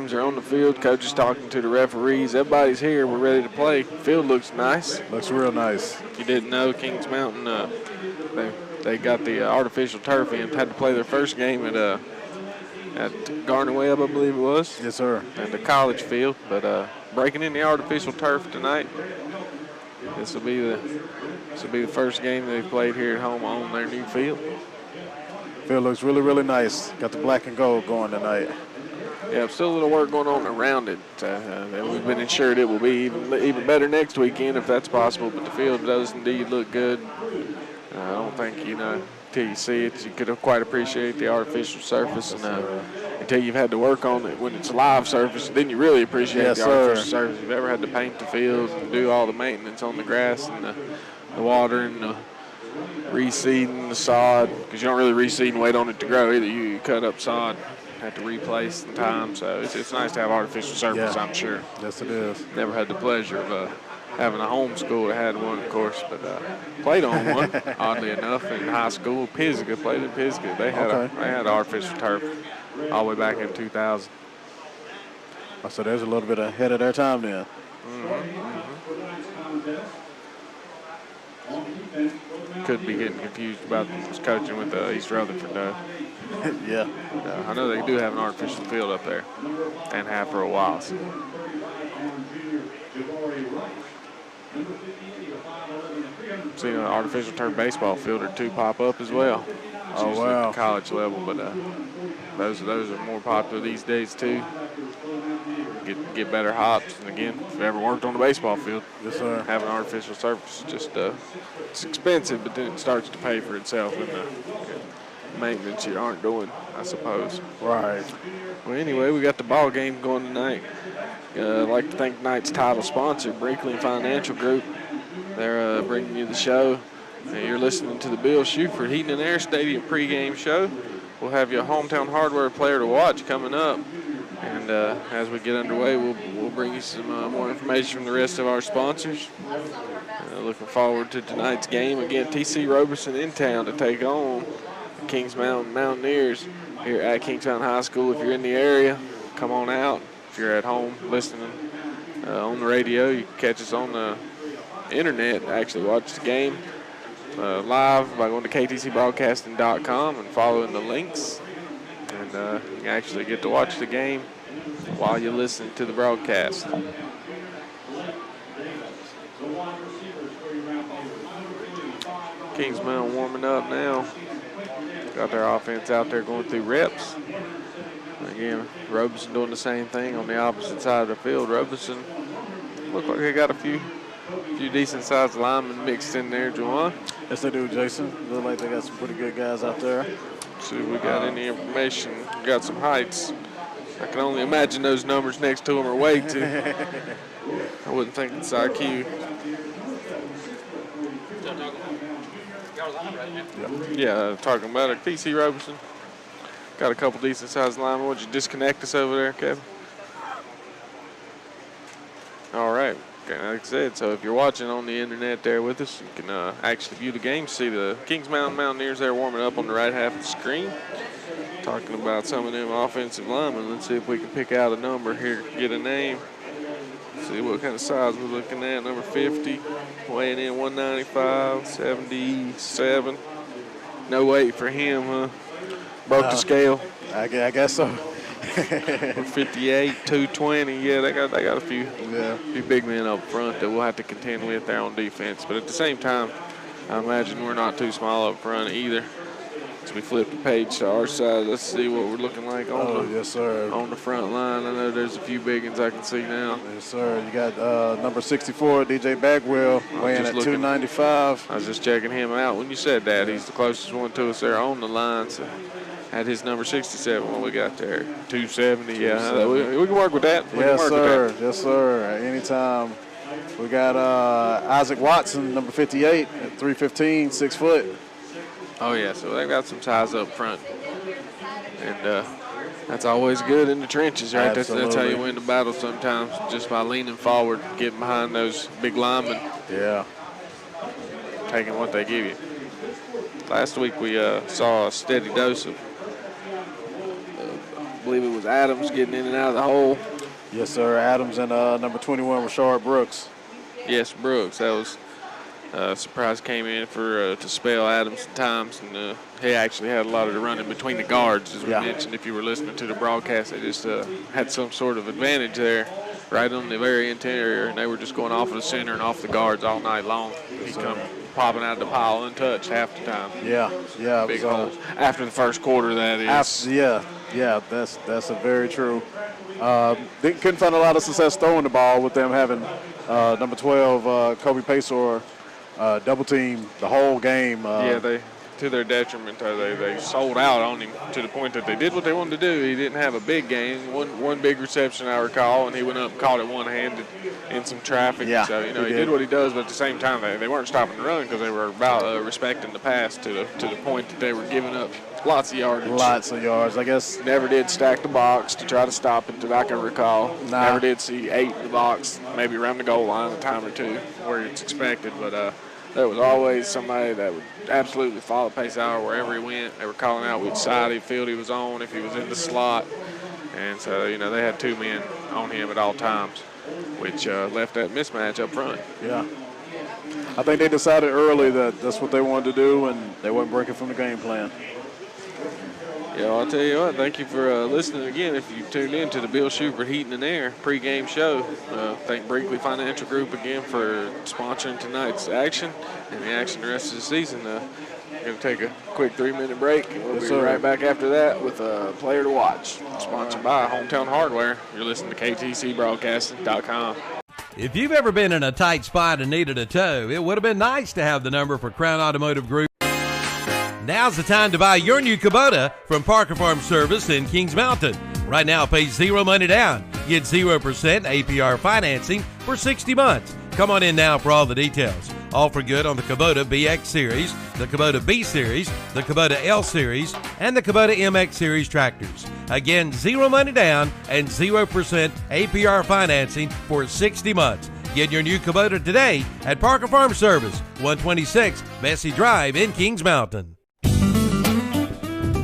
teams are on the field. Coaches talking to the referees. Everybody's here. We're ready to play. Field looks nice. Looks real nice. If you didn't know, Kings Mountain, they got the artificial turf in. Had to play their first game at Garner Webb, I believe it was. Yes, sir. And the college field, but breaking in the artificial turf tonight. This will be the first game they've played here at home on their new field. Field looks really, really nice. Got the black and gold going tonight. Yeah, still a little work going on around it. We've been assured it will be even better next weekend if that's possible, but the field does indeed look good. I don't think, until you see it, you could quite appreciate the artificial surface. And until you've had to work on it when it's a live surface, then you really appreciate the artificial surface. If you've ever had to paint the field and do all the maintenance on the grass and the water and the reseeding the sod, because you don't really reseed and wait on it to grow either. You cut up sod, have to replace in time. So it's nice to have artificial surface, I'm sure. Yes, it is. Never had the pleasure of having a home school that had one, of course, but played on one, oddly enough, in high school. Pisgah, played in Pisgah. They had artificial turf all the way back in 2000. So there's a little bit ahead of their time then. Could be getting confused about coaching with East Rutherford, though. Yeah. I know they do have an artificial field up there and have for a while. So. See, an artificial turf baseball field or two pop up as well. Oh, wow. At the college level, but those are more popular these days, too. Get better hops. And, again, if you ever worked on a baseball field, yes, sir. Have an artificial surface. Just it's expensive, but then it starts to pay for itself in the maintenance you aren't doing, I suppose. Right. Well, anyway, we got the ball game going tonight. I'd like to thank tonight's title sponsor, Brinkley Financial Group. They're bringing you the show. You're listening to the Bill Shuford Heating and Air Stadium pregame show. We'll have you a hometown hardware player to watch coming up. And as we get underway, we'll bring you some more information from the rest of our sponsors. Looking forward to tonight's game. Again, TC Roberson in town to take on the Kings Mountain Mountaineers here at Kings Mountain High School. If you're in the area, come on out. If you're at home listening on the radio, you can catch us on the internet. Actually watch the game live by going to ktcbroadcasting.com and following the links. And you can actually get to watch the game while you listen to the broadcast. Kings Mountain warming up now. Got their offense out there going through reps. Again, Roberson doing the same thing on the opposite side of the field. Roberson look like they got a few decent-sized linemen mixed in there, Juwan. Yes, they do, Jason. Look like they got some pretty good guys out there. See if we got any information. We got some heights. I can only imagine those numbers next to them are way too. I wouldn't think it's IQ. Yeah, talking about it. TC Roberson. Got a couple decent-sized linemen. Would you disconnect us over there, Kevin? All right. Okay, like I said, so if you're watching on the internet there with us, you can actually view the game. See the Kings Mountain Mountaineers there warming up on the right half of the screen. Talking about some of them offensive linemen. Let's see if we can pick out a number here, get a name. See what kind of size we're looking at. Number 50, weighing in 195, 77. No weight for him, huh? Broke the scale. I guess so. 58, 220. Yeah, they got a few big men up front that we'll have to contend with there on defense. But at the same time, I imagine we're not too small up front either. As we flip the page to our side, let's see what we're looking like on the front line. I know there's a few big ones I can see now. Yes, sir. You got number 64, DJ Bagwell, weighing at 295. I was just checking him out. When you said that, he's the closest one to us there on the line. So had his number 67 when we got there. 270, yeah. 270. We can work with that. Yes, sir. Yes, sir. Anytime. We got Isaac Watson, number 58, at 315, 6 foot. Oh, yeah, so they got some size up front. And that's always good in the trenches, right? That's how you win the battle sometimes, just by leaning forward, getting behind those big linemen. Yeah. Taking what they give you. Last week we saw a steady dose of believe it was Adams getting in and out of the hole. Yes, sir. Adams and number 21, Rashard Brooks. Yes, Brooks. That was surprise came in for to spell Adams at times, and he actually had a lot of the running between the guards, as we mentioned. If you were listening to the broadcast, they just had some sort of advantage there, right on the very interior, and they were just going off of the center and off the guards all night long. He come popping out of the pile untouched half the time. Yeah. Big holes. After the first quarter, that is. That's a very true. They couldn't find a lot of success throwing the ball with them having number 12, Kobe Pacor, double team the whole game. They to their detriment, they sold out on him to the point that they did what they wanted to do. He didn't have a big game. One big reception, I recall, and he went up and caught it one-handed in some traffic. Yeah, so, he did what he does, but at the same time, they weren't stopping the run because they were about respecting the pass to the point that they were giving up lots of yardage. Lots of yards, I guess. Never did stack the box to try to stop it, that I can recall. Nah. Never did see 8 in the box, maybe around the goal line a time or two where it's expected, but there was always somebody that would absolutely follow Pacor wherever he went. They were calling out which side of the field he was on, if he was in the slot. And so, they had 2 men on him at all times, which left that mismatch up front. Yeah. I think they decided early that that's what they wanted to do, and they weren't breaking from the game plan. Yeah, well, I'll tell you what, thank you for listening again. If you tuned in to the Bill Schubert Heating and Air pregame show, thank Brinkley Financial Group again for sponsoring tonight's action and the action the rest of the season. Going to take a quick 3-minute break, and we'll be right back after that with a player to watch. Sponsored by Hometown Hardware. You're listening to KTCBroadcasting.com. If you've ever been in a tight spot and needed a tow, it would have been nice to have the number for Crown Automotive Group. Now's the time to buy your new Kubota from Parker Farm Service in Kings Mountain. Right now, pay 0 money down. Get 0% APR financing for 60 months. Come on in now for all the details. All for good on the Kubota BX Series, the Kubota B Series, the Kubota L Series, and the Kubota MX Series tractors. Again, 0 money down and 0% APR financing for 60 months. Get your new Kubota today at Parker Farm Service, 126 Bessie Drive in Kings Mountain.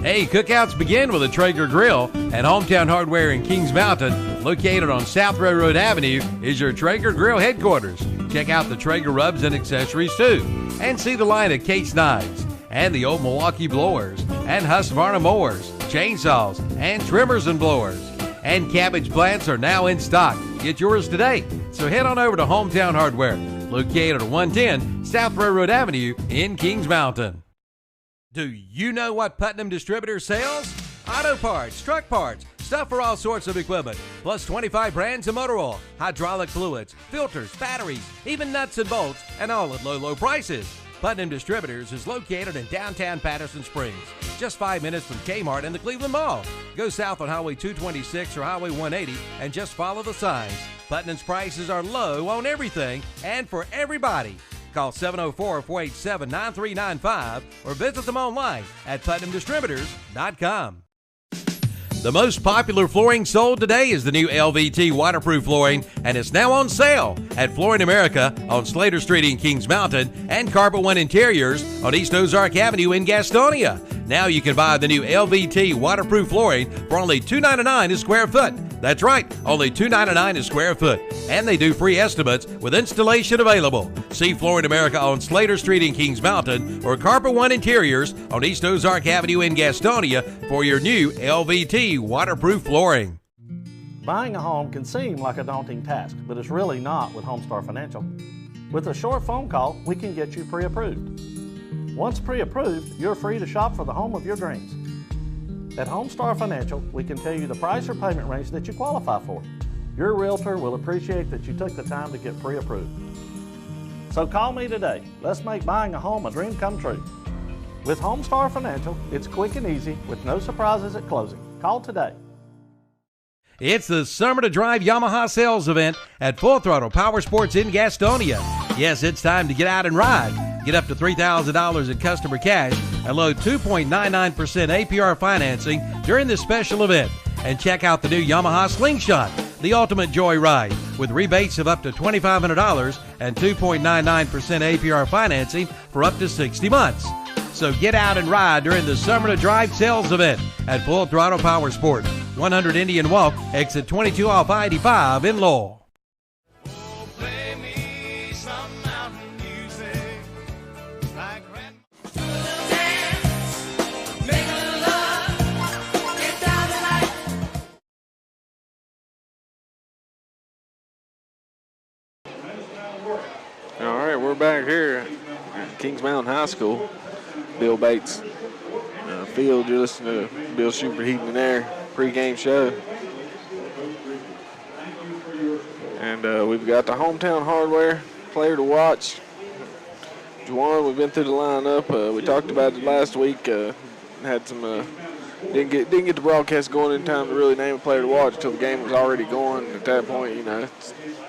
Hey, cookouts begin with a Traeger grill, and Hometown Hardware in Kings Mountain, located on South Railroad Avenue, is your Traeger grill headquarters. Check out the Traeger rubs and accessories too, and see the line of Kate's knives, and the old Milwaukee blowers, and Husqvarna mowers, chainsaws, and trimmers and blowers. And cabbage plants are now in stock. Get yours today. So head on over to Hometown Hardware, located at 110 South Railroad Avenue in Kings Mountain. Do you know what Putnam Distributors sells? Auto parts, truck parts, stuff for all sorts of equipment, plus 25 brands of motor oil, hydraulic fluids, filters, batteries, even nuts and bolts, and all at low, low prices. Putnam Distributors is located in downtown Patterson Springs, just 5 minutes from Kmart and the Cleveland Mall. Go south on Highway 226 or Highway 180 and just follow the signs. Putnam's prices are low on everything and for everybody. Call 704-487-9395 or visit them online at PutnamDistributors.com. The most popular flooring sold today is the new LVT waterproof flooring, and it's now on sale at Flooring America on Slater Street in Kings Mountain and Carpet One Interiors on East Ozark Avenue in Gastonia. Now you can buy the new LVT waterproof flooring for only $2.99 a square foot. That's right, only $2.99 a square foot. And they do free estimates with installation available. See Flooring America on Slater Street in Kings Mountain or Carpet One Interiors on East Ozark Avenue in Gastonia for your new LVT waterproof flooring. Buying a home can seem like a daunting task, but it's really not with Homestar Financial. With a short phone call, we can get you pre-approved. Once pre-approved, you're free to shop for the home of your dreams. At Homestar Financial, we can tell you the price or payment range that you qualify for. Your realtor will appreciate that you took the time to get pre-approved. So call me today. Let's make buying a home a dream come true. With Homestar Financial, it's quick and easy with no surprises at closing. Call today. It's the Summer to Drive Yamaha sales event at Full Throttle Power Sports in Gastonia. Yes, it's time to get out and ride. Get up to $3,000 in customer cash and low 2.99% APR financing during this special event. And check out the new Yamaha Slingshot, the ultimate joy ride, with rebates of up to $2,500 and 2.99% APR financing for up to 60 months. So get out and ride during the Summer to Drive sales event at Full Throttle Power Sports, 100 Indian Walk, exit 22 off I-85 in Lowell. All right, we're back here at Kings Mountain High School. Bill Bates Field. You're listening to Bill Schubert Heating and Air pregame show. And we've got the Hometown Hardware player to watch. Juwan, we've been through the lineup. We talked about it last week. Had some didn't get the broadcast going in time to really name a player to watch until the game was already going. At that point, you know,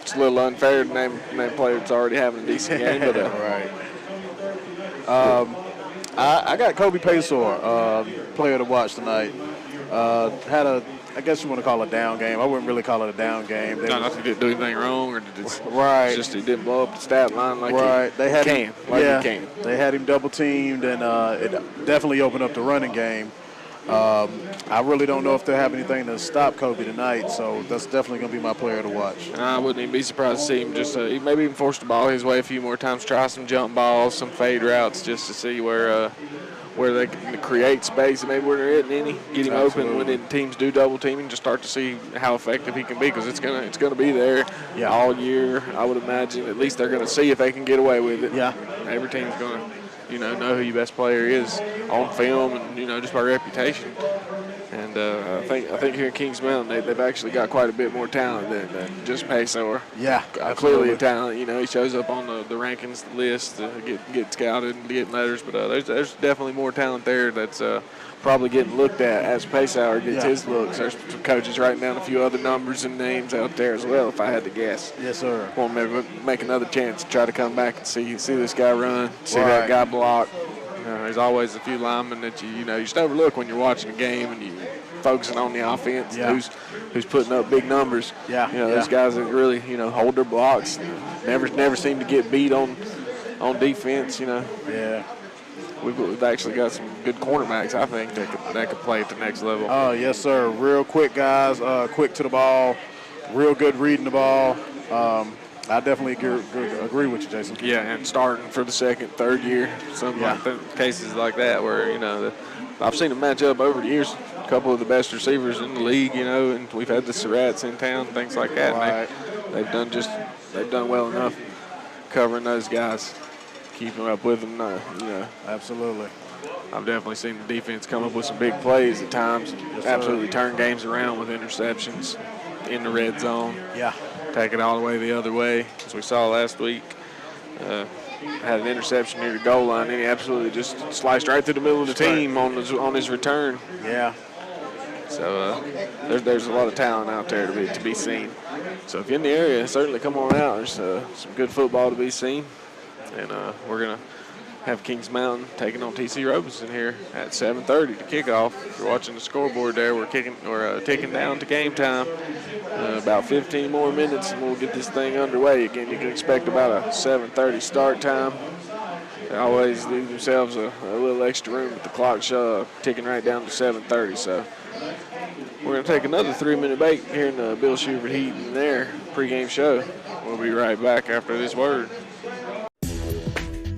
it's a little unfair to name a player that's already having a decent game. But, right. I got Kobe Paysour, player to watch tonight. Had I guess you want to call it a down game. I wouldn't really call it a down game. Not he didn't do anything wrong, or right. It's just he didn't blow up the stat line like they had he can. They had him double teamed, and it definitely opened up the running game. I really don't know if they'll have anything to stop Kobe tonight, so that's definitely going to be my player to watch. And I wouldn't even be surprised to see him just maybe even force the ball his way a few more times, try some jump balls, some fade routes, just to see where they can create space, maybe where there isn't any, get him open when the teams do double teaming, just start to see how effective he can be, because it's gonna be there all year. I would imagine at least they're gonna see if they can get away with it. Yeah, every team's gonna know who your best player is on film and just by reputation. And I think here in Kings Mountain they've actually got quite a bit more talent than just Paysour. Yeah, clearly a talent. He shows up on the rankings list to get scouted and get letters. But there's definitely more talent there that's probably getting looked at as Paysour gets his looks. There's some coaches writing down a few other numbers and names out there as well, if I had to guess. Yes, sir. Want to maybe make another chance to try to come back and see this guy run, see that guy block. There's always a few linemen that you just overlook when you're watching a game and you're focusing on the offense. Who's putting up big numbers. Those guys that really hold their blocks, never seem to get beat on defense. We've actually got some good cornerbacks, I think, that could play at the next level. Oh, yes, sir. Real quick guys, quick to the ball, real good reading the ball. I definitely agree with you, Jason. Yeah, and starting for the second, third year, cases like that where, I've seen them match up over the years. A couple of the best receivers in the league, and we've had the Surratts in town, things like that. Right. And they've done well enough covering those guys, keeping up with them. Absolutely. I've definitely seen the defense come up with some big plays at times. Yes, absolutely turn games around with interceptions in the red zone. Yeah. Take it all the way the other way, as we saw last week. Had an interception near the goal line, and he absolutely just sliced right through the middle of the team on his return. Yeah. So there's a lot of talent out there to be seen. So if you're in the area, certainly come on out. There's some good football to be seen, and we're gonna have Kings Mountain taking on TC Roberson here at 7:30 to kick off. If you're watching the scoreboard there, we're ticking down to game time. About 15 more minutes and we'll get this thing underway. Again, you can expect about a 7:30 start time. They always leave themselves a little extra room with the clock ticking right down to 7:30. So we're going to take another 3-minute break here in the Bill Schubert Heating and Air pregame show. We'll be right back after this word.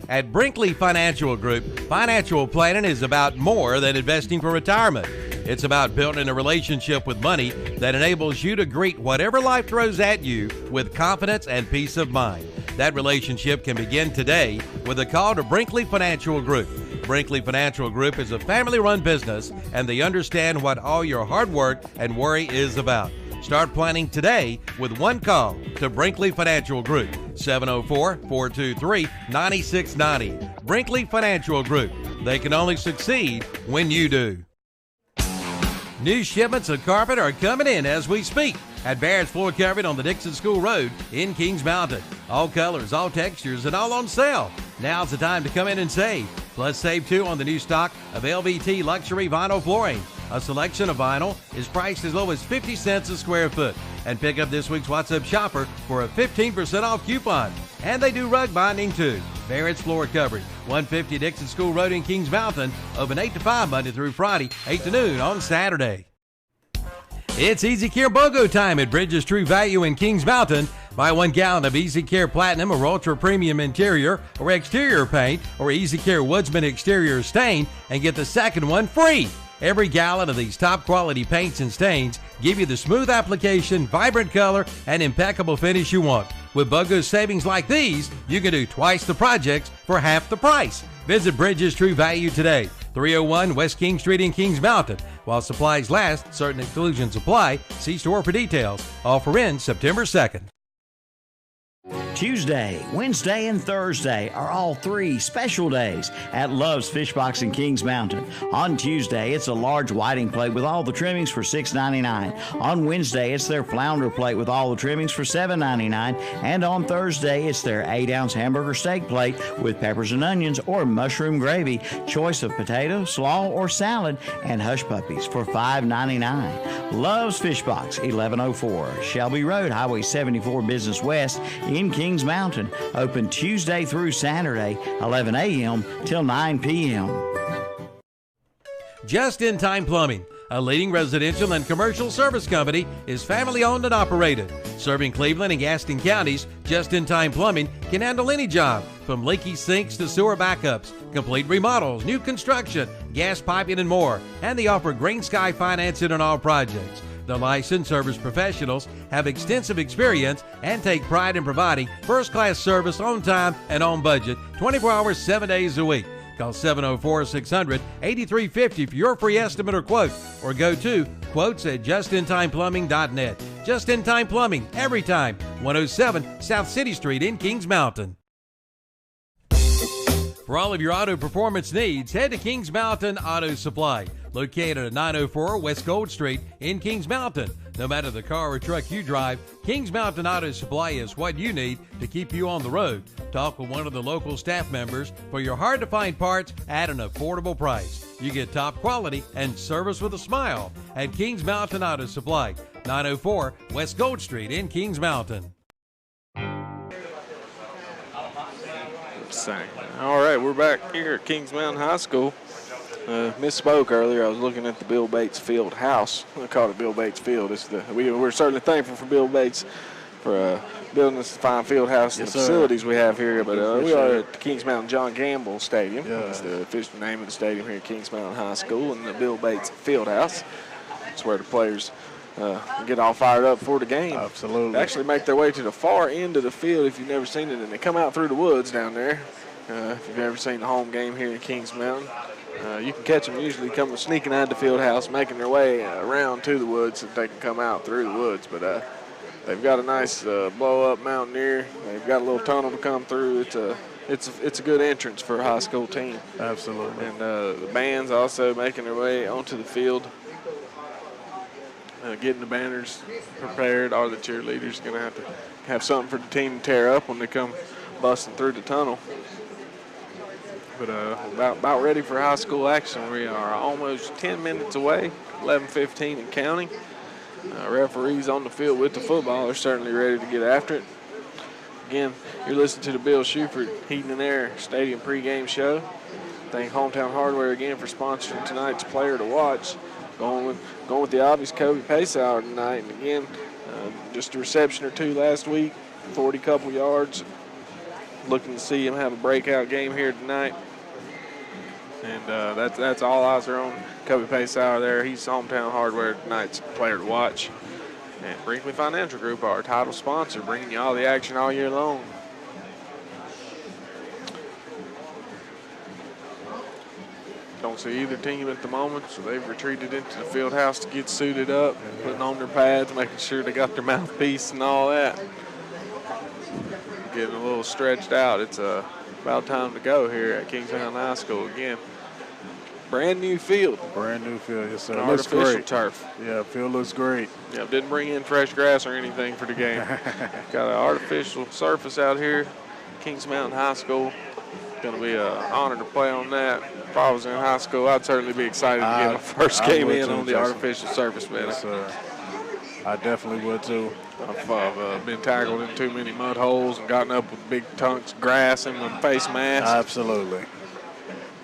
At Brinkley Financial Group, financial planning is about more than investing for retirement. It's about building a relationship with money that enables you to greet whatever life throws at you with confidence and peace of mind. That relationship can begin today with a call to Brinkley Financial Group. Brinkley Financial Group is a family-run business, and they understand what all your hard work and worry is about. Start planning today with one call to Brinkley Financial Group, 704-423-9690. Brinkley Financial Group. They can only succeed when you do. New shipments of carpet are coming in as we speak at Barrett's Floor Covering on the Dixon School Road in Kings Mountain. All colors, all textures, and all on sale. Now's the time to come in and save. Plus, save too on the new stock of LVT luxury vinyl flooring. A selection of vinyl is priced as low as 50 cents a square foot. And pick up this week's What's Up Shopper for a 15% off coupon. And they do rug binding too. Barrett's Floor Covering, 150 Dixon School Road in Kings Mountain, open 8 to 5 Monday through Friday, 8 to noon on Saturday. It's Easy Care BOGO time at Bridges True Value in Kings Mountain. Buy 1 gallon of Easy Care Platinum or Ultra Premium Interior or Exterior Paint or Easy Care Woodsman Exterior Stain and get the second one free. Every gallon of these top quality paints and stains give you the smooth application, vibrant color, and impeccable finish you want. With BOGO savings like these, you can do twice the projects for half the price. Visit Bridges True Value today, 301 West King Street in Kings Mountain. While supplies last, certain exclusions apply. See store for details. Offer ends September 2nd. Tuesday, Wednesday, and Thursday are all 3 special days at Love's Fish Box in Kings Mountain. On Tuesday, it's a large whiting plate with all the trimmings for $6.99. On Wednesday, it's their flounder plate with all the trimmings for $7.99. And on Thursday, it's their 8-ounce hamburger steak plate with peppers and onions or mushroom gravy, choice of potato, slaw, or salad, and hush puppies for $5.99. Love's Fish Box, 1104 Shelby Road, Highway 74 Business West in Kings Mountain. Open Tuesday through Saturday, 11 a.m. till 9 p.m. Just in Time Plumbing, a leading residential and commercial service company, is family owned and operated. Serving Cleveland and Gaston counties, Just in Time Plumbing can handle any job, from leaky sinks to sewer backups, complete remodels, new construction, gas piping, and more. And they offer Green Sky financing on all projects. The licensed service professionals have extensive experience and take pride in providing first-class service on time and on budget, 24 hours, 7 days a week. Call 704-600-8350 for your free estimate or quote, or go to quotes@justintimeplumbing.net. Just in Time Plumbing, every time. 107 South City Street in Kings Mountain. For all of your auto performance needs, head to Kings Mountain Auto Supply, located at 904 West Gold Street in Kings Mountain. No matter the car or truck you drive, Kings Mountain Auto Supply is what you need to keep you on the road. Talk with one of the local staff members for your hard-to-find parts at an affordable price. You get top quality and service with a smile at Kings Mountain Auto Supply, 904 West Gold Street in Kings Mountain. All right, we're back here at Kings Mountain High School. Misspoke earlier. I was looking at the Bill Bates Field House. I called it Bill Bates Field. We're certainly thankful for Bill Bates for building this fine field house and the facilities we have here. But we are at the Kings Mountain John Gamble Stadium. That's the official name of the stadium here at Kings Mountain High School, and the Bill Bates Field House. It's where the players get all fired up for the game. Absolutely. They actually make their way to the far end of the field if you've never seen it, and they come out through the woods down there. If you've ever seen the home game here in Kings Mountain, you can catch them usually coming sneaking out of the field house, making their way around to the woods so that they can come out through the woods. But they've got a nice blow-up Mountaineer. They've got a little tunnel to come through. It's a good entrance for a high school team. Absolutely. And the band's also making their way onto the field, getting the banners prepared. All the cheerleaders going to have something for the team to tear up when they come busting through the tunnel. But about ready for high school action. We are almost 10 minutes away, 11:15 and counting. Referees on the field with the football are certainly ready to get after it. Again, you're listening to the Bill Shuford Heating and Air Stadium pregame show. Thank Hometown Hardware again for sponsoring tonight's player to watch. Going with the obvious Kobe Pacehour tonight. And again, just a reception or two last week, 40 couple yards. Looking to see him have a breakout game here tonight. And that's all eyes are on Kobe Pacehour there. He's Hometown Hardware tonight's player to watch. And Brinkley Financial Group, our title sponsor, bringing you all the action all year long. Don't see either team at the moment, so they've retreated into the field house to get suited up, putting on their pads, making sure they got their mouthpiece and all that. Getting a little stretched out. It's about time to go here at Kings Mountain High School again. Brand new field. Brand new field, yes, sir. An It looks artificial great. turf. Yeah, field looks great. Yeah, didn't bring in fresh grass or anything for the game. Got an artificial surface out here. Kings Mountain High School. Going to be an honor to play on that. If I was in high school, I'd certainly be excited to get my first game in on the artificial surface, man. Yes, sir. I definitely would too. I've been tackled in too many mud holes and gotten up with big chunks of grass in my face mask. Absolutely.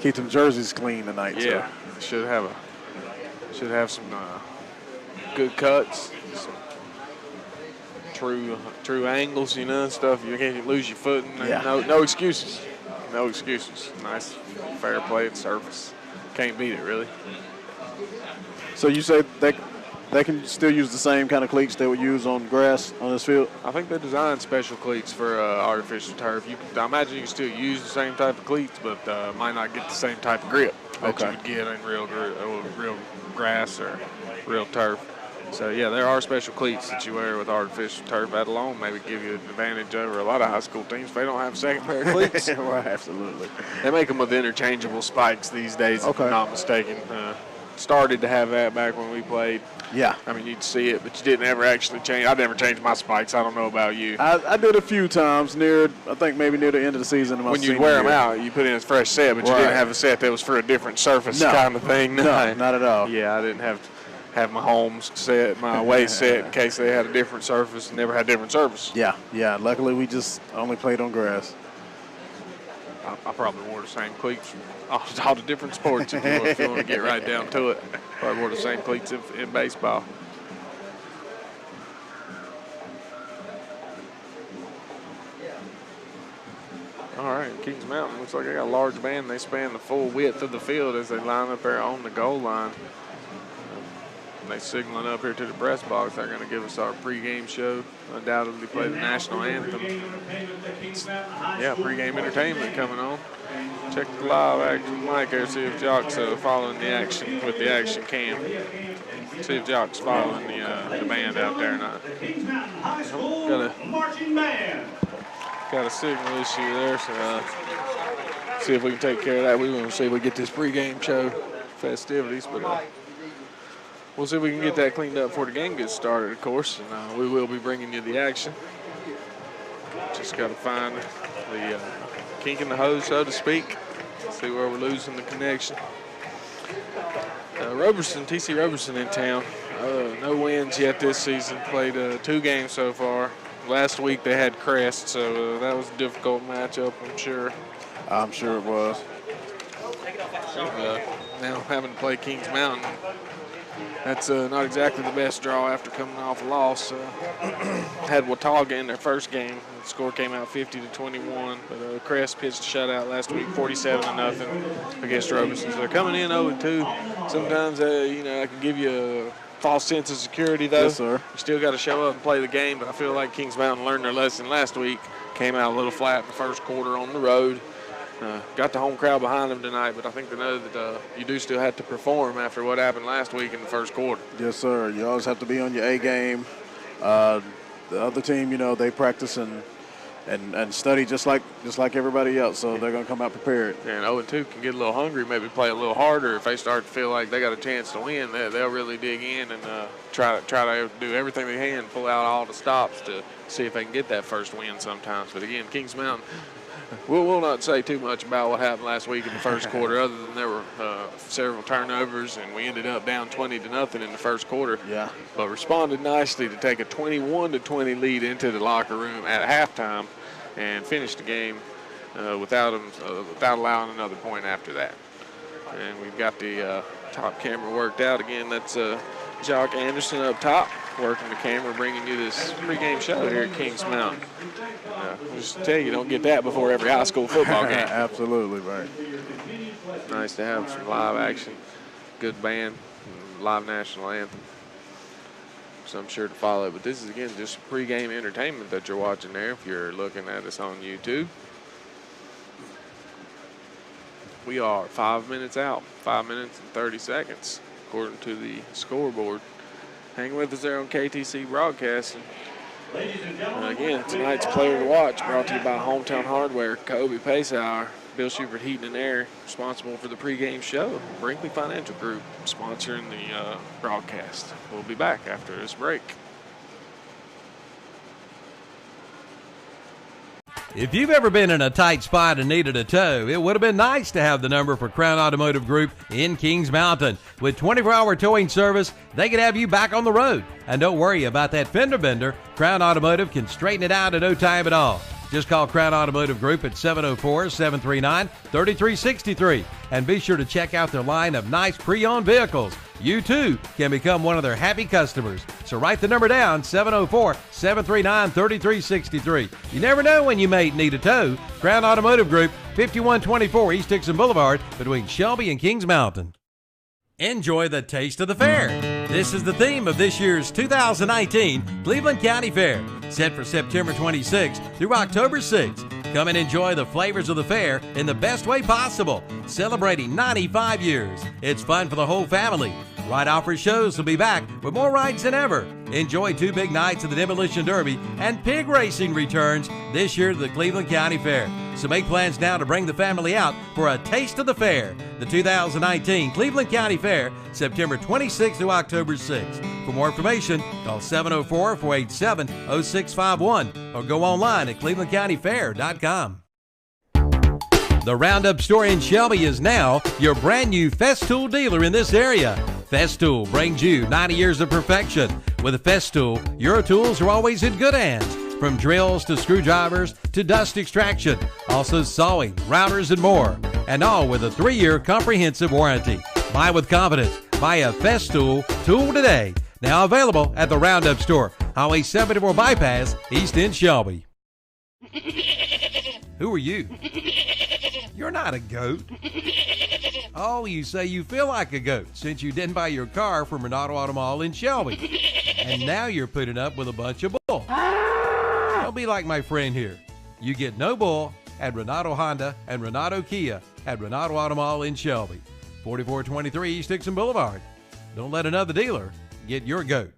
Keep them jerseys clean tonight, Yeah, too. should have some good cuts, some true angles, stuff. You can't lose your footing. Yeah. No excuses. No excuses. Nice, fair play at surface. Can't beat it, really. So you say they can still use the same kind of cleats they would use on grass on this field? I think they designed special cleats for artificial turf. I imagine you can still use the same type of cleats, but might not get the same type of grip that you would get in real grass or real turf. So, yeah, there are special cleats that you wear with artificial turf. That alone maybe give you an advantage over a lot of high school teams if they don't have a second pair of cleats. Right, absolutely. They make them with interchangeable spikes these days, if Okay. I'm not mistaken. Started to have that back when we played. Yeah. I mean, you'd see it, but you didn't ever actually change. I never changed my spikes. I don't know about you. I did a few times I think maybe near the end of the season. In my When you senior wear them year. out, you put in a fresh set, but you didn't have a set that was for a different surface kind of thing. No, not at all. Yeah, I didn't have my Holmes set, my away set in case they had a different surface. Never had different surface. Yeah. Luckily, we just only played on grass. I probably wore the same cleats from all the different sports if you want to get right down to it. Probably wore the same cleats in baseball. All right, Kings Mountain looks like they got a large band. They span the full width of the field as they line up there on the goal line. They signaling up here to the press box. They're going to give us our pregame show. Undoubtedly play the national anthem. Yeah, pregame entertainment coming on. Check the live action mic there, see if Jock's following the action with the action cam. See if Jock's following the band out there or not. Got a signal issue there, so see if we can take care of that. We want to see if we get this pregame show festivities, but we'll see if we can get that cleaned up before the game gets started, of course, and we will be bringing you the action. Just got to find the kink in the hose, so to speak. See where we're losing the connection. TC Roberson in town. No wins yet this season. Played 2 games so far. Last week they had Crest, so that was a difficult matchup, I'm sure. I'm sure it was. Now having to play Kings Mountain, that's not exactly the best draw after coming off a loss. Had Watauga in their first game. The score came out 50-21, but Crest pitched a shutout last week, 47-0 against Roberson. So they're coming in 0-2. Sometimes, I can give you a false sense of security, though. Yes, sir. You still got to show up and play the game, but I feel like Kings Mountain learned their lesson last week. Came out a little flat in the first quarter on the road. Got the home crowd behind them tonight, but I think they know that you do still have to perform after what happened last week in the first quarter. Yes, sir. You always have to be on your A game. The other team, they practice and study just like everybody else, so they're going to come out prepared. And 0-2 can get a little hungry, maybe play a little harder. If they start to feel like they got a chance to win, they'll really dig in and try to do everything they can, pull out all the stops to see if they can get that first win sometimes. But again, Kings Mountain, we'll not say too much about what happened last week in the first quarter, other than there were several turnovers, and we ended up down 20-0 in the first quarter. Yeah. But responded nicely to take a 21-20 lead into the locker room at halftime and finished the game without allowing another point after that. And we've got the top camera worked out again. That's Jock Anderson up top, working the camera, bringing you this pregame show here at Kings Mountain. Just tell you, don't get that before every high school football game. Absolutely, right. Nice to have some live action, good band, live national anthem. So I'm sure to follow. But this is, again, just pregame entertainment that you're watching there if you're looking at us on YouTube. We are 5 minutes out, 5 minutes and 30 seconds, according to the scoreboard. Hang with us there on KTC Broadcasting. Again, tonight's Player to Watch brought to you by Hometown Hardware, Kobe Pace Hour, Bill Schubert Heating and Air, responsible for the pregame show. Brinkley Financial Group sponsoring the broadcast. We'll be back after this break. If you've ever been in a tight spot and needed a tow, it would have been nice to have the number for Crown Automotive Group in Kings Mountain. With 24-hour towing service, they can have you back on the road. And don't worry about that fender bender. Crown Automotive can straighten it out in no time at all. Just call Crown Automotive Group at 704-739-3363 and be sure to check out their line of nice pre-owned vehicles. You too can become one of their happy customers. So write the number down, 704-739-3363. You never know when you may need a tow. Crown Automotive Group, 5124 East Dixon Boulevard between Shelby and Kings Mountain. Enjoy the taste of the fair. This is the theme of this year's 2019 Cleveland County Fair, set for September 26th through October 6th. Come and enjoy the flavors of the fair in the best way possible, celebrating 95 years. It's fun for the whole family. Ride Offer Shows will be back with more rides than ever. Enjoy 2 big nights of the Demolition Derby, and pig racing returns this year to the Cleveland County Fair. So make plans now to bring the family out for a taste of the fair. The 2019 Cleveland County Fair, September 26th through October 6th. For more information, call 704-487-0651 or go online at clevelandcountyfair.com. The Roundup store in Shelby is now your brand new Festool dealer in this area. Festool brings you 90 years of perfection. With Festool, your tools are always in good hands. From drills to screwdrivers to dust extraction, also sawing, routers, and more. And all with a 3-year comprehensive warranty. Buy with confidence. Buy a Festool tool today. Now available at the Roundup store, Highway 74 Bypass, East End, Shelby. Who are you? You're not a goat. Oh, you say you feel like a goat since you didn't buy your car from Renato Auto Mall in Shelby. And now you're putting up with a bunch of bull. Don't be like my friend here. You get no bull at Renato Honda and Renato Kia at Renato Auto Mall in Shelby. 4423 East Dixon Boulevard. Don't let another dealer get your goat.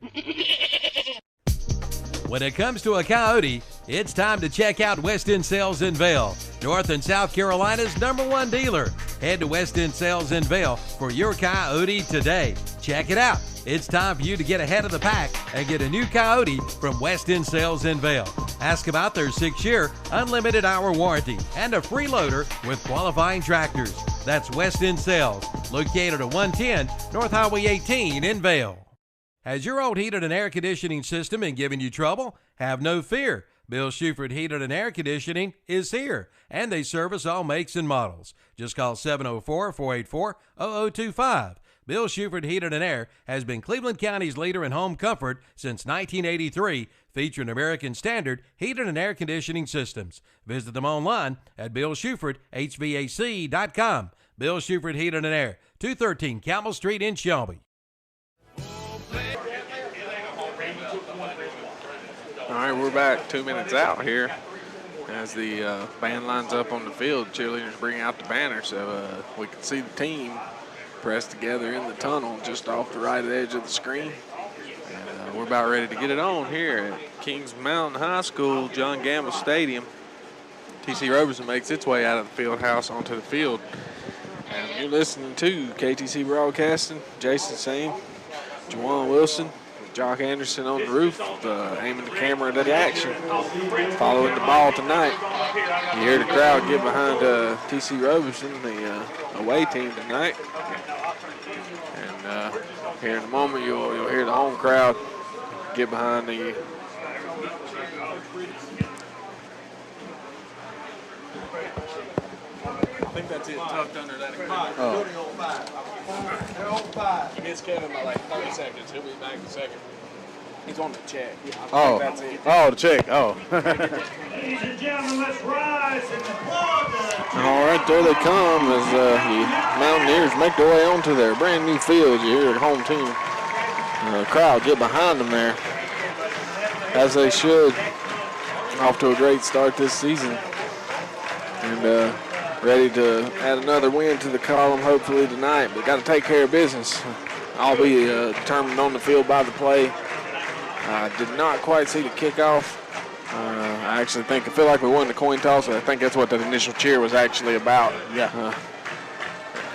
When it comes to a coyote, it's time to check out West End Sales in Vail, North and South Carolina's #1 dealer. Head to West End Sales in Vail for your coyote today. Check it out. It's time for you to get ahead of the pack and get a new coyote from West End Sales in Vail. Ask about their 6-year unlimited hour warranty and a free loader with qualifying tractors. That's West End Sales, located at 110 North Highway 18 in Vail. Has your old heated and air conditioning system been giving you trouble? Have no fear. Bill Shuford Heated and Air Conditioning is here, and they service all makes and models. Just call 704-484-0025. Bill Shuford Heated and Air has been Cleveland County's leader in home comfort since 1983, featuring American Standard heated and air conditioning systems. Visit them online at BillShufordHVAC.com. Bill Shuford Heated and Air, 213 Camel Street in Shelby. All right, we're back 2 minutes out here as the band lines up on the field. Cheerleaders bring out the banner so we can see the team pressed together in the tunnel just off the right edge of the screen. And we're about ready to get it on here at Kings Mountain High School, John Gamble Stadium. TC Roberson makes its way out of the field house onto the field. And you're listening to KTC Broadcasting, Jason Sane, Juwan Wilson, Jock Anderson on the roof, aiming the camera at the action, following the ball tonight. You hear the crowd get behind TC Roberson, the away team tonight. And here in a moment, you'll hear the home crowd get behind the I think that's it, tucked under that equipment. Oh. He missed Kevin by like 30 seconds. He'll be back in a second. He's on the check. Oh, that's it. Oh, the check. Oh. Ladies and gentlemen, let's rise and applaud the All right, there they come as the Mountaineers make their way onto their brand new field. You hear the home team crowd get behind them there, as they should. Off to a great start this season. And ready to add another win to the column hopefully tonight, but got to take care of business. I'll be determined on the field by the play. Did not quite see the kickoff. I feel like we won the coin toss. I think that's what that initial cheer was actually about. Yeah.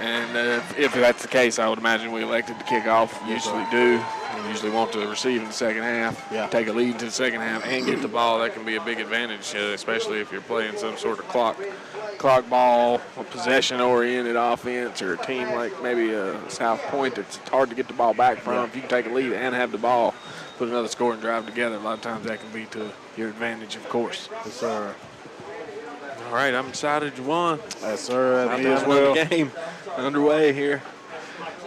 And if that's the case, I would imagine we elected to kick off. We usually do. We usually want to receive in the second half, take a lead into the second half, and get the ball. That can be a big advantage, especially if you're playing some sort of clock ball, a possession-oriented offense, or a team like maybe South Point that's hard to get the ball back from. If you can take a lead and have the ball, put another scoring drive together, a lot of times that can be to your advantage, of course. Yes, sir. All right, I'm excited you won. Yes, sir. About Me to as have well. another game underway here.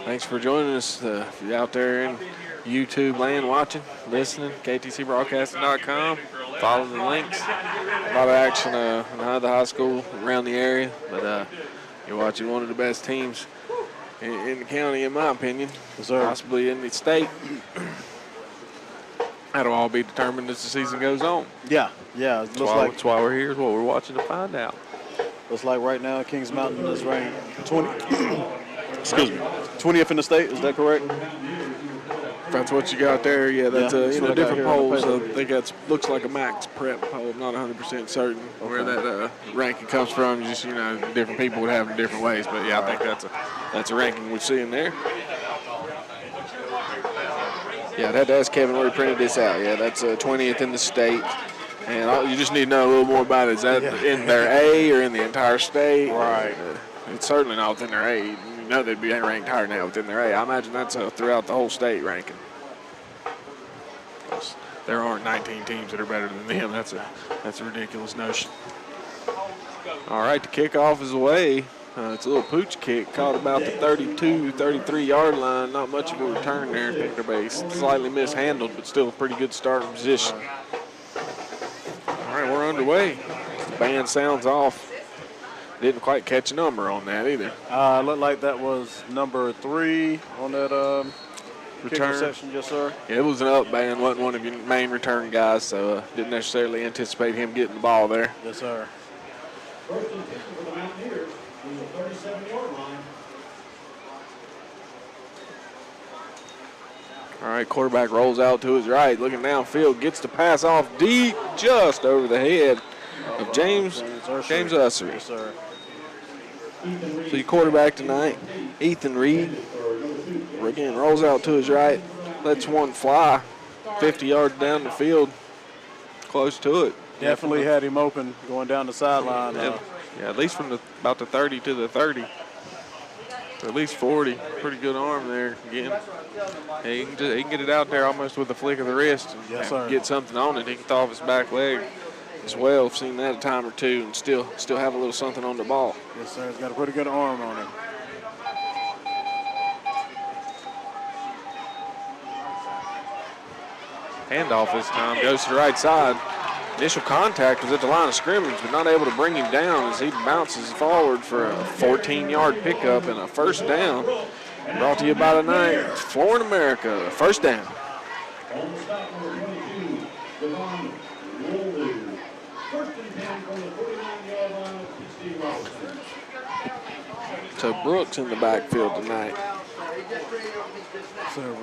Thanks for joining us. If you're out there in YouTube land watching, listening, KTCBroadcasting.com, follow the links. A lot of action in the high school around the area, but you're watching one of the best teams in the county, in my opinion, Yes, sir. possibly in the state. That'll all be determined as the season goes on. Yeah. It That's why we're here, is what we're watching to find out. looks like right now Kings Mountain is ranked 20th in the state. Is that correct? That's what you got there. Yeah, that's that's in what a I got different here on the poll. So I paper. think that's looks like a max prep poll. I'm not 100% certain where that ranking comes from. Just different people would have it in different ways. But yeah, I think that's a ranking we're seeing there. Yeah, I'd have to ask Kevin where he printed this out. Yeah, that's 20th in the state. And you just need to know a little more about it. Is that in their A or in the entire state? Right. It's certainly not within their A. You know they'd be ranked higher now within their A. I imagine that's throughout the whole state ranking. There aren't 19 teams that are better than them. That's a ridiculous notion. All right, the kickoff is away. It's a little pooch kick, caught about the 32, 33-yard line. Not much of a return there. I think they're slightly mishandled, but still a pretty good starting position. All right, we're underway. The band sounds off. Didn't quite catch a number on that either. Looked like that was number 3 on that return section. Yes, sir. Yeah, it was an up band, wasn't one of your main return guys, so didn't necessarily anticipate him getting the ball there. Yes, sir. All right, quarterback rolls out to his right, looking downfield, gets the pass off deep, just over the head of James Ussery. Yes, sir. So your quarterback tonight, Ethan Reed, again rolls out to his right, lets one fly, 50 yards down the field, close to it. Definitely had him open going down the sideline. Yeah, at least from about the 30 to the 30. So at least 40. Pretty good arm there again. He can get it out there almost with a flick of the wrist and get something on it. He can throw off his back leg as well. I've seen that a time or two and still have a little something on the ball. Yes, sir. He's got a pretty good arm on him. Handoff this time goes to the right side. Initial contact was at the line of scrimmage, but not able to bring him down as he bounces forward for a 14-yard pickup and a first down. Brought to you by tonight, Floor in America, first down. So Brooks in the backfield tonight. So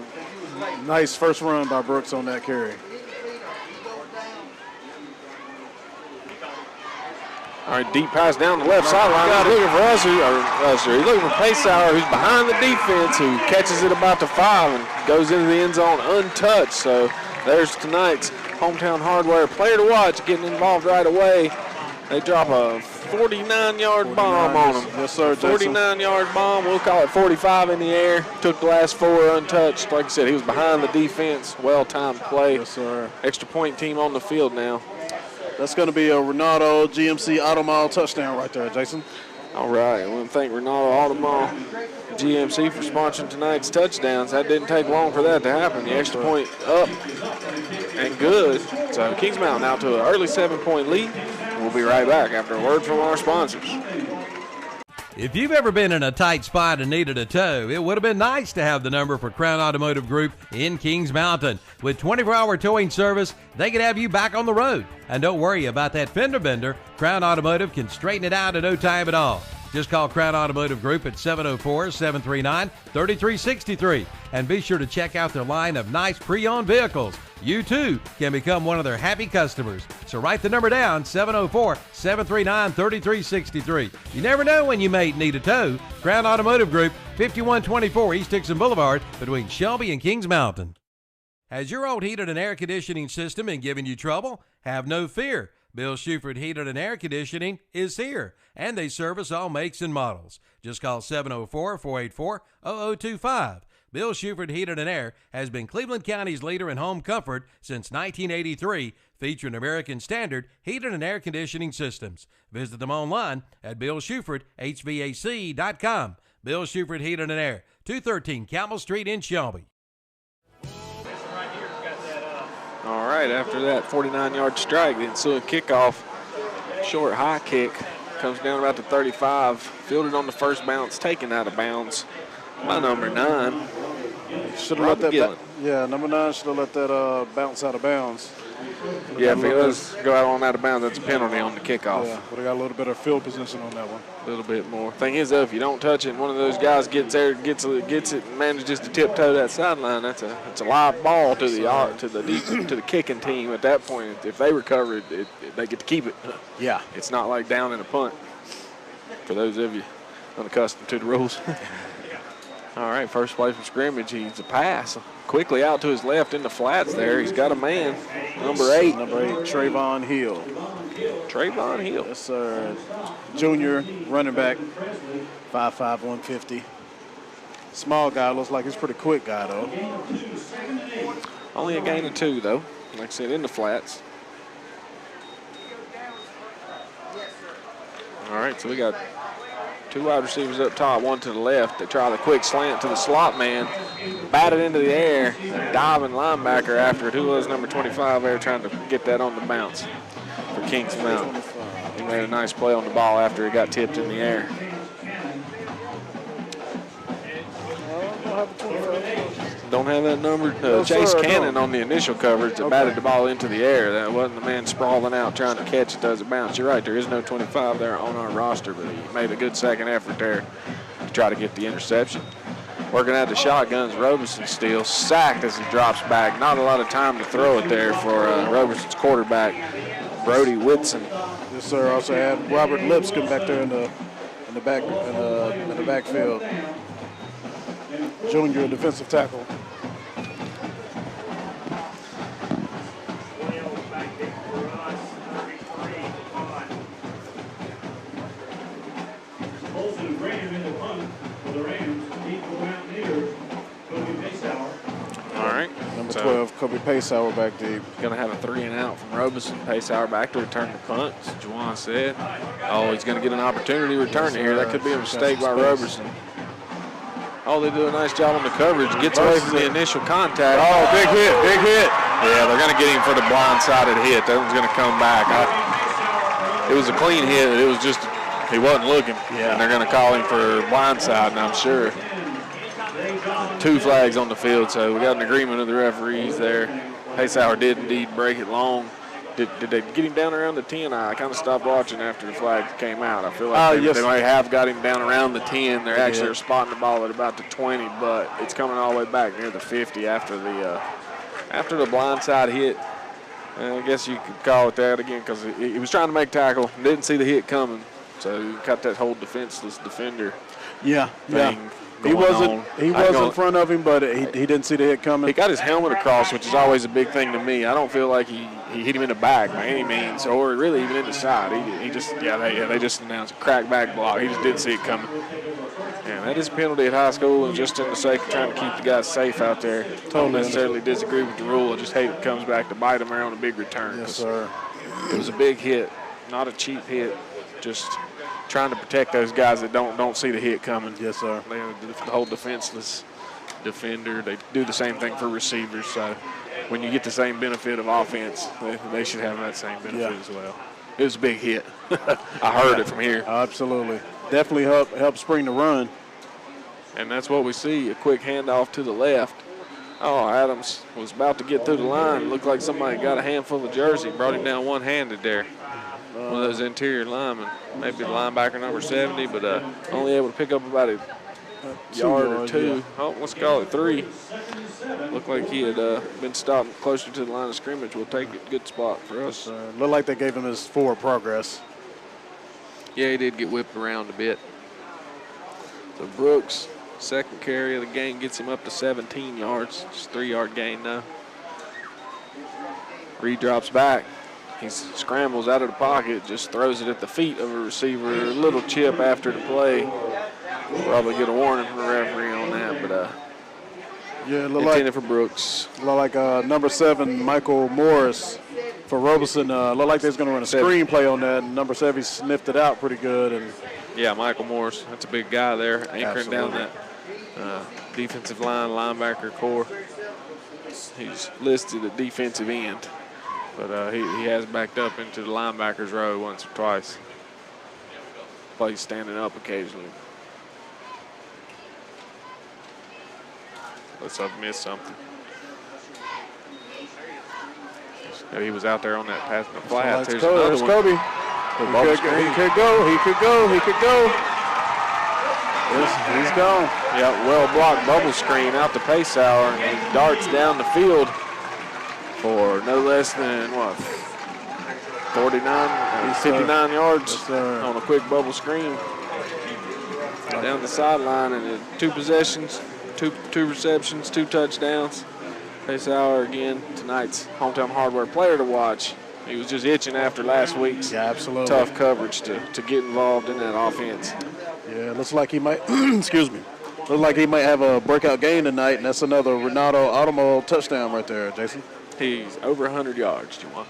nice first run by Brooks on that carry. All right, deep pass down the left sideline. He's looking for Usser. He's looking for Paysauer, who's behind the defense, who catches it about the 5 and goes into the end zone untouched. So there's tonight's Hometown Hardware player to watch, getting involved right away. They drop a 49-yard bomb on him. Yes, sir. 49-yard bomb. We'll call it 45 in the air. Took the last 4 untouched. Like I said, he was behind the defense. Well-timed play. Yes, sir. Extra point team on the field now. That's going to be a Ronaldo GMC Automall touchdown right there, Jason. All right. I want to thank Ronaldo Automall GMC for sponsoring tonight's touchdowns. That didn't take long for that to happen. The extra point up and good. So Kings Mountain out to an early 7-point lead. We'll be right back after a word from our sponsors. If you've ever been in a tight spot and needed a tow, it would have been nice to have the number for Crown Automotive Group in Kings Mountain. With 24-hour towing service, they can have you back on the road. And don't worry about that fender bender. Crown Automotive can straighten it out in no time at all. Just call Crown Automotive Group at 704-739-3363. And be sure to check out their line of nice pre-owned vehicles. You, too, can become one of their happy customers. So write the number down, 704-739-3363. You never know when you may need a tow. Crown Automotive Group, 5124 East Dixon Boulevard, between Shelby and Kings Mountain. Has your old heated and air conditioning system been giving you trouble? Have no fear. Bill Shuford Heated and Air Conditioning is here, and they service all makes and models. Just call 704-484-0025. Bill Shuford Heating and Air has been Cleveland County's leader in home comfort since 1983, featuring American Standard heating and air conditioning systems. Visit them online at BillShufordHVAC.com. Bill Shuford Heating and Air, 213 Camel Street in Shelby. All right, after that 49-yard strike, the ensuing kickoff, short high kick, comes down about to 35, fielded on the first bounce, taken out of bounds by number 9. Should have let that. Number 9 should have let that bounce out of bounds. Yeah, if he does go out on out of bounds, that's a penalty on the kickoff. Yeah, would have got a little bit of field position on that one. A little bit more. Thing is, though, if you don't touch it, and one of those guys gets there, gets it, and manages to tiptoe that sideline, it's a live ball to the kicking team. At that point, if they recover it, they get to keep it. Yeah, it's not like down in a punt. For those of you unaccustomed to the rules. All right, first play from scrimmage. He's a pass. Quickly out to his left in the flats there. He's got a man, number 8. Number 8, Trayvon Hill. Trayvon Hill. Yes, sir. Junior running back, 5'5", 150. Small guy, looks like he's a pretty quick guy, though. Only a gain of 2, though. Like I said, in the flats. All right, so we got 2 wide receivers up top, 1 to the left. They try the quick slant to the slot man, batted into the air, diving linebacker after it. Who was number 25 there trying to get that on the bounce for Kings Mountain. He made a nice play on the ball after it got tipped in the air. Don't have that number. Chase Cannon on the initial coverage that batted the ball into the air. That wasn't the man sprawling out trying to catch it as it bounced. You're right, there is no 25 there on our roster, but he made a good second effort there to try to get the interception. Working out the shotguns, Roberson still sacked as he drops back. Not a lot of time to throw it there for Roberson's quarterback, Brody Whitson. Yes, sir. Also had Robert Lipscomb back there in the backfield. Junior defensive tackle. All right. Number 12, Kobe Pacehour back deep. Going to have a 3 and out from Roberson. Pacehour back to return the punt, as Juwan said. Oh, he's going to get an opportunity to return it here. That could be a mistake by Roberson. Oh, they do a nice job on the coverage. Gets away from the initial contact. Oh, big hit, big hit. Yeah, they're going to get him for the blindside hit. That one's going to come back. It was a clean hit. It was just, he wasn't looking. Yeah. And they're going to call him for blindside, and I'm sure. 2 flags on the field, so we got an agreement of the referees there. Pacehour did indeed break it long. Did they get him down around the 10? I kind of stopped watching after the flag came out. I feel like they might have got him down around the 10. They're actually spotting the ball at about the 20, but it's coming all the way back near the 50 after the blindside hit. I guess you could call it that again because he was trying to make tackle, didn't see the hit coming, so he got that whole defenseless defender thing. He was in front of him, but he didn't see the hit coming. He got his helmet across, which is always a big thing to me. I don't feel like he hit him in the back by any means, or really even in the side. He just they just announced a crack back block. He just didn't see it coming. And that is a penalty at high school, and just in the sake of trying to keep the guys safe out there. Don't necessarily disagree with the rule. I just hate it comes back to bite them there on a big return. Yes, sir. It was a big hit, not a cheap hit. Just trying to protect those guys that don't see the hit coming. Yes, sir. The whole defenseless defender. They do the same thing for receivers. So when you get the same benefit of offense, they should have that same benefit as well. It was a big hit. I heard it from here. Absolutely. Definitely help spring the run. And that's what we see, a quick handoff to the left. Oh, Adams was about to get through the line. Looked like somebody got a handful of jersey, brought him down one-handed there. One of those interior linemen, maybe the linebacker number 70, but only able to pick up about a yard or 2. Yeah. Oh, let's call it 3. Looked like he had been stopped closer to the line of scrimmage. We'll take it. Good spot for us. Looked like they gave him his forward progress. Yeah, he did get whipped around a bit. So Brooks, second carry of the game, gets him up to 17 yards. Just 3-yard gain now. Reed drops back. He scrambles out of the pocket, just throws it at the feet of a receiver. A little chip after the play. We'll probably get a warning from the referee on that, but Yeah, it looked intended for Brooks. like number 7, Michael Morris for Roberson. Looked like they was going to run a screenplay on that. And number 7 sniffed it out pretty good. And yeah, Michael Morris. That's a big guy there, anchoring down that defensive line, linebacker core. He's listed at defensive end, but he has backed up into the linebackers row once or twice. Plays standing up occasionally. Let's have missed something. He was out there on that pass in the flat. There's Kobe. He could go. He's gone. Yeah, well blocked bubble screen out to Pacehour, and he darts down the field for no less than, 59 yards on a quick bubble screen. Down the sideline, and 2 possessions, two receptions, 2 touchdowns. Pacehour, again, tonight's Hometown Hardware player to watch. He was just itching after last week's tough coverage to get involved in that offense. Yeah, looks like he might, excuse me, looks like he might have a breakout game tonight, and that's another Renato Automo touchdown right there, Jason. He's over 100 yards, Juwan.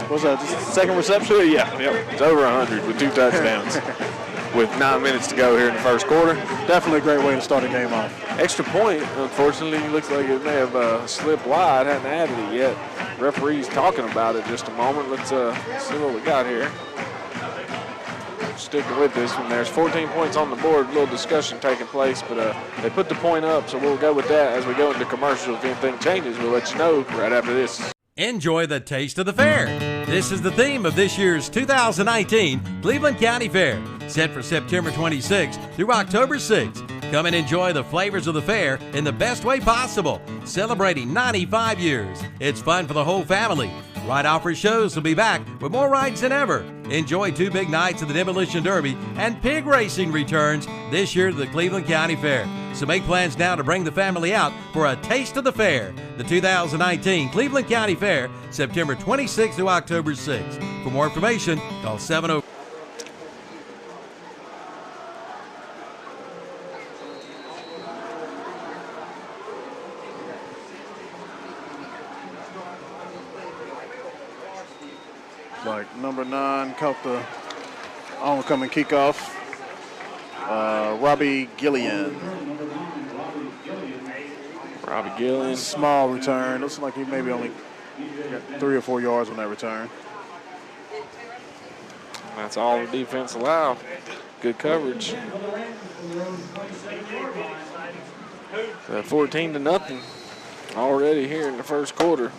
What's that, just second reception? Yeah, yep. It's over 100 with 2 touchdowns with 9 minutes to go here in the first quarter. Definitely a great way to start a game off. Extra point, unfortunately, looks like it may have slipped wide, hadn't added it yet. Referee's talking about it just a moment. Let's see what we got here. Sticking with this one. There's 14 points on the board. A little discussion taking place, but they put the point up, so we'll go with that as we go into commercial. If anything changes, we'll let you know right after this. Enjoy the taste of the fair. This is the theme of this year's 2019 Cleveland County Fair, set for September 26th through October 6th. Come and enjoy the flavors of the fair in the best way possible, celebrating 95 years. It's fun for the whole family. Ride Offers shows will be back with more rides than ever. Enjoy 2 big nights of the Demolition Derby, and pig racing returns this year to the Cleveland County Fair. So make plans now to bring the family out for a taste of the fair. The 2019 Cleveland County Fair, September 26th through October 6th. For more information, call 70. Like number 9 caught the oncoming kickoff. Robbie Gillian. Small return. Looks like he maybe only got 3 or 4 yards on that return. That's all the defense allowed. Good coverage. 14-0 already here in the first quarter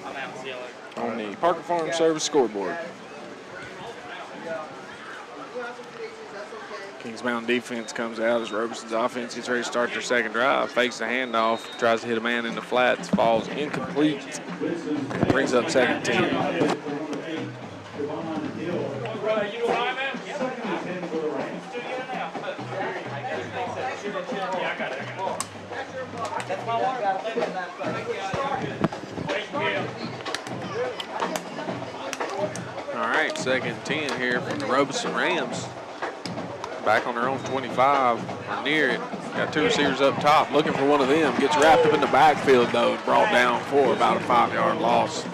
on the Parker Farm Service scoreboard. Kings Mountain defense comes out as Roberson's offense gets ready to start their second drive. Fakes the handoff, tries to hit a man in the flats, falls incomplete, brings up second 10. All right, second 10 here from the Roberson Rams. Back on their own 25 or near it. Got 2 receivers up top, looking for one of them. Gets wrapped up in the backfield though and brought down for about a 5-yard loss.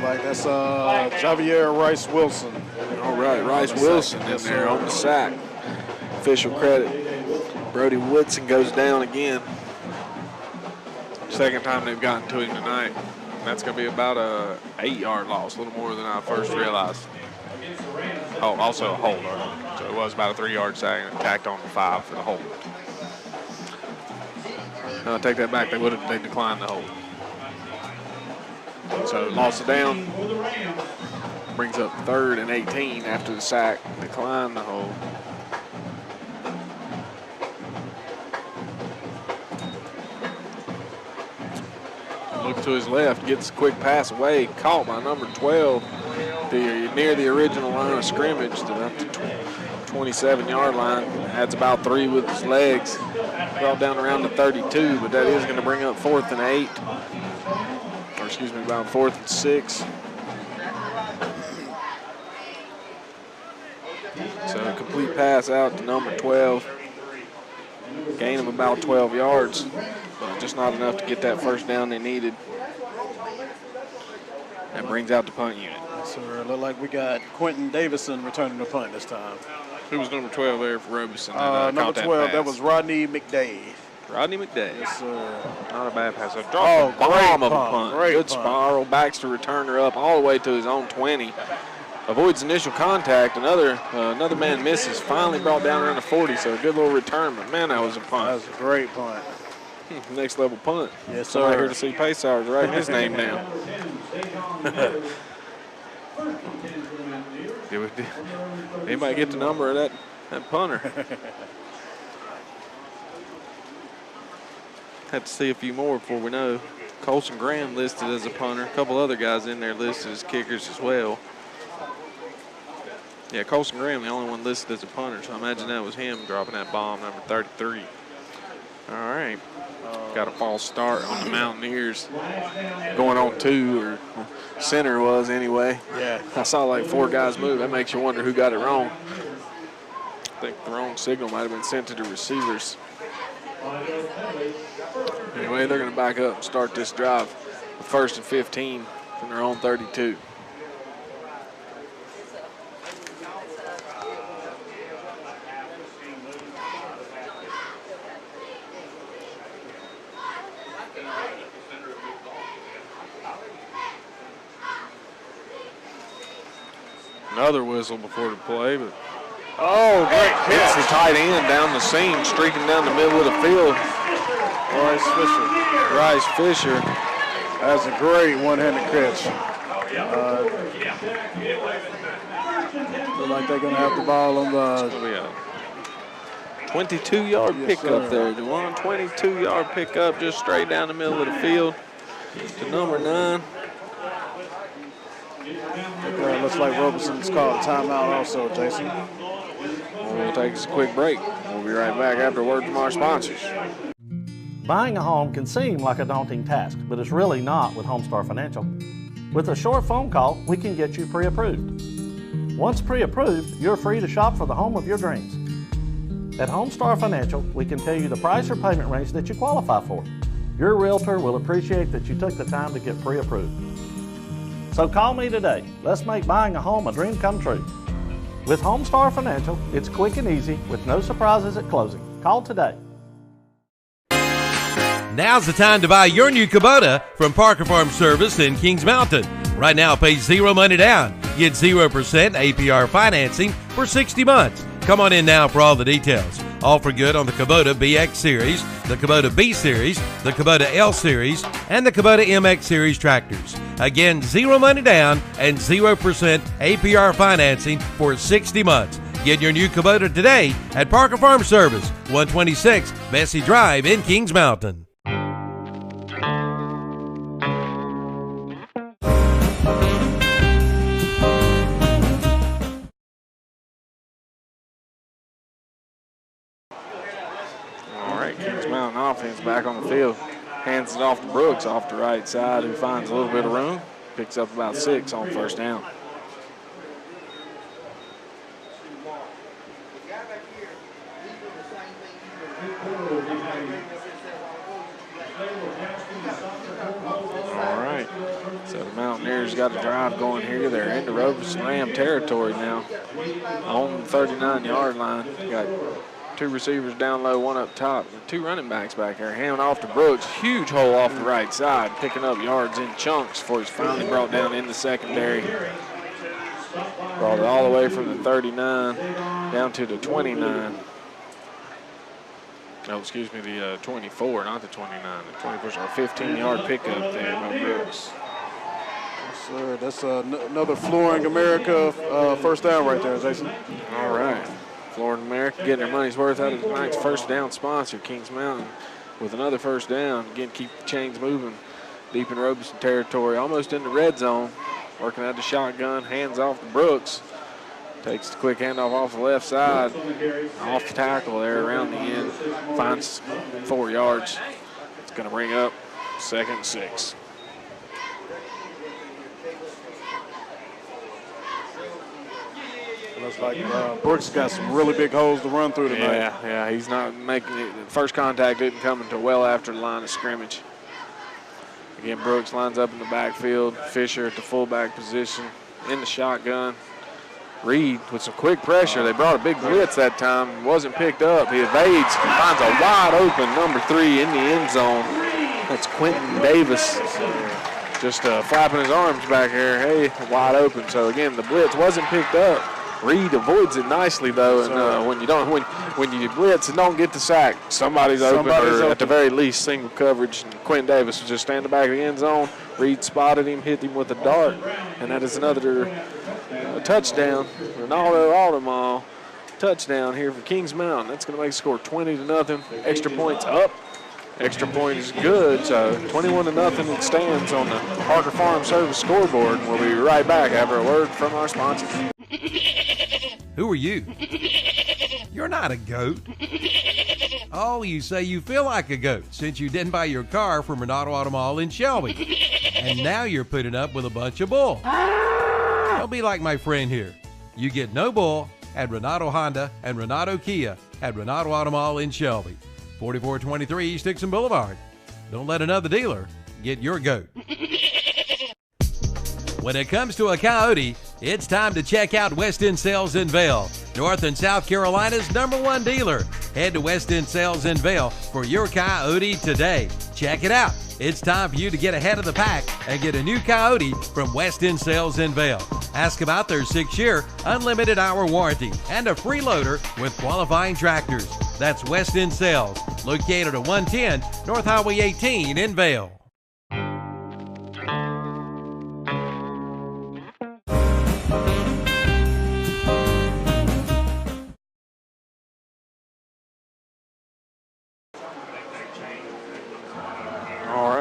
Like that's Javier Rice Wilson. All right, Rice Wilson in there on the sack. Official credit. Brody Woodson goes down again. Second time they've gotten to him tonight. That's going to be about a 8-yard loss, a little more than I first realized. Oh, also a hold. So it was about a 3-yard sack and tacked on the 5 for the hold. No, I take that back. They declined the hold. So lost it down. Brings up 3rd and 18 after the sack. Declined the hold. Look to his left, gets a quick pass away, caught by number 12 near the original line of scrimmage, to the 27-yard line. Adds about 3 with his legs. Brought down around the 32, but that is going to bring up 4th and 8. Or excuse me, about 4th and 6. So a complete pass out to number 12. gain of about 12 yards. Just not enough to get that first down they needed. That brings out the punt unit. So it looked like we got Quentin Davison returning the punt this time. Who was number 12 there for Roberson? Number 12, that was Rodney McDay. Rodney McDay. Yes, sir. Not a bad pass. A bomb of a punt. Good spiral. Backs the returner up all the way to his own 20. Avoids initial contact. Another man misses. Finally brought down around the 40, so a good little return. But, man, that was a punt. That was a great punt. Next level punt. Yes, sir. Somebody here to see Paysauer's writing his name down. Did anybody get the number of that punter? Have to see a few more before we know. Colson Graham listed as a punter. A couple other guys in there listed as kickers as well. Yeah, Colson Graham, the only one listed as a punter, so I imagine that was him dropping that bomb, number 33. All right. Got a false start on the Mountaineers. Going on 2, or center was anyway. Yeah. I saw like 4 guys move. That makes you wonder who got it wrong. I think the wrong signal might have been sent to the receivers. Anyway, they're going to back up and start this drive. First and 15 from their own 32. Another whistle before the play, but great hits the tight end down the seam, streaking down the middle of the field. Rice Fisher. That's a great one-handed catch. Look like they're going to have the ball on the 22-yard pickup there, Dewan. 22-yard pickup just straight down the middle of the field to number 9. Looks like Roberson's called a timeout also, Jason. We'll take us a quick break. We'll be right back after a word from our sponsors. Buying a home can seem like a daunting task, but it's really not with Homestar Financial. With a short phone call, we can get you pre-approved. Once pre-approved, you're free to shop for the home of your dreams. At Homestar Financial, we can tell you the price or payment range that you qualify for. Your realtor will appreciate that you took the time to get pre-approved. So call me today. Let's make buying a home a dream come true. With Homestar Financial, it's quick and easy with no surprises at closing. Call today. Now's the time to buy your new Kubota from Parker Farm Service in Kings Mountain. Right now, pay 0 money down. Get 0% APR financing for 60 months. Come on in now for all the details. All for good on the Kubota BX Series, the Kubota B Series, the Kubota L Series, and the Kubota MX Series tractors. Again, 0 money down and 0% APR financing for 60 months. Get your new Kubota today at Parker Farm Service, 126 Bessie Drive in Kings Mountain. Offense back on the field. Hands it off to Brooks off the right side, who finds a little bit of room. Picks up about 6 on first down. All right. So the Mountaineers got a drive going here. They're into Roberson Ram territory now. On the 39-yard line. Got 2 receivers down low, 1 up top. 2 running backs back there. Handing off to Brooks. Huge hole off the right side. Picking up yards in chunks before he's finally brought down in the secondary. Brought it all the way from the 39 down to the 29. No, excuse me, the 24, not the 29. The 24 is a 15-yard pickup there by Brooks. Yes, sir. That's another Flooring America first down right there, Jason. All right. Florida America getting their money's worth out of tonight's first down sponsor, Kings Mountain, with another first down. Again, keep the chains moving deep in Roberson territory, almost in the red zone. Working out the shotgun, hands off to Brooks. Takes the quick handoff off the left side, off the tackle there around the end. Finds 4 yards. It's going to bring up 2nd and 6. Looks like Brooks got some really big holes to run through tonight. Yeah, he's not making it. The first contact didn't come until well after the line of scrimmage. Again, Brooks lines up in the backfield. Fisher at the fullback position in the shotgun. Reed with some quick pressure. They brought a big blitz that time. Wasn't picked up. He evades, finds a wide open number 3 in the end zone. That's Quentin Davis. Just flapping his arms back here. Hey, wide open. So again, the blitz wasn't picked up. Reed avoids it nicely though, and when you blitz and don't get the sack, somebody's open, or at the very least single coverage. And Quentin Davis was just standing back of the end zone. Reed spotted him, hit him with a dart, and that is another touchdown. Ronaldo Aldermall touchdown here for Kings Mountain. That's going to make the score 20-0. Extra points up. Extra point is good, so 21-0 it stands on the Parker Farm Service scoreboard. We'll be right back after a word from our sponsors. Who are you? You're not a goat. Oh, you say you feel like a goat since you didn't buy your car from Renato Auto Mall in Shelby. And now you're putting up with a bunch of bull. Don't be like my friend here. You get no bull at Renato Honda and Renato Kia at Renato Auto Mall in Shelby. 4423 East Dixon Boulevard. Don't let another dealer get your goat. When it comes to a coyote, it's time to check out West End Sales in Vail, North and South Carolina's #1 dealer. Head to West End Sales in Vail for your coyote today. Check it out. It's time for you to get ahead of the pack and get a new coyote from West End Sales in Vail. Ask about their 6-year unlimited hour warranty and a free loader with qualifying tractors. That's West End Sales, located at 110 North Highway 18 in Vail.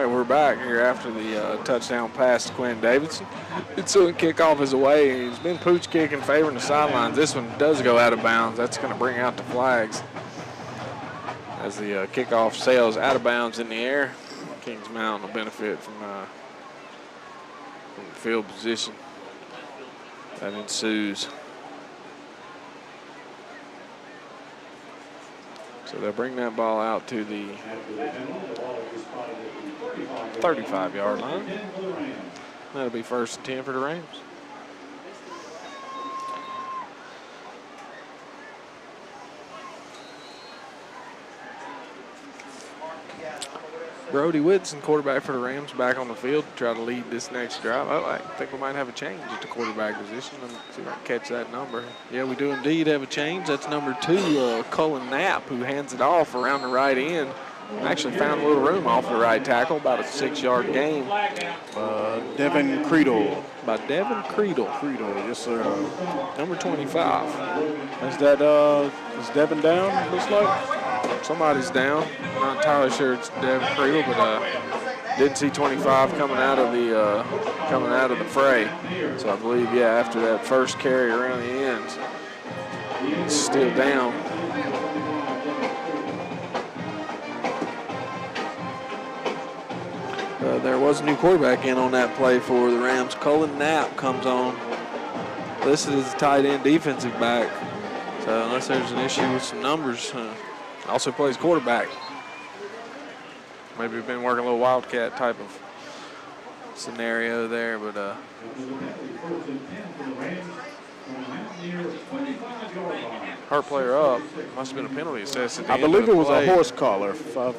We're back here after the touchdown pass to Quinn Davidson. Ensuing kickoff is away. He's been pooch kicking, favoring the sidelines. This one does go out of bounds. That's going to bring out the flags as the kickoff sails out of bounds in the air. Kings Mountain will benefit from field position that ensues. So they'll bring that ball out to the 35-yard line. That'll be 1st and 10 for the Rams. Brody Whitson, quarterback for the Rams, back on the field to try to lead this next drive. I think we might have a change at the quarterback position. Let me see if I can catch that number. Yeah, we do indeed have a change. That's number 2, Cullen Knapp, who hands it off around the right end. Actually found a little room off the right tackle, about a 6-yard gain. Devin Creedle. By Devin Creedle. Yes, sir. Number 25. Is Devin down, looks like? Somebody's down. I'm not entirely sure it's Devin Creedle, but didn't see 25 coming out of the fray. So I believe, after that first carry around the ends, it's still down. There was a new quarterback in on that play for the Rams. Cullen Knapp comes on, listed as a tight end defensive back. So unless there's an issue with some numbers, also plays quarterback. Maybe we've been working a little Wildcat type of scenario there, but hurt player up. Must have been a penalty assessed at the end. I believe it was play. A horse collar, if I'm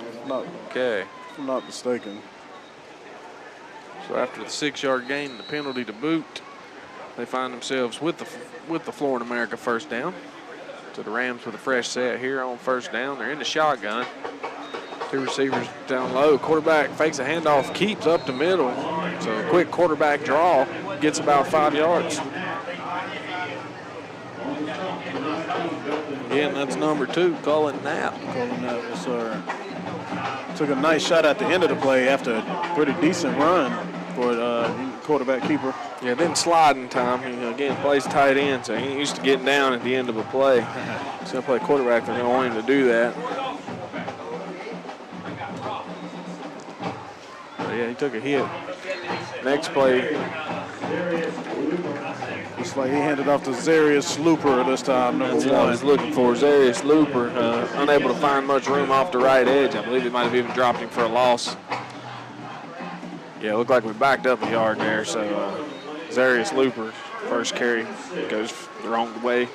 not mistaken. So after the 6-yard gain and the penalty to boot, they find themselves with the Florida America first down. So the Rams with a fresh set here on first down. They're in the shotgun. 2 receivers down low. Quarterback fakes a handoff, keeps up the middle. So a quick quarterback draw, gets about 5 yards. Again, that's number 2, Cullen Knapp. Yes, sir. Took a nice shot at the end of the play after a pretty decent run for the quarterback keeper. Yeah, then sliding time. He, again, plays tight end, so he ain't used to getting down at the end of a play. He's going to play quarterback. They're going to want him to do that. But yeah, he took a hit. Next play, Looks like he handed off to Zarius Looper this time, number That's what I 1. was looking for. Zarius Looper, unable to find much room off the right edge. I believe he might have even dropped him for a loss. Yeah, it looked like we backed up a yard there. So Zarius Looper, first carry, goes the wrong way.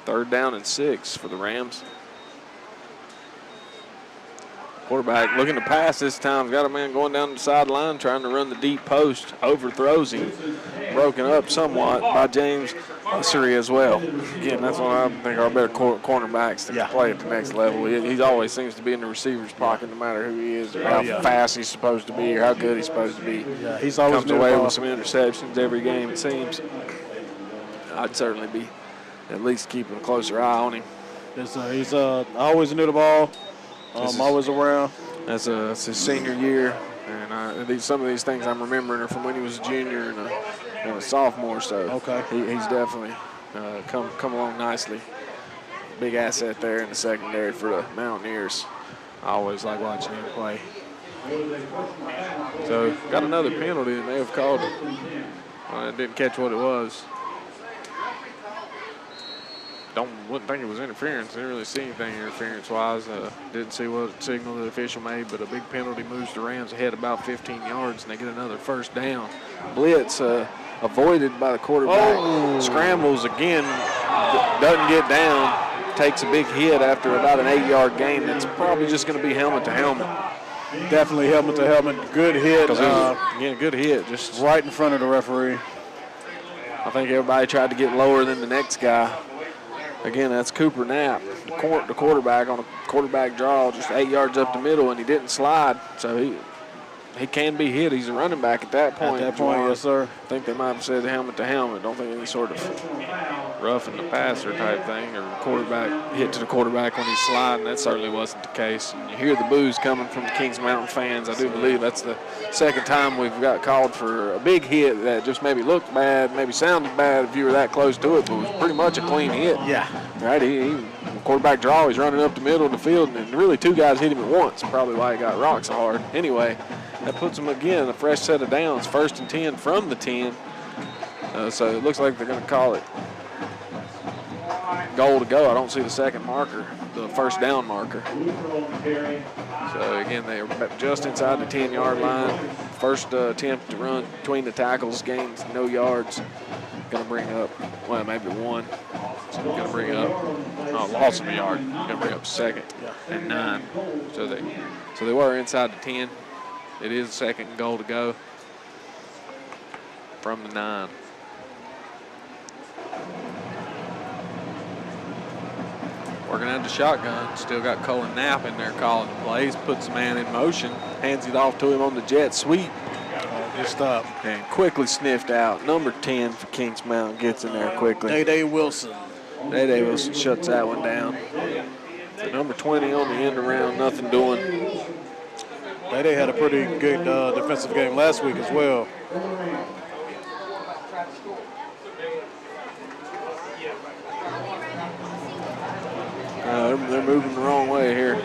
Third down and 6 for the Rams. Quarterback looking to pass this time. Got a man going down the sideline trying to run the deep post. Overthrows him. Broken up somewhat by James Ussery as well. Again, that's one I think our better cornerbacks that can play at the next level. He always seems to be in the receiver's pocket no matter who he is or how fast he's supposed to be or how good he's supposed to be. Yeah, he's always comes away with some interceptions every game, it seems. I'd certainly be at least keeping a closer eye on him. He's always near the ball. Always around. That's his senior year, and some of these things I'm remembering are from when he was a junior and a sophomore. So he's definitely come along nicely. Big asset there in the secondary for the Mountaineers. I always like watching him play. So got another penalty, and they have called it. I didn't catch what it was. Wouldn't think it was interference. Didn't really see anything interference-wise. Didn't see what signal the official made, but a big penalty moves the Rams ahead about 15 yards, and they get another first down. Blitz avoided by the quarterback. Scrambles again, doesn't get down, takes a big hit after about an 8-yard gain. It's probably just going to be helmet to helmet. Definitely helmet to helmet. Good hit. Again, good hit. Just right in front of the referee. I think everybody tried to get lower than the next guy. Again, that's Cooper Knapp, the quarterback on a quarterback draw, just 8 yards up the middle, and he didn't slide. So he can be hit. He's a running back at that point. At that point, yes, sir. I think they might have said helmet to helmet. Don't think any sort of roughing the passer type thing or quarterback hit to the quarterback when he's sliding. That certainly wasn't the case. And you hear the boos coming from the Kings Mountain fans. I do believe that's the second time we've got called for a big hit that just maybe looked bad, maybe sounded bad if you were that close to it, but was pretty much a clean hit. Yeah. Right? He quarterback draw, he's running up the middle of the field, and really two guys hit him at once, probably why he got rocked so hard. Anyway, that puts him again a fresh set of downs, 1st and 10 from the 10. So it looks like they're going to call it goal to go. I don't see the second marker, the first down marker. So again, they are just inside the 10-yard line. First attempt to run between the tackles, gains no yards. Going to bring up, well, maybe one. So going to bring up, loss of a yard. Going to bring up 2nd and 9. So they were inside the 10. It is second goal to go from the 9. Working out the shotgun. Still got Cullen Knapp in there calling the plays. Puts the man in motion. Hands it off to him on the jet sweep. Good stop. And quickly sniffed out. Number 10 for Kings Mountain gets in there quickly. Day Wilson. Day Wilson shuts that one down. So number 20 on the end around, nothing doing. Day had a pretty good defensive game last week as well. They're moving the wrong way here.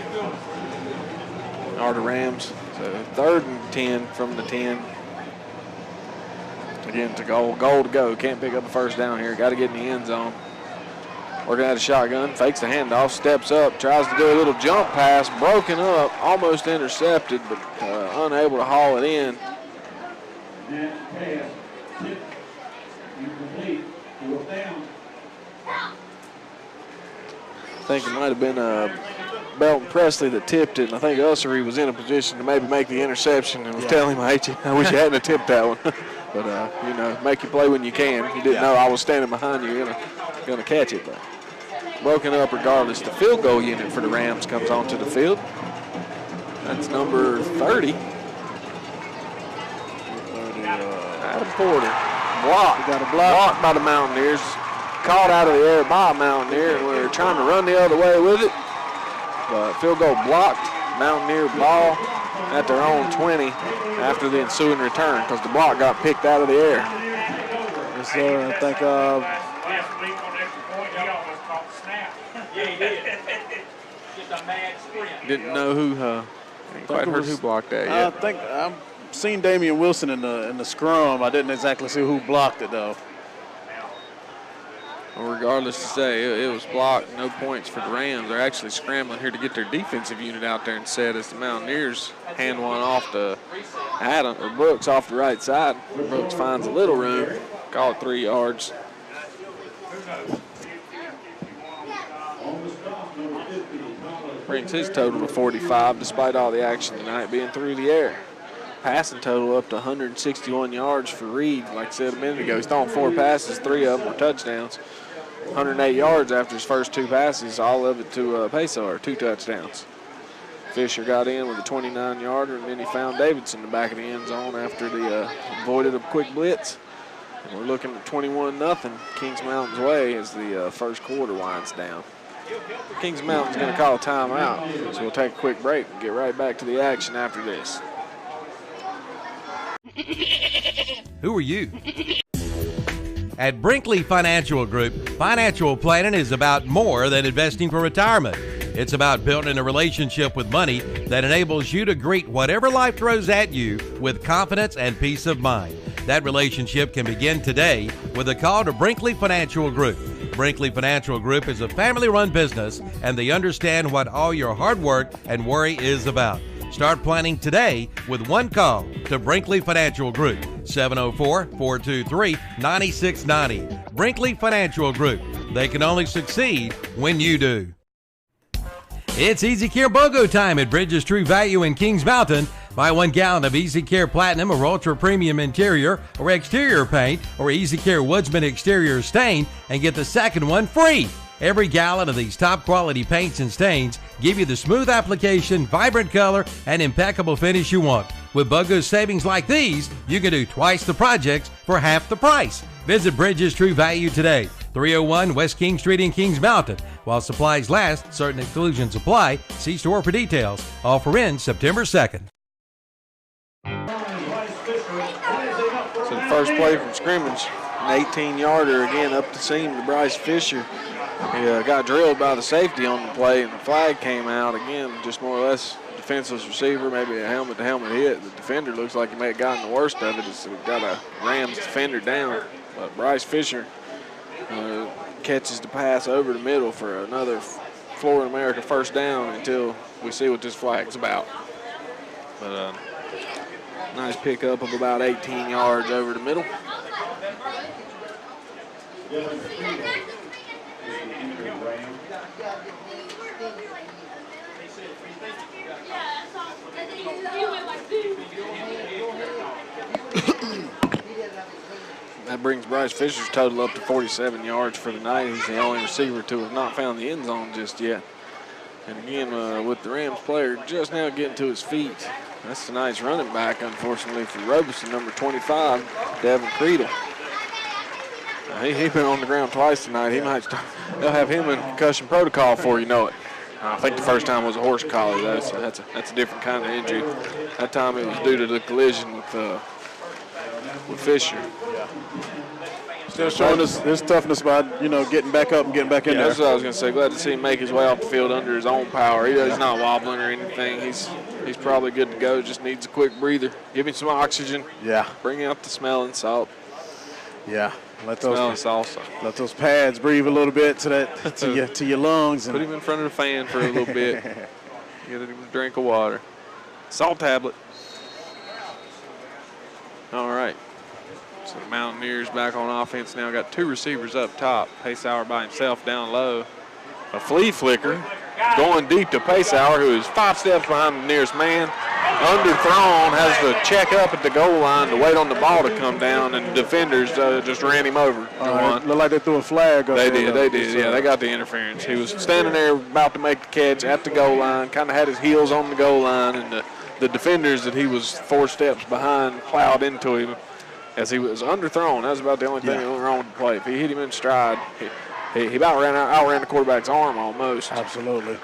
Are the Rams. So 3rd and 10 from the 10. Again, to goal to go. Can't pick up a first down here. Got to get in the end zone. Working out a shotgun, fakes the handoff, steps up, tries to do a little jump pass, broken up, almost intercepted, but unable to haul it in. I think it might have been Belton Presley that tipped it, and I think Ussery was in a position to maybe make the interception and was telling him, I hate you. I wish you hadn't have tipped that one. But, make you play when you can. You didn't know I was standing behind you, going to catch it. But broken up regardless. The field goal unit for the Rams comes onto the field. That's number 30. Adam Porter. Blocked. Got a block. Blocked by the Mountaineers. Caught out of the air by a Mountaineer, and we're trying to run the other way with it. But field goal blocked. Mountaineer ball at their own 20 after the ensuing return because the block got picked out of the air. Yes, sir. I think last week on extra point, he almost caught the snap. Yeah, he did. Just a mad sprint. Didn't know who Ain't quite heard who blocked that I yet. think I've seen Damian Wilson in the scrum. I didn't exactly see who blocked it, though. Well, regardless to say, it was blocked. No points for the Rams. They're actually scrambling here to get their defensive unit out there and set as the Mountaineers hand one off to Brooks off the right side. Brooks finds a little room. Call it 3 yards. Brings his total to 45 despite all the action tonight being through the air. Passing total up to 161 yards for Reed. Like I said a minute ago, he's throwing 4 passes, 3 of them were touchdowns. 108 yards after his first 2 passes, all of it to Pesar, 2 touchdowns. Fisher got in with a 29-yarder, and then he found Davidson in the back of the end zone after the avoided a quick blitz. And we're looking at 21-0 Kings Mountain's way as the first quarter winds down. Kings Mountain's going to call a timeout, so we'll take a quick break and get right back to the action after this. Who are you? At Brinkley Financial Group, financial planning is about more than investing for retirement. It's about building a relationship with money that enables you to greet whatever life throws at you with confidence and peace of mind. That relationship can begin today with a call to Brinkley Financial Group. Brinkley Financial Group is a family-run business, and they understand what all your hard work and worry is about. Start planning today with one call to Brinkley Financial Group, 704-423-9690. Brinkley Financial Group. They can only succeed when you do. It's Easy Care BOGO time at Bridges True Value in Kings Mountain. Buy 1 gallon of Easy Care Platinum or Ultra Premium interior or exterior paint or Easy Care Woodsman exterior stain and get the second one free. Every gallon of these top quality paints and stains give you the smooth application, vibrant color, and impeccable finish you want. With BOGO savings like these, you can do twice the projects for half the price. Visit Bridges True Value today, 301 West King Street in Kings Mountain. While supplies last, certain exclusions apply. See store for details. Offer ends September 2nd. So the first play from scrimmage, an 18-yarder again up the seam to Bryce Fisher. He got drilled by the safety on the play, and the flag came out again, just more or less defenseless receiver, maybe a helmet-to-helmet hit. The defender looks like he may have gotten the worst of it. It's got a Rams defender down, but Bryce Fisher catches the pass over the middle for another Florida America first down until we see what this flag's about. But nice pickup of about 18 yards over the middle. That brings Bryce Fisher's total up to 47 yards for the night. He's the only receiver to have not found the end zone just yet. And again, with the Rams player just now getting to his feet. That's a nice running back, unfortunately, for Roberson, number 25, Devin Creedle. He's been on the ground twice tonight. They'll have him in concussion protocol before you know it. I think the first time was a horse collar, though, so that's a different kind of injury. That time it was due to the collision with Fisher. Still showing his toughness by, getting back up and getting back in there. That's what I was going to say. Glad to see him make his way off the field under his own power. He's not wobbling or anything. He's probably good to go. Just needs a quick breather. Give him some oxygen. Yeah. Bring out the smelling salt. Yeah. Let Smelling salsa. Let those pads breathe a little bit to your lungs. Put him in front of the fan for a little bit. Get him a drink of water. Salt tablet. All right. So the Mountaineers back on offense now. Got 2 receivers up top. Pacehour by himself down low. A flea flicker going deep to Pacehour, who is 5 steps behind the nearest man. Underthrown, has to check up at the goal line to wait on the ball to come down, and the defenders just ran him over. Looked like they threw a flag. They did. Yeah, they got the interference. He was standing there about to make the catch at the goal line, kind of had his heels on the goal line, and the defenders that he was 4 steps behind plowed into him as he was underthrown. That was about the only thing that went wrong with the play. If he hit him in stride, he about outran the quarterback's arm almost. Absolutely.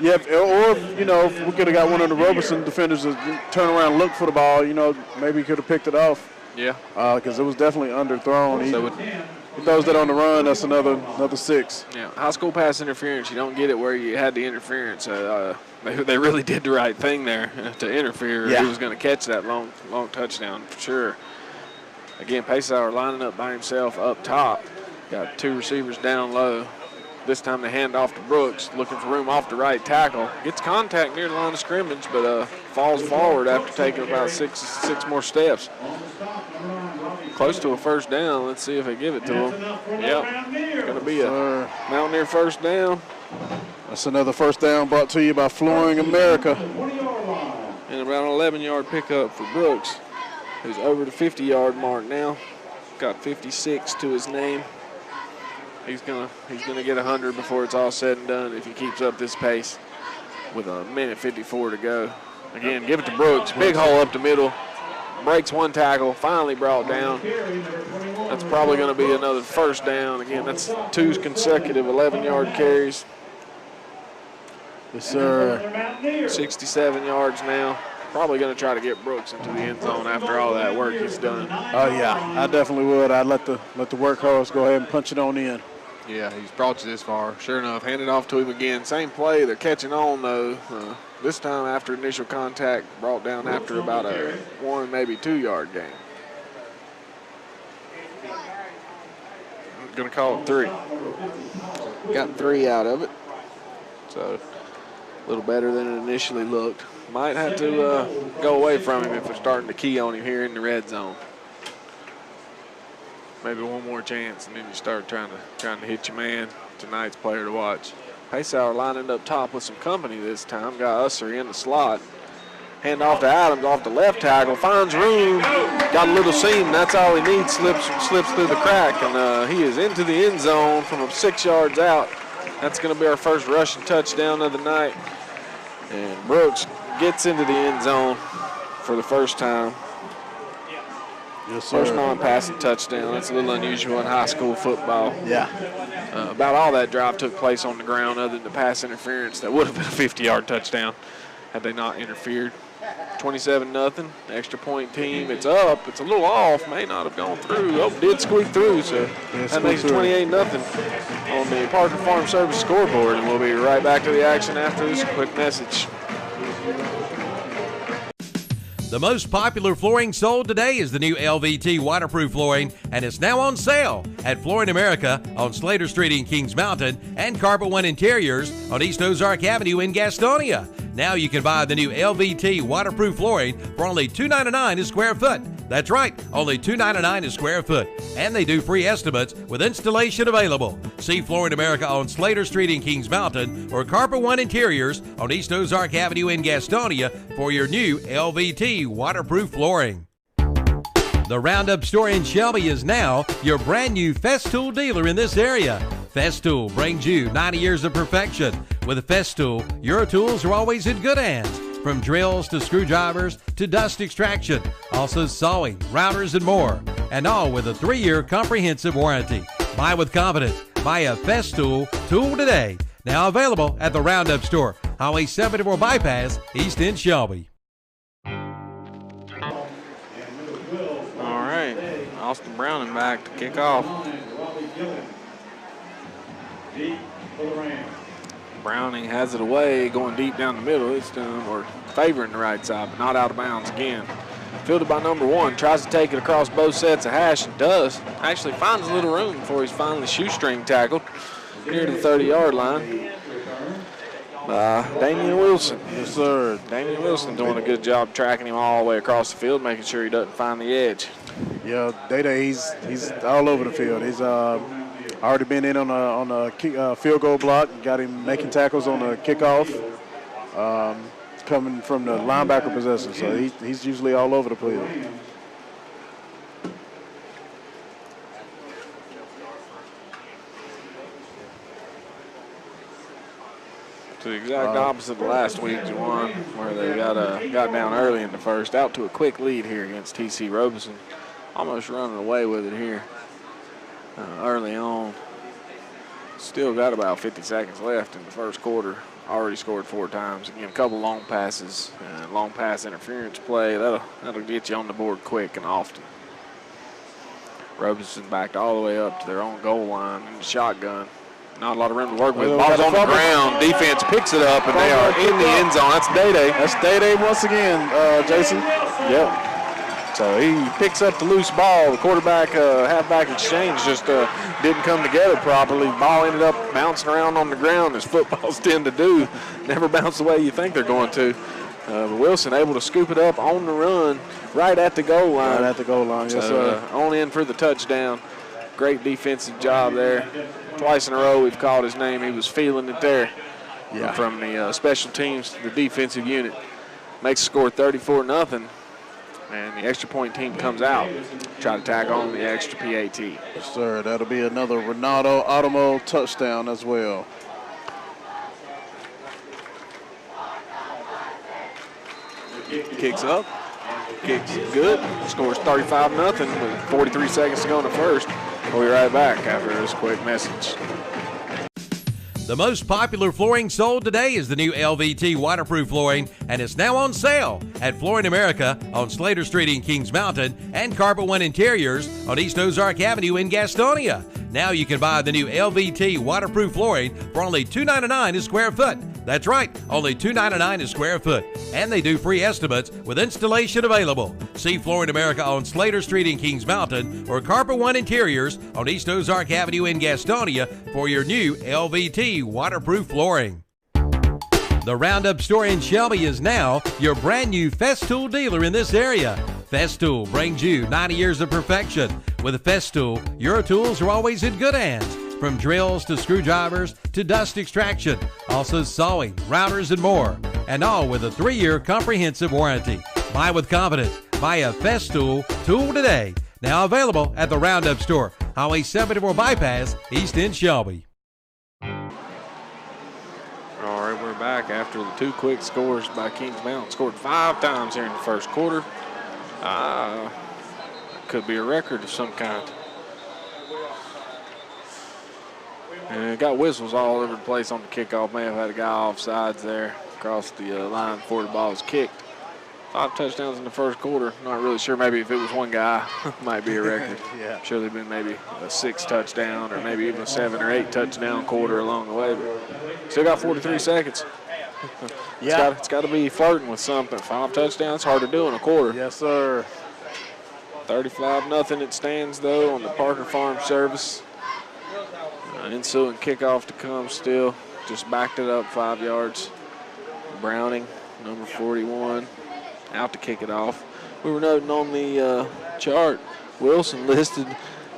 Yeah, or if we could have got one of the Roberson defenders to turn around and look for the ball, maybe he could have picked it off. Yeah. Because it was definitely underthrown. he throws that on the run, that's another 6. Yeah, high school pass interference, you don't get it where you had the interference. They really did the right thing there to interfere. Yeah. He was going to catch that long touchdown for sure. Again, Paysauer lining up by himself up top. Got 2 receivers down low. This time they hand off to Brooks, looking for room off the right tackle. Gets contact near the line of scrimmage, but falls forward after taking about six more steps. Close to a first down. Let's see if they give it to him. Yep, it's going to be a Mountaineer first down. That's another first down brought to you by Flooring America. And about an 11-yard pickup for Brooks, who's over the 50-yard mark now. Got 56 to his name. He's gonna get 100 before it's all said and done if he keeps up this pace with a minute 54 to go. Again, give it to Brooks. Big hole up the middle. Breaks 1 tackle. Finally brought down. That's probably going to be another first down. Again, that's 2 consecutive 11-yard carries. Yes, sir. 67 yards now. Probably going to try to get Brooks into the end zone after all that work he's done. Oh, yeah, I definitely would. I'd let the workhorse go ahead and punch it on in. Yeah, he's brought you this far. Sure enough, hand it off to him again. Same play. They're catching on, though. This time after initial contact, brought down after about a 1, maybe 2-yard gain. I'm going to call it 3. Got 3 out of it. So a little better than it initially looked. Might have to go away from him if they're starting to key on him here in the red zone. Maybe one more chance, and then you start trying to hit your man. Tonight's player to watch. Paysauer lining up top with some company this time. Got Usser in the slot. Hand off to Adams off the left tackle. Finds room. Got a little seam. That's all he needs. Slips through the crack, and he is into the end zone from 6 yards out. That's going to be our first rushing touchdown of the night. And Brooks gets into the end zone for the first time. Yes, sir. First non-passing touchdown. That's a little unusual in high school football. Yeah. About all that drive took place on the ground other than the pass interference. That would have been a 50-yard touchdown had they not interfered. 27-0, extra point team. It's up. It's a little off. May not have gone through. Oh, did squeak through, so that makes it 28-0 on the Parker Farm Service scoreboard. And we'll be right back to the action after this quick message. The most popular flooring sold today is the new LVT waterproof flooring, and it's now on sale at Flooring America on Slater Street in Kings Mountain and Carpet One Interiors on East Ozark Avenue in Gastonia. Now you can buy the new LVT waterproof flooring for only $2.99 a square foot. That's right, only $2.99 a square foot. And they do free estimates with installation available. See Flooring America on Slater Street in Kings Mountain or Carpet One Interiors on East Ozark Avenue in Gastonia for your new LVT waterproof flooring. The Roundup store in Shelby is now your brand new Festool dealer in this area. Festool brings you 90 years of perfection. With Festool, your tools are always in good hands. From drills to screwdrivers to dust extraction, also sawing, routers, and more. And all with a 3-year comprehensive warranty. Buy with confidence. Buy a Festool tool today. Now available at the Roundup store, Highway 74 Bypass, East End, Shelby. All right, Austin Browning back to kick off. Browning has it away, going deep down the middle this time, or favoring the right side, but not out of bounds again. Fielded by number 1, tries to take it across both sets of hash and does. Actually finds a little room before he's finally shoestring tackled near to the 30-yard line by Damian Wilson. Yes, sir. Damian Wilson doing a good job tracking him all the way across the field, making sure he doesn't find the edge. Yeah, Data, he's all over the field. He's already been in on a field goal block, got him making tackles on the kickoff, coming from the linebacker possession. So he's usually all over the field. To the exact opposite of last week's one, where they got down early in the first, out to a quick lead here against TC Roberson. Almost running away with it here early on. Still got about 50 seconds left in the first quarter. Already scored 4 times. Again, a couple long passes, long pass interference play. That'll get you on the board quick and often. Roberson backed all the way up to their own goal line in the shotgun. Not a lot of room to work with. Well, Ball's on the ground. Defense picks it up, and they are in the end zone. That's Day-Day. That's Day-Day once again, Jason. Yep. So he picks up the loose ball. The quarterback, halfback exchange just didn't come together properly. Ball ended up bouncing around on the ground, as footballs tend to do. Never bounce the way you think they're going to. But Wilson able to scoop it up on the run right at the goal line. Right at the goal line, yes, so, sir. On in for the touchdown. Great defensive job there. Twice in a row we've called his name. He was feeling it there. Yeah. From the special teams to the defensive unit. Makes the score 34-0. And the extra point team comes out. Try to tag on the extra PAT. Yes, sir. That'll be another Ronaldo Automo touchdown as well. Kicks up. Kicks good. Scores 35-0 with 43 seconds to go in the first. We'll be right back after this quick message. The most popular flooring sold today is the new LVT waterproof flooring, and it's now on sale at Flooring America on Slater Street in Kings Mountain and Carpet One Interiors on East Ozark Avenue in Gastonia. Now you can buy the new LVT waterproof flooring for only $2.99 a square foot. That's right, only $2.99 a square foot. And they do free estimates with installation available. See Flooring America on Slater Street in Kings Mountain or Carpet One Interiors on East Ozark Avenue in Gastonia for your new LVT waterproof flooring. The Roundup store in Shelby is now your brand new Festool dealer in this area. Festool brings you 90 years of perfection. With Festool, your tools are always in good hands. From drills to screwdrivers to dust extraction, also sawing, routers, and more. And all with a 3-year comprehensive warranty. Buy with confidence. Buy a Festool tool today. Now available at the Roundup store, Highway 74 Bypass, East End Shelby. All right, we're back after the two quick scores by Kings Mountain. Scored 5 times here in the first quarter. Could be a record of some kind. And got whistles all over the place on the kickoff. May have had a guy off sides there across the line before the ball was kicked. 5 touchdowns in the first quarter. Not really sure. Maybe if it was one guy, might be a record. Yeah. Sure, there'd been maybe a 6 touchdown or maybe even a 7 or 8 touchdown quarter along the way. But still got 43 seconds. Yeah. It's got to be flirting with something. 5 touchdowns, hard to do in a quarter. Yes, sir. 35-0 it stands, though, on the Parker Farm service. Ensuing kickoff to come still. Just backed it up 5 yards. Browning, number 41, out to kick it off. We were noting on the chart, Wilson listed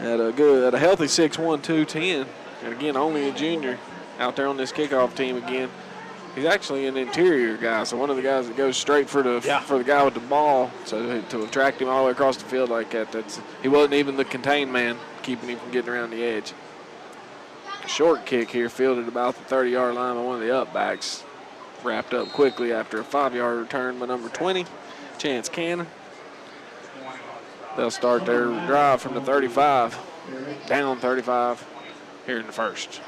at a healthy 6'1", 210. And again, only a junior out there on this kickoff team again. He's actually an interior guy, so one of the guys that goes straight for the guy with the ball. So to attract him all the way across the field like that, he wasn't even the contained man, keeping him from getting around the edge. Short kick here, fielded about the 30-yard line by one of the upbacks. Wrapped up quickly after a 5-yard return by number 20, Chance Cannon. They'll start their drive from the 35, down 35 here in the first.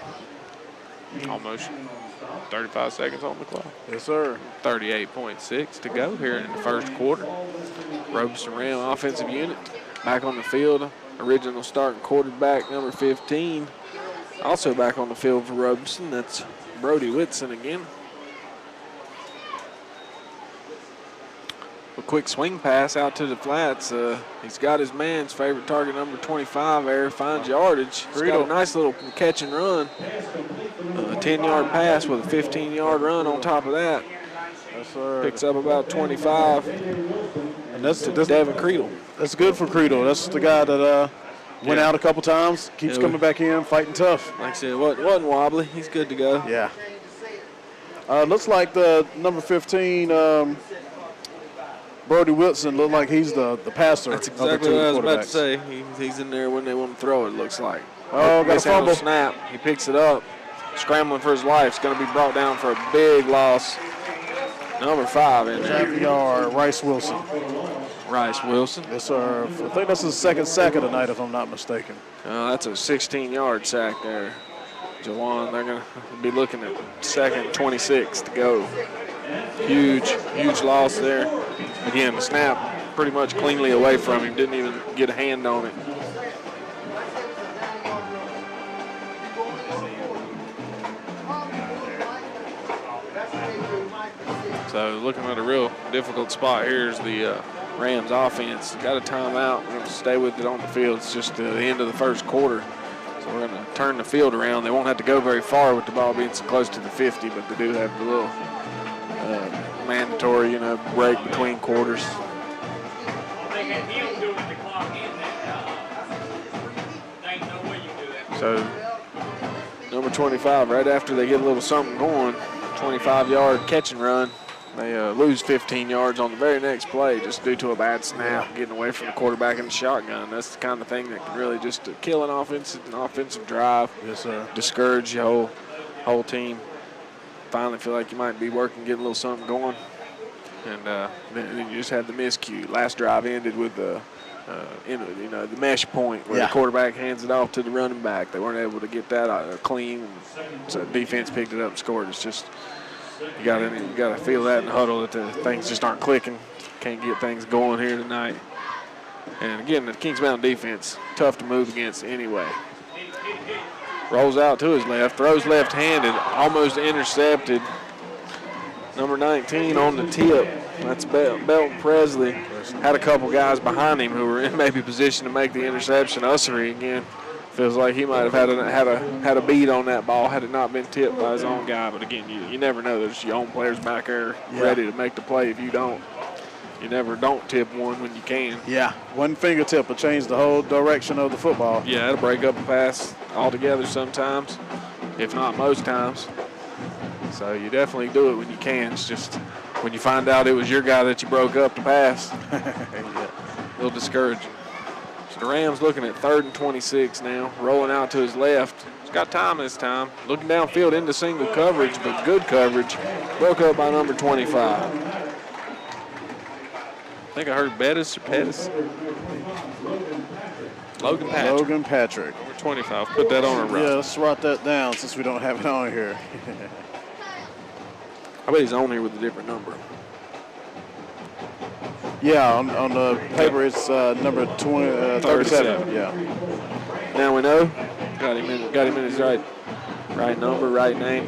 Almost 35 seconds on the clock. Yes, sir. 38.6 to go here in the first quarter. Roberson Ram offensive unit back on the field. Original starting quarterback, number 15. Also back on the field for Roberson. That's Brody Whitson again. A quick swing pass out to the flats. He's got his man's favorite target, number 25 there. Finds yardage. He's got a nice little catch and run. A 10-yard pass with a 15-yard run on top of that. Yes, sir. Picks up about 25. And that's Devin Creedle. That's good for Creedle. That's the guy that went out a couple times, keeps coming back in, fighting tough. Like I said, wasn't wobbly. He's good to go. Yeah. Looks like the number 15, Brody Wilson, looked like he's the passer. That's of the exactly two what I was about quarterbacks. to say. He's in there when they want to throw it, looks like. Oh, got a Mishandled fumble. snap. He picks it up. Scrambling for his life. It's going to be brought down for a big loss. Number 5 in there. Javier Rice Wilson. Rice Wilson. Yes, sir. I think that's his second sack of the night, if I'm not mistaken. That's a 16-yard sack there. Jawan, they're going to be looking at second 26 to go. Huge loss there. Again, the snap pretty much cleanly away from him. Didn't even get a hand on it. So looking at a real difficult spot here is the Rams offense. Got a timeout. We're going to stay with it on the field. It's just the end of the first quarter. So we're going to turn the field around. They won't have to go very far with the ball being so close to the 50, but they do have the little mandatory, break between quarters. So number 25, right after they get a little something going, 25-yard catch and run. They lose 15 yards on the very next play just due to a bad snap, getting away from the quarterback in the shotgun. That's the kind of thing that can really just kill an offensive drive. Yes, sir. Discourage your whole team. Finally feel like you might be working, getting a little something going. And then you just had the miscue. Last drive ended with the mesh point where the quarterback hands it off to the running back. They weren't able to get that clean. So defense picked it up and scored. It's just you got to feel that in the huddle that the things just aren't clicking. Can't get things going here tonight. And again, the Kings Mountain defense tough to move against anyway. Rolls out to his left, throws left-handed, almost intercepted. Number 19 on the tip. That's Belton Presley. Had a couple guys behind him who were in maybe position to make the interception. Ussery again feels like he might have had a beat on that ball had it not been tipped by his own guy. But again, you never know. There's your own players back there ready to make the play. If you don't, you never don't tip one when you can. Yeah, one fingertip will change the whole direction of the football. Yeah, it'll break up a pass altogether sometimes, if not most times. So you definitely do it when you can. It's just when you find out it was your guy that you broke up the pass, a little discouraging. So the Rams looking at 3rd and 26 now, rolling out to his left. He's got time this time. Looking downfield into single coverage, but good coverage. Broke up by number 25. I think I heard Bettis or Pettis. Logan Patrick. Logan Patrick. Number 25. Put that on a roster. Yeah, let's write that down since we don't have it on here. I bet he's on here with a different number. Yeah, on the paper it's number 37. Yeah. Now we know. Got him in his right number, right name.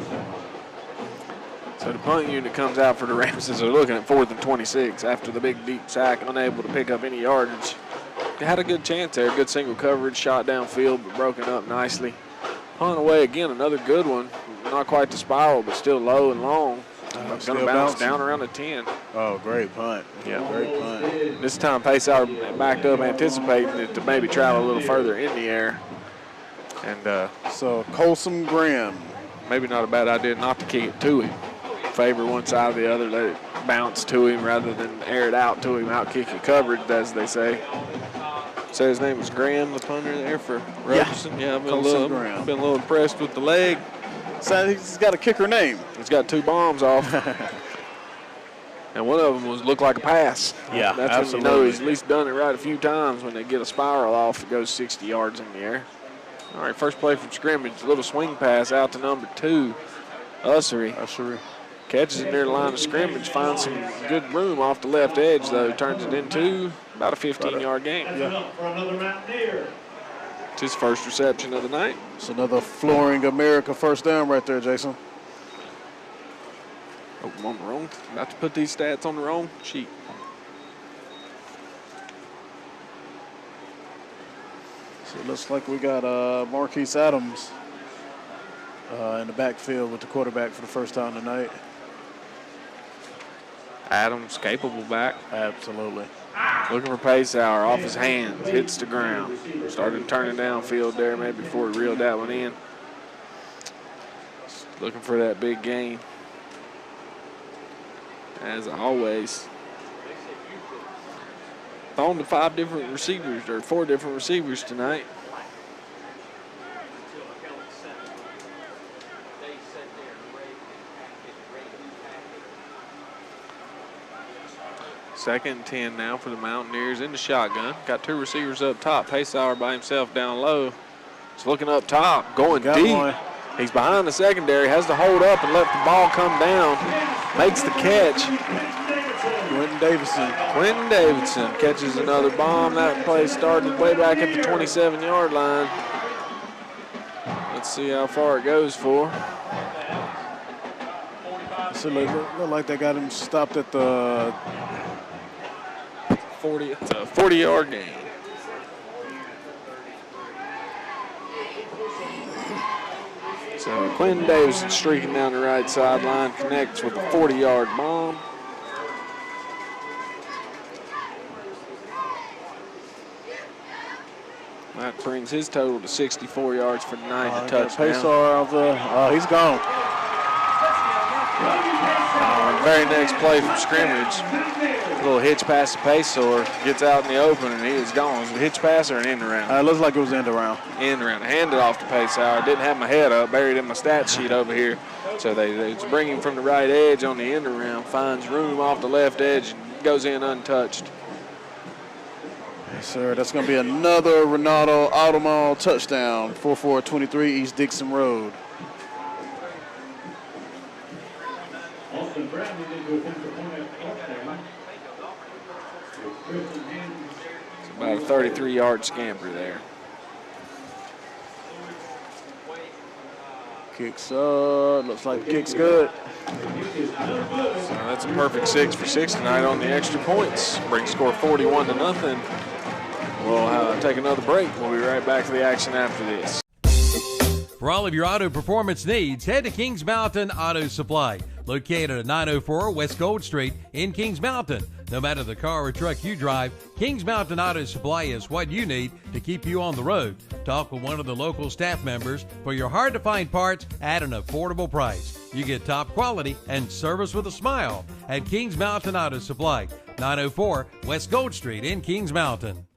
So the punt unit comes out for the Rams as they're looking at 4th and 26 after the big deep sack, unable to pick up any yardage. They had a good chance there, good single coverage, shot downfield, but broken up nicely. Punt away again, another good one. Not quite the spiral, but still low and long. Going to bounce down around the 10. Oh, great punt. Yeah, great punt. This time Paysauer backed up, anticipating it to maybe travel a little further in the air. And so Colson Graham. Maybe not a bad idea not to kick it to him. Favor one side or the other, let it bounce to him rather than air it out to him, out kick your coverage, as they say. So his name was Graham, the punter there for Roberson. Yeah, I've been a little impressed with the leg. So he's got a kicker name. He's got 2 bombs off. And one of them looked like a pass. Yeah, that's absolutely. when you know he's at least done it right a few times when they get a spiral off. It goes 60 yards in the air. All right, first play from scrimmage, a little swing pass out to number 2, Ussery. Catches it near the line of scrimmage, finds some good room off the left edge, though. Turns it into about a 15-yard gain. Yeah. It's his first reception of the night. It's another Flooring America first down right there, Jason. Oh, I'm on the wrong. About to put these stats on the wrong sheet. So it looks like we got Marquise Adams in the backfield with the quarterback for the first time tonight. Adams, capable back. Absolutely. Looking for Paysauer, off his hands, hits the ground. Started turning downfield there maybe before he reeled that one in. Looking for that big gain. As always. Thrown to 4 different receivers tonight. Second and 10 now for the Mountaineers in the shotgun. Got 2 receivers up top. Paysauer by himself down low. He's looking up top, going deep. One. He's behind the secondary, has to hold up and let the ball come down. Makes the catch. Quentin Davidson catches another bomb. That play started way back at the 27-yard line. Let's see how far it goes for. So look like they got him stopped at the 40. It's a 40-yard gain. So Quinn Davis streaking down the right sideline, connects with a 40-yard bomb. That brings his total to 64 yards for the night. A touchdown. He's gone. Very next play from scrimmage, a little hitch pass to Paysor, gets out in the open, and he is gone. Was it a hitch pass or an end around? It looks like it was end around. End around. Handed off to Paysor. Didn't have my head up, buried in my stat sheet over here. So they bring him from the right edge on the end around, finds room off the left edge, and goes in untouched. Yes, sir. That's going to be another Ronaldo Automall touchdown, 4423 East Dixon Road. It's about a 33-yard scamper there. Kicks up. Looks like the kick's good. So that's a perfect 6 for 6 tonight on the extra points. Brings score 41-0. We'll take another break. We'll be right back to the action after this. For all of your auto performance needs, head to Kings Mountain Auto Supply, located at 904 West Gold Street in Kings Mountain. No matter the car or truck you drive, Kings Mountain Auto Supply is what you need to keep you on the road. Talk with one of the local staff members for your hard-to-find parts at an affordable price. You get top quality and service with a smile at Kings Mountain Auto Supply, 904 West Gold Street in Kings Mountain.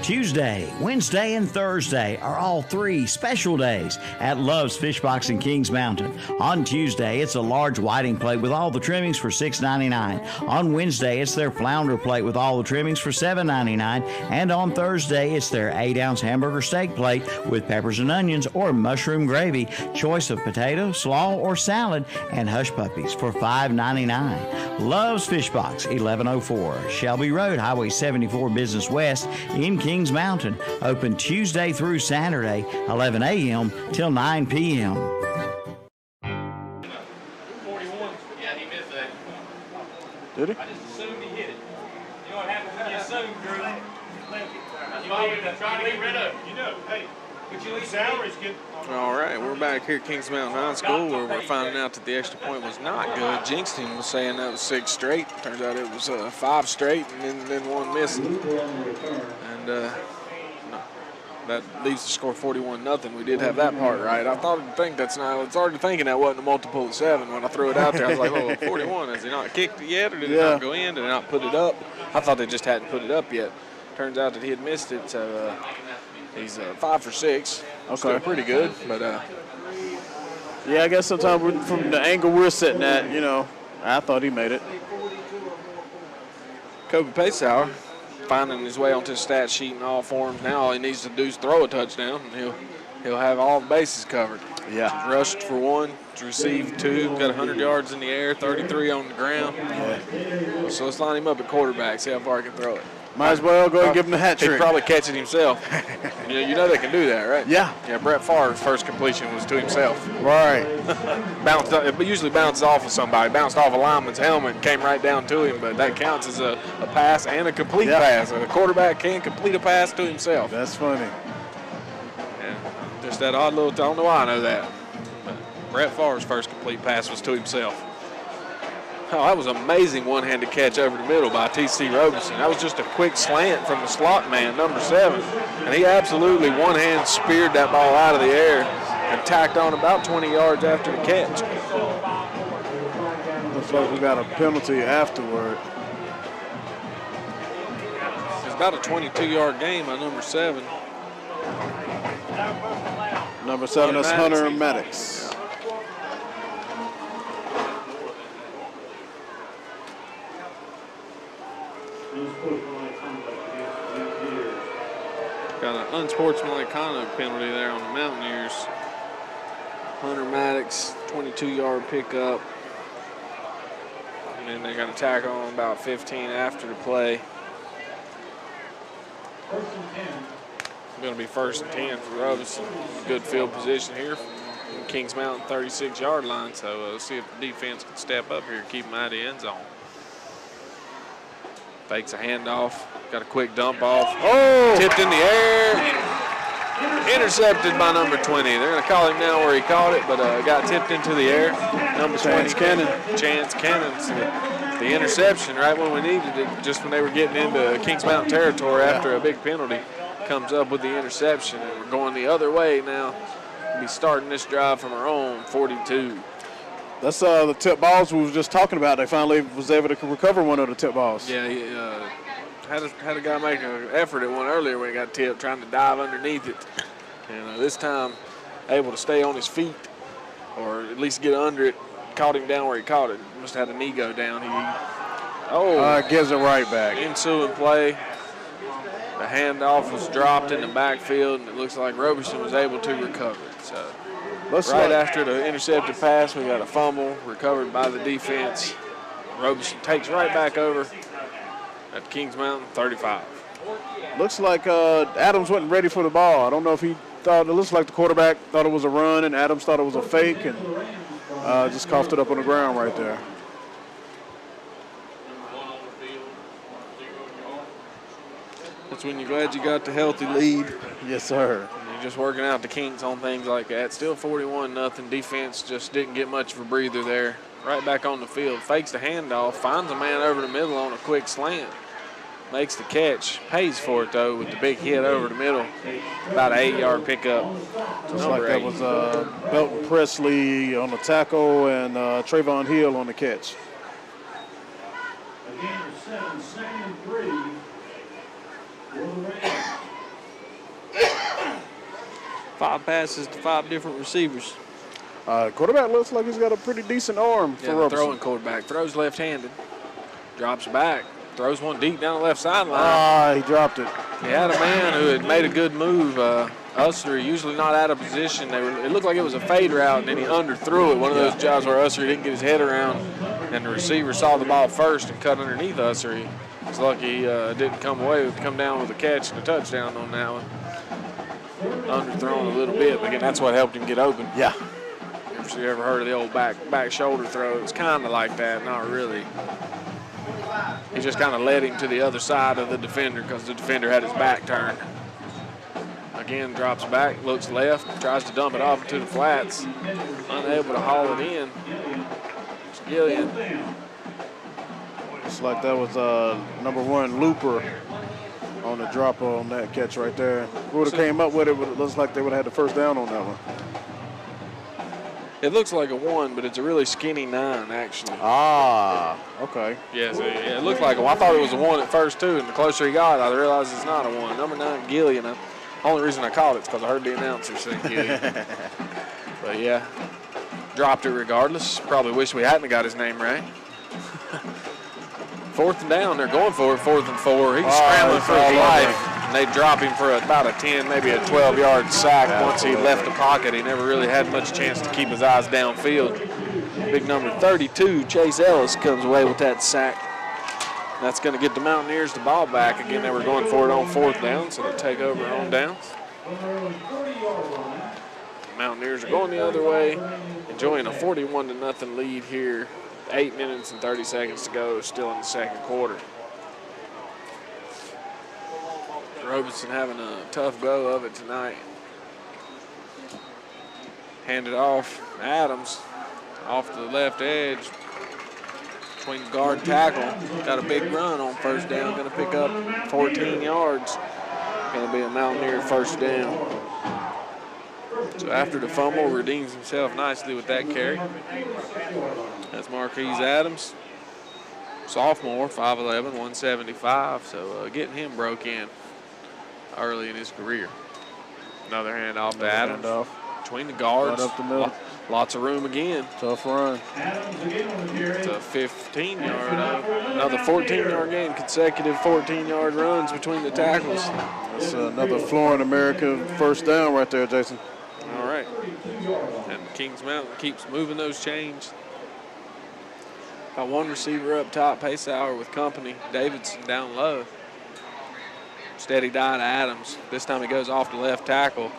Tuesday, Wednesday, and Thursday are all 3 special days at Love's Fish Box in Kings Mountain. On Tuesday, it's a large whiting plate with all the trimmings for $6.99. On Wednesday, it's their flounder plate with all the trimmings for $7.99. And on Thursday, it's their 8-ounce hamburger steak plate with peppers and onions or mushroom gravy, choice of potato, slaw, or salad, and hush puppies for $5.99. Love's Fish Box, 1104 Shelby Road, Highway 74 Business West in Kings Mountain. Open Tuesday through Saturday, 11 a.m. till 9 p.m. Yeah, he missed that. Did he? I just assumed he hit it. You know what happens when you assume, Drew? You try to get rid of it. You know, hey, But you leave salaries get. All right, we're back here at Kings Mountain High School where we're finding out that the extra point was not good. Jinxton was saying that was 6 straight. Turns out it was 5 straight and then one missed. And that leaves the score 41-0. We did have that part right. I started thinking that wasn't a multiple of 7 when I threw it out there. I was like, oh, 41, has he not kicked it yet or did it not go in? Did it not put it up? I thought they just hadn't put it up yet. Turns out that he had missed it, so he's 5 for 6. Okay. Still pretty good, but yeah, I guess sometimes from the angle we're sitting at, I thought he made it. Kobe Paysauer finding his way onto the stat sheet in all forms. Now all he needs to do is throw a touchdown, and he'll have all the bases covered. Yeah. He's rushed for 1, received 2, got 100 yards in the air, 33 on the ground. Yeah. So let's line him up at quarterback, see how far he can throw it. Might as well go ahead and give him the hat trick. He'd probably catch it himself. You know they can do that, right? Yeah. Yeah, Brett Favre's first completion was to himself. Right. It usually bounces off of somebody. Bounced off a lineman's helmet and came right down to him, but that counts as a pass and a complete pass. A quarterback can complete a pass to himself. That's funny. Yeah, just that odd little, I don't know why I know that. But Brett Favre's first complete pass was to himself. Oh, that was an amazing one-handed catch over the middle by T.C. Roberson. That was just a quick slant from the slot man, number 7. And he absolutely one-hand speared that ball out of the air and tacked on about 20 yards after the catch. Looks like we got a penalty afterward. It's about a 22-yard gain by number 7. Number 7 is Hunter Maddox. Got an unsportsmanlike conduct penalty there on the Mountaineers. Hunter Maddox, 22-yard pickup. And then they got a tackle on about 15 after the play. It's going to be 1st and 10 for Roberson. Good field position here. Kings Mountain 36-yard line. So let's see if the defense can step up here and keep them out of the end zone. Fakes a handoff. Got a quick dump off. Oh! Tipped in the air. Intercepted by number 20. They're going to call him now where he caught it, but got tipped into the air. Number 20, Chance Cannon. So the interception right when we needed it, just when they were getting into Kings Mountain territory after a big penalty, comes up with the interception. And we're going the other way now. We'll be starting this drive from our own 42. That's the tip balls we were just talking about. They finally was able to recover one of the tip balls. Yeah, he had a guy make an effort at one earlier when he got tipped, trying to dive underneath it. And this time, able to stay on his feet, or at least get under it. Caught him down where he caught it. Must have had a knee go down. Gives it right back. Ensuing play. The handoff was dropped in the backfield, and it looks like Roberson was able to recover it. So after the intercepted pass, we got a fumble recovered by the defense. Roberson takes right back over at Kings Mountain 35. Looks like Adams wasn't ready for the ball. I don't know if he thought, it looks like the quarterback thought it was a run and Adams thought it was a fake and just coughed it up on the ground right there. That's when you're glad you got the healthy lead. Yes, sir. And you're just working out the kinks on things like that. Still 41-0. Defense just didn't get much of a breather there. Right back on the field. Fakes the handoff. Finds a man over the middle on a quick slant. Makes the catch. Pays for it, though, with the big hit over the middle. About an 8-yard pickup. Just like that was Belton Presley on the tackle and Trayvon Hill on the catch. Again, 7, 2nd and 3. 5 passes to 5 different receivers. Quarterback looks like he's got a pretty decent arm for Roberson. Throwing quarterback. Throws left-handed. Drops back. Throws one deep down the left sideline. He dropped it. He had a man who had made a good move. Ussery, usually not out of position. It looked like it was a fade route, and then he underthrew it. One of those jobs where Ussery didn't get his head around, and the receiver saw the ball first and cut underneath Ussery. He's lucky he didn't come down with a catch and a touchdown on that one. Underthrown a little bit, but again, that's what helped him get open. Yeah. If you ever heard of the old back shoulder throw, it's kind of like that, not really. He just kind of led him to the other side of the defender because the defender had his back turned. Again, drops back, looks left, tries to dump it off into the flats. Unable to haul it in. It's Gillian. Looks like that was number 1 Looper on the drop on that catch right there. Who would have came up with it, but it looks like they would have had the first down on that one. It looks like a 1, but it's a really skinny 9, actually. Okay. Yes, it looked like a 1. I thought it was a 1 at first, too, and the closer he got, I realized it's not a 1. Number 9, Gillian. The only reason I called it is because I heard the announcer say Gillian. But, yeah, dropped it regardless. Probably wish we hadn't got his name right. 4th and down. They're going for it, 4th and 4. He's scrambling for his life. And they drop him for about a 10, maybe a 12-yard sack. Once he left the pocket, he never really had much chance to keep his eyes downfield. Big number 32, Chase Ellis, comes away with that sack. That's going to get the Mountaineers the ball back. Again, they were going for it on 4th down, so they take over on downs. The Mountaineers are going the other way, enjoying a 41-0 lead here. 8 minutes and 30 seconds to go, still in the second quarter. Roberson having a tough go of it tonight. Handed off Adams off the left edge between guard and tackle. Got a big run on 1st down, going to pick up 14 yards. Going to be a Mountaineer 1st down. So after the fumble, redeems himself nicely with that carry. That's Marquise Adams, sophomore, 5'11", 175. So getting him broke in early in his career. Another handoff to Adams. Between the guards. Right up the middle. Lots of room again. Tough run. It's a 15-yard, another 14-yard gain, consecutive 14-yard runs between the tackles. That's another Flooring America 1st down right there, Jason. All right. And Kings Mountain keeps moving those chains. Got 1 receiver up top, Paysauer with company. Davidson down low. Steady die to Adams. This time he goes off the left tackle.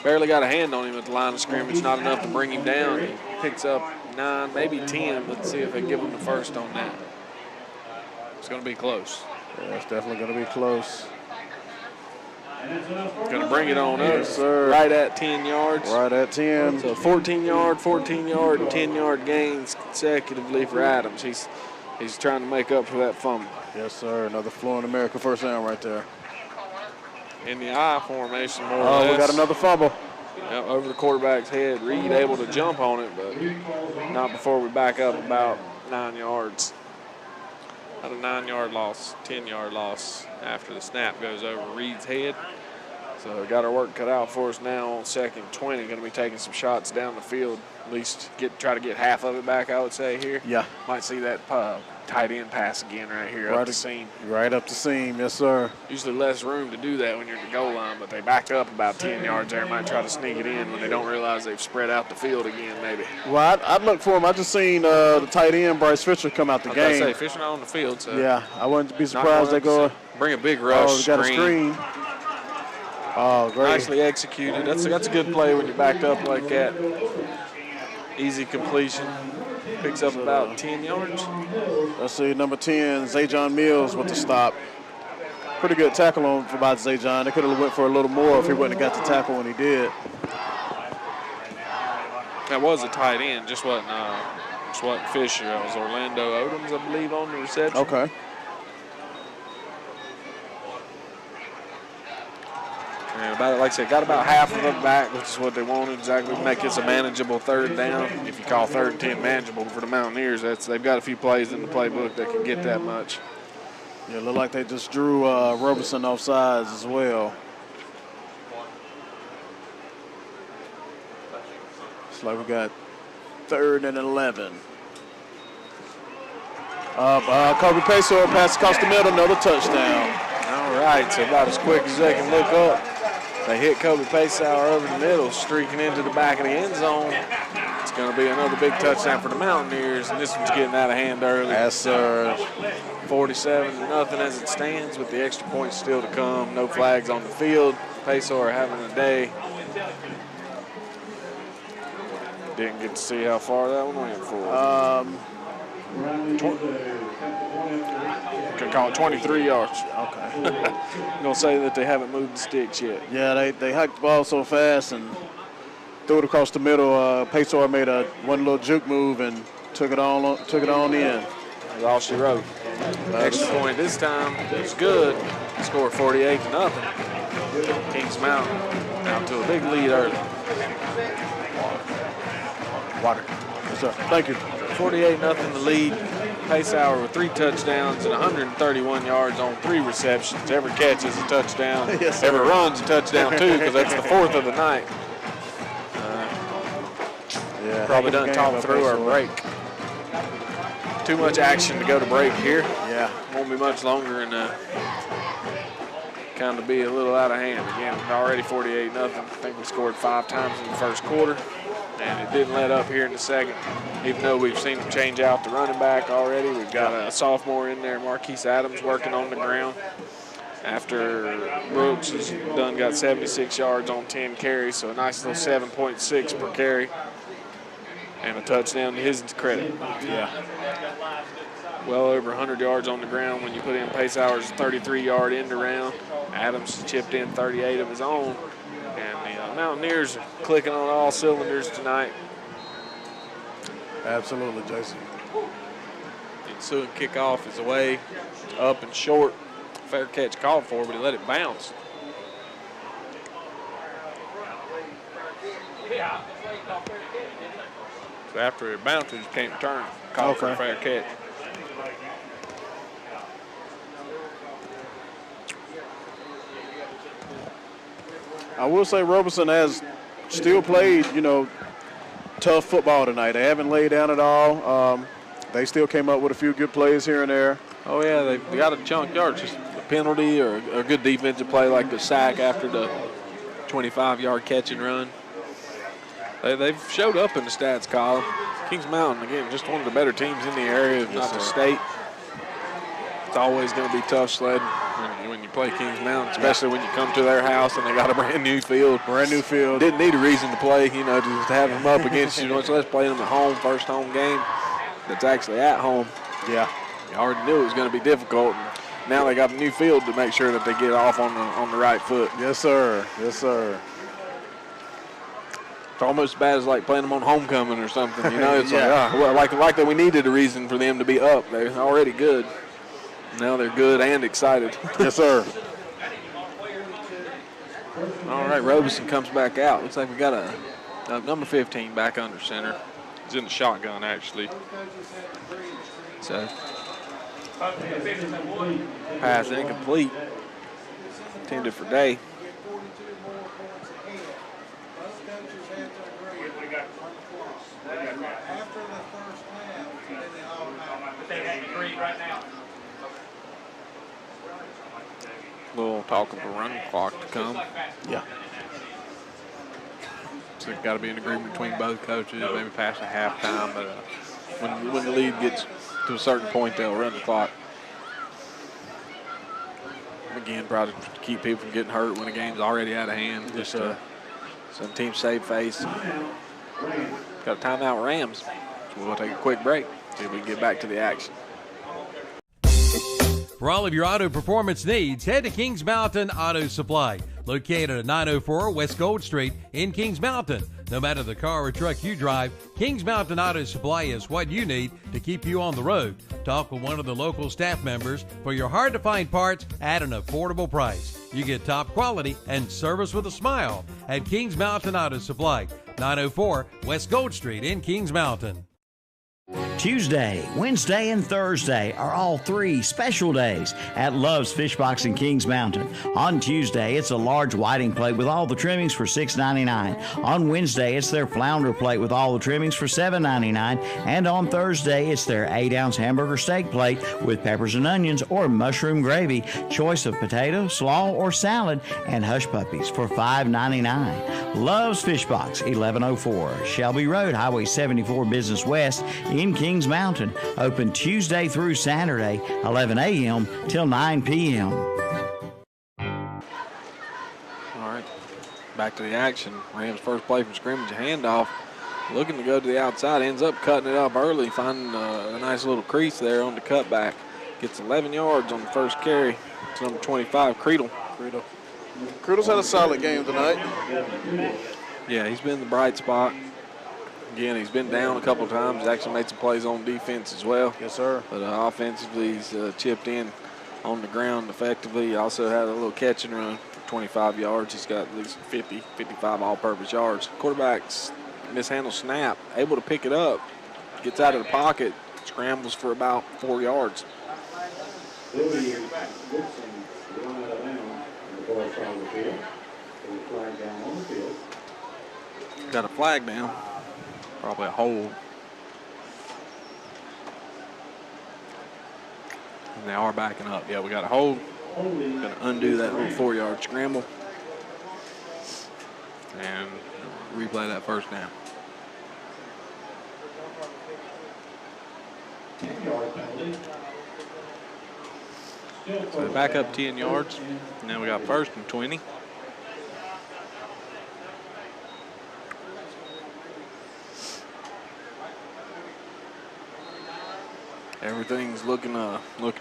Barely got a hand on him at the line of scrimmage, not enough to bring him down. He picks up 9, maybe 10. Let's see if they give him the first on that. It's going to be close. Yeah, it's definitely going to be close. Going to bring it on up. Yes, sir. Right at 10 yards. Right at 10. So 14-yard, 14-yard, and 10-yard gains consecutively for Adams. He's trying to make up for that fumble. Yes, sir. Another Flooring America first down right there. In the I formation, more or Oh, less. we got another fumble. Yep, over the quarterback's head. Reed able to jump on it, but not before we back up about 9 yards. Not a 9-yard loss, 10-yard loss after the snap goes over Reed's head. So we got our work cut out for us now on 2nd and 20. Going to be taking some shots down the field. At least try to get half of it back, I would say, here. Yeah. Might see that tight end pass again right here up the seam. Right up the seam, yes, sir. Usually less room to do that when you're at the goal line, but they backed up about 10 yards there. Might try to sneak it in when they don't realize they've spread out the field again, maybe. Well, I'd look for him. I just seen the tight end, Bryce Fisher, come out the game. I was going to say, Fisher not on the field. So yeah, I wouldn't be surprised they go. Bring a big rush. Oh, we got a screen. Oh, great. Nicely executed. That's a good play when you're backed up like that. Easy completion. Picks up about 10 yards. Let's see, number 10, Zajon Mills with the stop. Pretty good tackle on for by Zajon. They could have went for a little more if he wouldn't have got the tackle when he did. That was a tight end, just wasn't Fisher. It was Orlando Odoms, I believe, on the reception. Okay. And like I said, got about half of it back, which is what they wanted exactly to make this a manageable 3rd down. If you call 3rd and 10 manageable for the Mountaineers, they've got a few plays in the playbook that can get that much. Yeah, it looked like they just drew Roberson off sides as well. It's like we got 3rd and 11. Kobe Pesor pass across the middle, another touchdown. All right, so about as quick as they can look up. They hit Kobe Pesor over the middle, streaking into the back of the end zone. It's going to be another big touchdown for the Mountaineers, and this one's getting out of hand early. Yes, sir. 47-0 as it stands, with the extra points still to come. No flags on the field. Pesor having a day. Didn't get to see how far that one went for. Can call it 23 yards. Okay. I'm going to say that they haven't moved the sticks yet. Yeah, they hiked the ball so fast and threw it across the middle. Pesor made one little juke move and took it on in. That's all she wrote. Extra point this time. It's good. Score 48-0. Kings Mountain out to a big lead early. Water. Yes, sir. Thank you. 48-0 the lead. Pesor with 3 touchdowns and 131 yards on 3 receptions. Every catch is a touchdown. Yes, every run's a touchdown, too, because that's the 4th of the night. Yeah, probably done talk through our break. Too much action to go to break here. Yeah. Won't be much longer and kind of be a little out of hand. Again, already 48-0. I think we scored 5 times in the first quarter. And it didn't let up here in the second, even though we've seen them change out the running back already. We've got a sophomore in there, Marquise Adams, working on the ground. After Brooks has got 76 yards on 10 carries, so a nice little 7.6 per carry. And a touchdown to his credit. Yeah. Well over 100 yards on the ground when you put in Pesor's 33-yard end around. Adams chipped in 38 of his own. And the Mountaineers are clicking on all cylinders tonight. Absolutely, Jason. The ensuing kickoff is away, up and short. Fair catch called for, but he let it bounce. So after it bounced, he just can't return. Called for a fair catch. I will say Roberson has still played, tough football tonight. They haven't laid down at all. They still came up with a few good plays here and there. Oh, yeah, they got a chunk yards. Just a penalty or a good defensive play like the sack after the 25-yard catch and run. They've showed up in the stats column. Kings Mountain, again, just one of the better teams in the area, if not the state. It's always going to be tough sledding when you play Kings Mountain, especially when you come to their house and they got a brand new field. Brand new field. Didn't need a reason to play, just to have them up against you. So let's play them at home, first home game that's actually at home. Yeah. You already knew it was going to be difficult. And now they got a new field to make sure that they get off on the right foot. Yes, sir. Yes, sir. It's almost as bad as like playing them on homecoming or something. It's Yeah. like that we needed a reason for them to be up. They're already good. Now they're good and excited. Yes, sir. All right, Roberson comes back out. Looks like we got a number 15 back under center. He's in the shotgun, actually. So, pass incomplete. Intended for Day. Little talk of a run clock to come. Yeah. So it's got to be an agreement between both coaches, maybe past the halftime, but when the lead gets to a certain point, they'll run the clock. Again, probably to keep people from getting hurt when the game's already out of hand. Just some teams save face. Got a timeout, Rams. So we'll take a quick break, see if we can get back to the action. For all of your auto performance needs, head to Kings Mountain Auto Supply, located at 904 West Gold Street in Kings Mountain. No matter the car or truck you drive, Kings Mountain Auto Supply is what you need to keep you on the road. Talk with one of the local staff members for your hard-to-find parts at an affordable price. You get top quality and service with a smile at Kings Mountain Auto Supply, 904 West Gold Street in Kings Mountain. Tuesday, Wednesday, and Thursday are all three special days at Love's Fish Box in Kings Mountain. On Tuesday, it's a large whiting plate with all the trimmings for $6.99. On Wednesday, it's their flounder plate with all the trimmings for $7.99. And on Thursday, it's their 8-ounce hamburger steak plate with peppers and onions or mushroom gravy, choice of potato, slaw, or salad, and hush puppies for $5.99. Love's Fish Box, 1104 Shelby Road, Highway 74 Business West in Kings Mountain. Open Tuesday through Saturday, 11 a.m. till 9 p.m. All right, back to the action. Rams first play from scrimmage, a handoff. Looking to go to the outside, ends up cutting it up early, finding a nice little crease there on the cutback. Gets 11 yards on the first carry. It's number 25, Creedle. Creedle's had a solid game tonight. Yeah, he's been the bright spot. Again, he's been down a couple of times. He's actually made some plays on defense as well. Yes, sir. But offensively, he's chipped in on the ground effectively. He also had a little catch and run for 25 yards. He's got at least 50, 55 all-purpose yards. Quarterback's mishandled snap, able to pick it up, gets out of the pocket, scrambles for about 4 yards. Got a flag down. Probably a hold. And they are backing up. Yeah, we got a hold. Going to undo that little 4-yard scramble. And replay that first down. So they back up 10 yards. Now we got first and 20. Everything's looking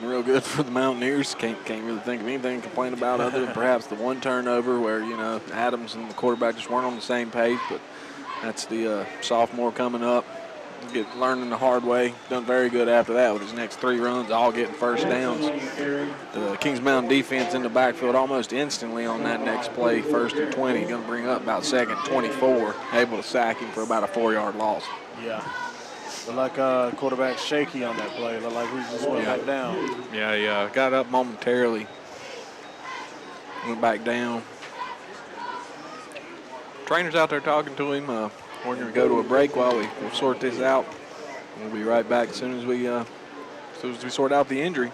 real good for the Mountaineers. Can't really think of anything to complain about other than perhaps the one turnover where, Adams and the quarterback just weren't on the same page, but that's the sophomore coming up. Learning the hard way. Done very good after that with his next 3 runs, all getting first downs. The Kings Mountain defense in the backfield almost instantly on that next play, first and 20. Going to bring up about second 24, able to sack him for about a 4-yard loss. Yeah. Looked like quarterback shaky on that play. Looked like he just went back down. Yeah, he got up momentarily. Went back down. Trainer's out there talking to him. We're going to go to a break while we sort this out. We'll be right back as soon as we sort out the injury.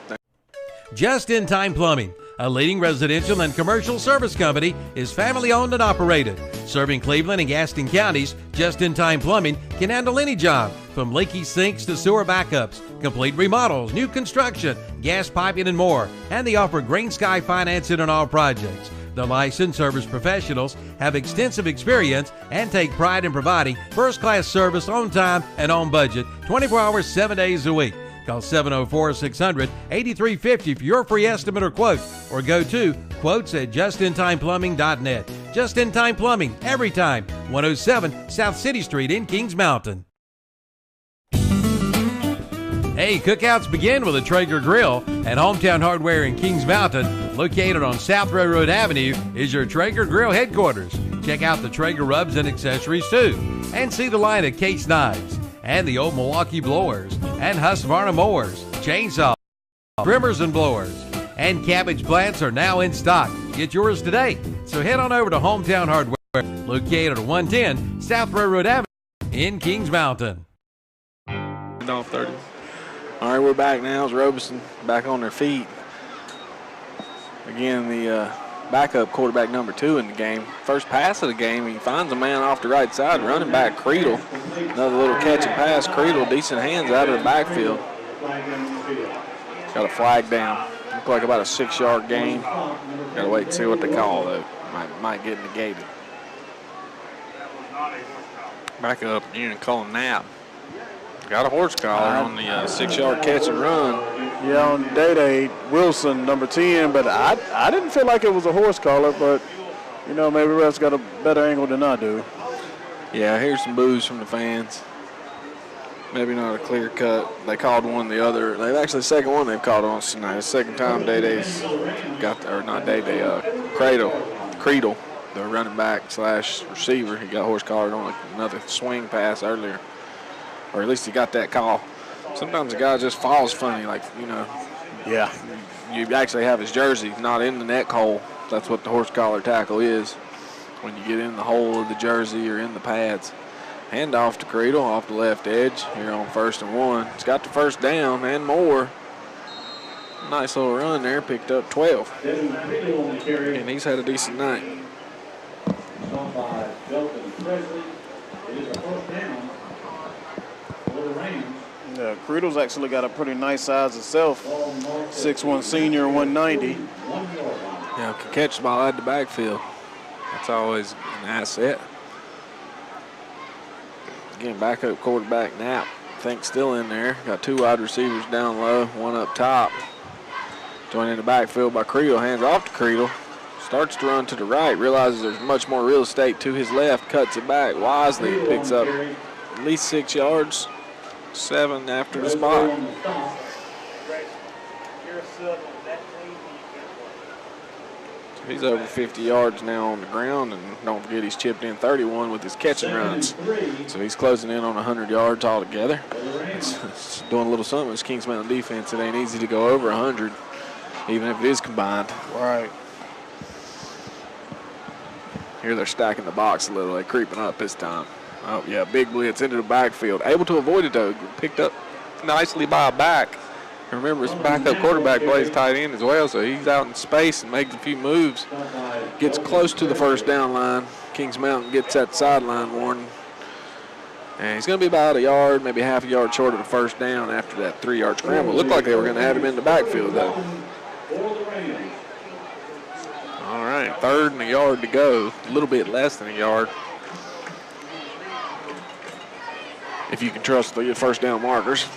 Just-in-time plumbing. a leading residential and commercial service company, is family owned and operated. Serving Cleveland and Gaston counties, Just In Time Plumbing can handle any job, from leaky sinks to sewer backups, complete remodels, new construction, gas piping, and more. And they offer Green Sky financing on all projects. The licensed service professionals have extensive experience and take pride in providing first-class service on time and on budget, 24 hours, 7 days a week. Call 704-600-8350 for your free estimate or quote, or go to quotes@justintimeplumbing.net. Just In Time Plumbing, every time. 107 South City Street in Kings Mountain. Hey, cookouts begin with a Traeger grill at Hometown Hardware in Kings Mountain. Located on South Railroad Avenue is your Traeger Grill headquarters. Check out the Traeger rubs and accessories too. And see the line of Case knives and the old Milwaukee blowers and Husqvarna mowers, chainsaws, trimmers and blowers. And cabbage plants are now in stock. Get yours today. So head on over to Hometown Hardware, located at 110 South Railroad Avenue in Kings Mountain. Off 30. All right, we're back now. It's Roberson back on their feet. Again, the backup quarterback number 2 in the game. First pass of the game, he finds a man off the right side, running back Creedle. Another little catch and pass. Creedle, decent hands out of the backfield. Got a flag down. Looked like about a 6-yard gain. Got to wait and see what they call, though. Might get negated. Back up, unit calling nap. Got a horse collar on the 6-yard catch and run. Yeah, on Day Wilson, number 10, but I didn't feel like it was a horse collar, but, you know, maybe refs got a better angle than I do. Yeah, here's some boos from the fans. Maybe not a clear cut. They called one the other. They've actually, the second one they've called on us tonight. The second time Day-Day's got, or not Day-Day, Creedle, the running back / receiver. He got horse collared on another swing pass earlier. Or at least he got that call. Sometimes the guy just falls funny, like, you know. Yeah. You actually have his jersey not in the neck hole. That's what the horse collar tackle is. When you get in the hole of the jersey or in the pads. Hand off to Creedle off the left edge here on 1st and 1. He's got the first down and more. Nice little run there, picked up 12. And he's had a decent night. Yeah, Creedle's actually got a pretty nice size himself. 6'1" senior, 190. Yeah, can catch the ball out of the backfield. That's always an asset. Again, backup quarterback Knapp. Think still in there. Got 2 wide receivers down low, 1 up top. Joined in the backfield by Creedle. Hands off to Creedle. Starts to run to the right. Realizes there's much more real estate to his left. Cuts it back wisely. Picks up at least 6 yards. 7 after the spot. He's over 50 yards now on the ground, and don't forget he's chipped in 31 with his catching runs. So he's closing in on 100 yards altogether. It's doing a little something with this Kings Mountain defense. It ain't easy to go over 100, even if it is combined. Right. Here they're stacking the box a little. They're creeping up this time. Oh, yeah, big blitz into the backfield. Able to avoid it, though. Picked up nicely by a back. Remember, his backup quarterback plays tight end as well, so he's out in space and makes a few moves. Gets close to the first down line. Kings Mountain gets that sideline warning. And he's going to be about a yard, maybe half a yard short of the first down after that 3-yard scramble. Looked like they were going to have him in the backfield, though. All right, 3rd and a yard to go. A little bit less than a yard. If you can trust the first down markers.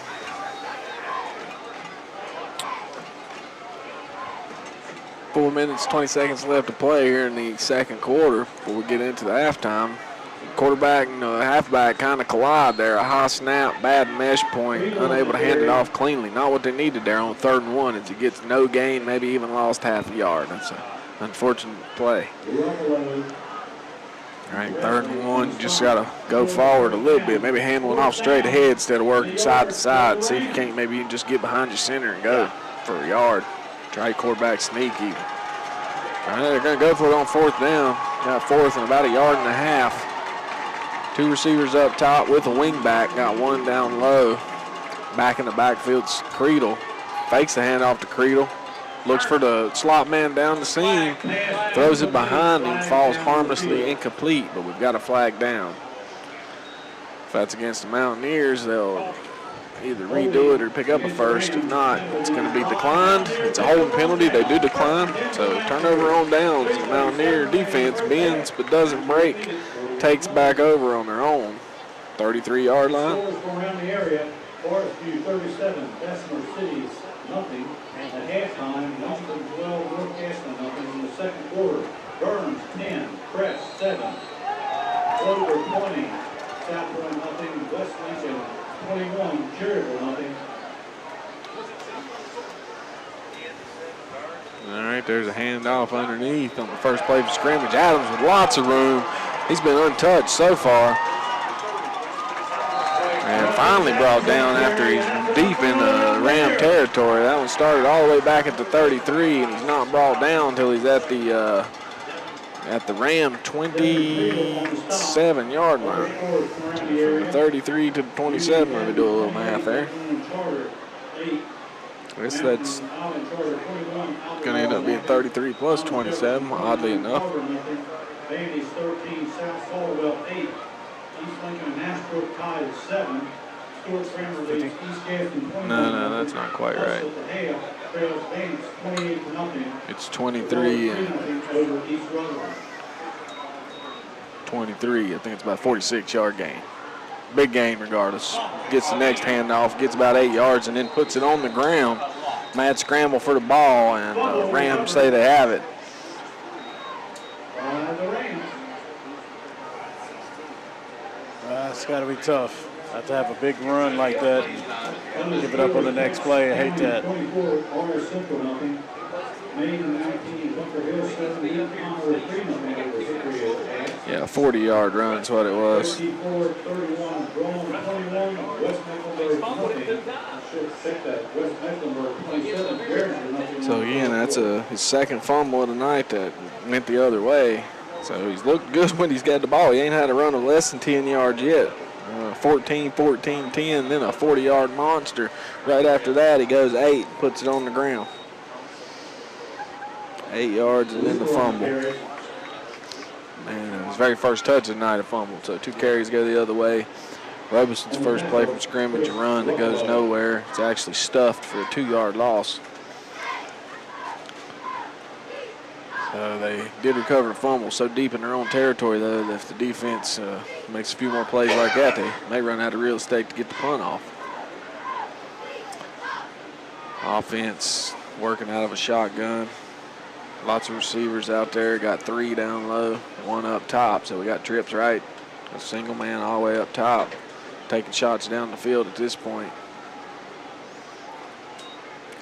Four minutes, 20 seconds left to play here in the second quarter before we get into the halftime. Quarterback and halfback kind of collide there. A high snap, bad mesh point, unable to hand it off cleanly. Not what they needed there on 3rd and 1 as he gets no gain, maybe even lost half a yard. That's an unfortunate play. All right, 3rd and 1, just got to go forward a little bit, maybe handling off straight ahead instead of working side to side. See if you can't, maybe you can just get behind your center and go for a yard. Try quarterback sneak even. All right, they're going to go for it on 4th down. Got 4th and about a yard and a half. 2 receivers up top with a wing back. Got 1 down low. Back in the backfield's Creedle. Fakes the handoff to Creedle. looks for the slot man down the seam, throws it behind him, falls harmlessly incomplete, but we've got a flag down. If that's against the Mountaineers, they'll either redo it or pick up a first. If not, it's going to be declined. It's a holding penalty. They do decline. So turnover on downs. The Mountaineer defense bends but doesn't break. Takes back over on their own 33-yard line. Scores from around the area. Forest View 37, Bessemer Cities nothing. At halftime, Youngstown 12, North Castle nothing in the second quarter. Burns 10, Crest 7, Clover 20, South Point nothing, West Lincoln 21, Cherryville nothing. All right, there's a handoff underneath on the first play of scrimmage. Adams with lots of room. He's been untouched so far. And finally brought down after he's deep in the Ram territory. That one started all the way back at the 33, and he's not brought down until he's at the Ram 27-yard line. From the 33 to the 27, let me do a little math there. I guess that's going to end up being 33 plus 27, oddly enough. Vandy's 13, South Falwell 8, East Lincoln and Nashbrook tied at 7. Stuart Kramer leads East Gadsden 21. No, that's not quite right. Trails Vandy's 28-0. It's 23 and over East Rutherford. 23. I think it's about a 46-yard gain. Big gain regardless. Gets the next handoff, gets about 8 yards, and then puts it on the ground. Mad scramble for the ball, and Rams say they have it. It's got to be tough. Have to have a big run like that and give it up on the next play. I hate that. Yeah, 40-yard run is what it was. So again, that's his second fumble of the night that went the other way. So he's looked good when he's got the ball. He ain't had a run of less than 10 yards yet. 14, 14, 10, then a 40-yard monster. Right after that, he goes 8, puts it on the ground. 8 yards and then the fumble. Man, his very first touch of the night, a fumble. So 2 carries go the other way. Roberson's first play from scrimmage, a run that goes nowhere. It's actually stuffed for a 2-yard loss. So they did recover a fumble so deep in their own territory, though, that if the defense makes a few more plays like that, they may run out of real estate to get the punt off. Offense working out of a shotgun. Lots of receivers out there. Got 3 down low, 1 up top. So we got trips right. A single man all the way up top. Taking shots down the field at this point.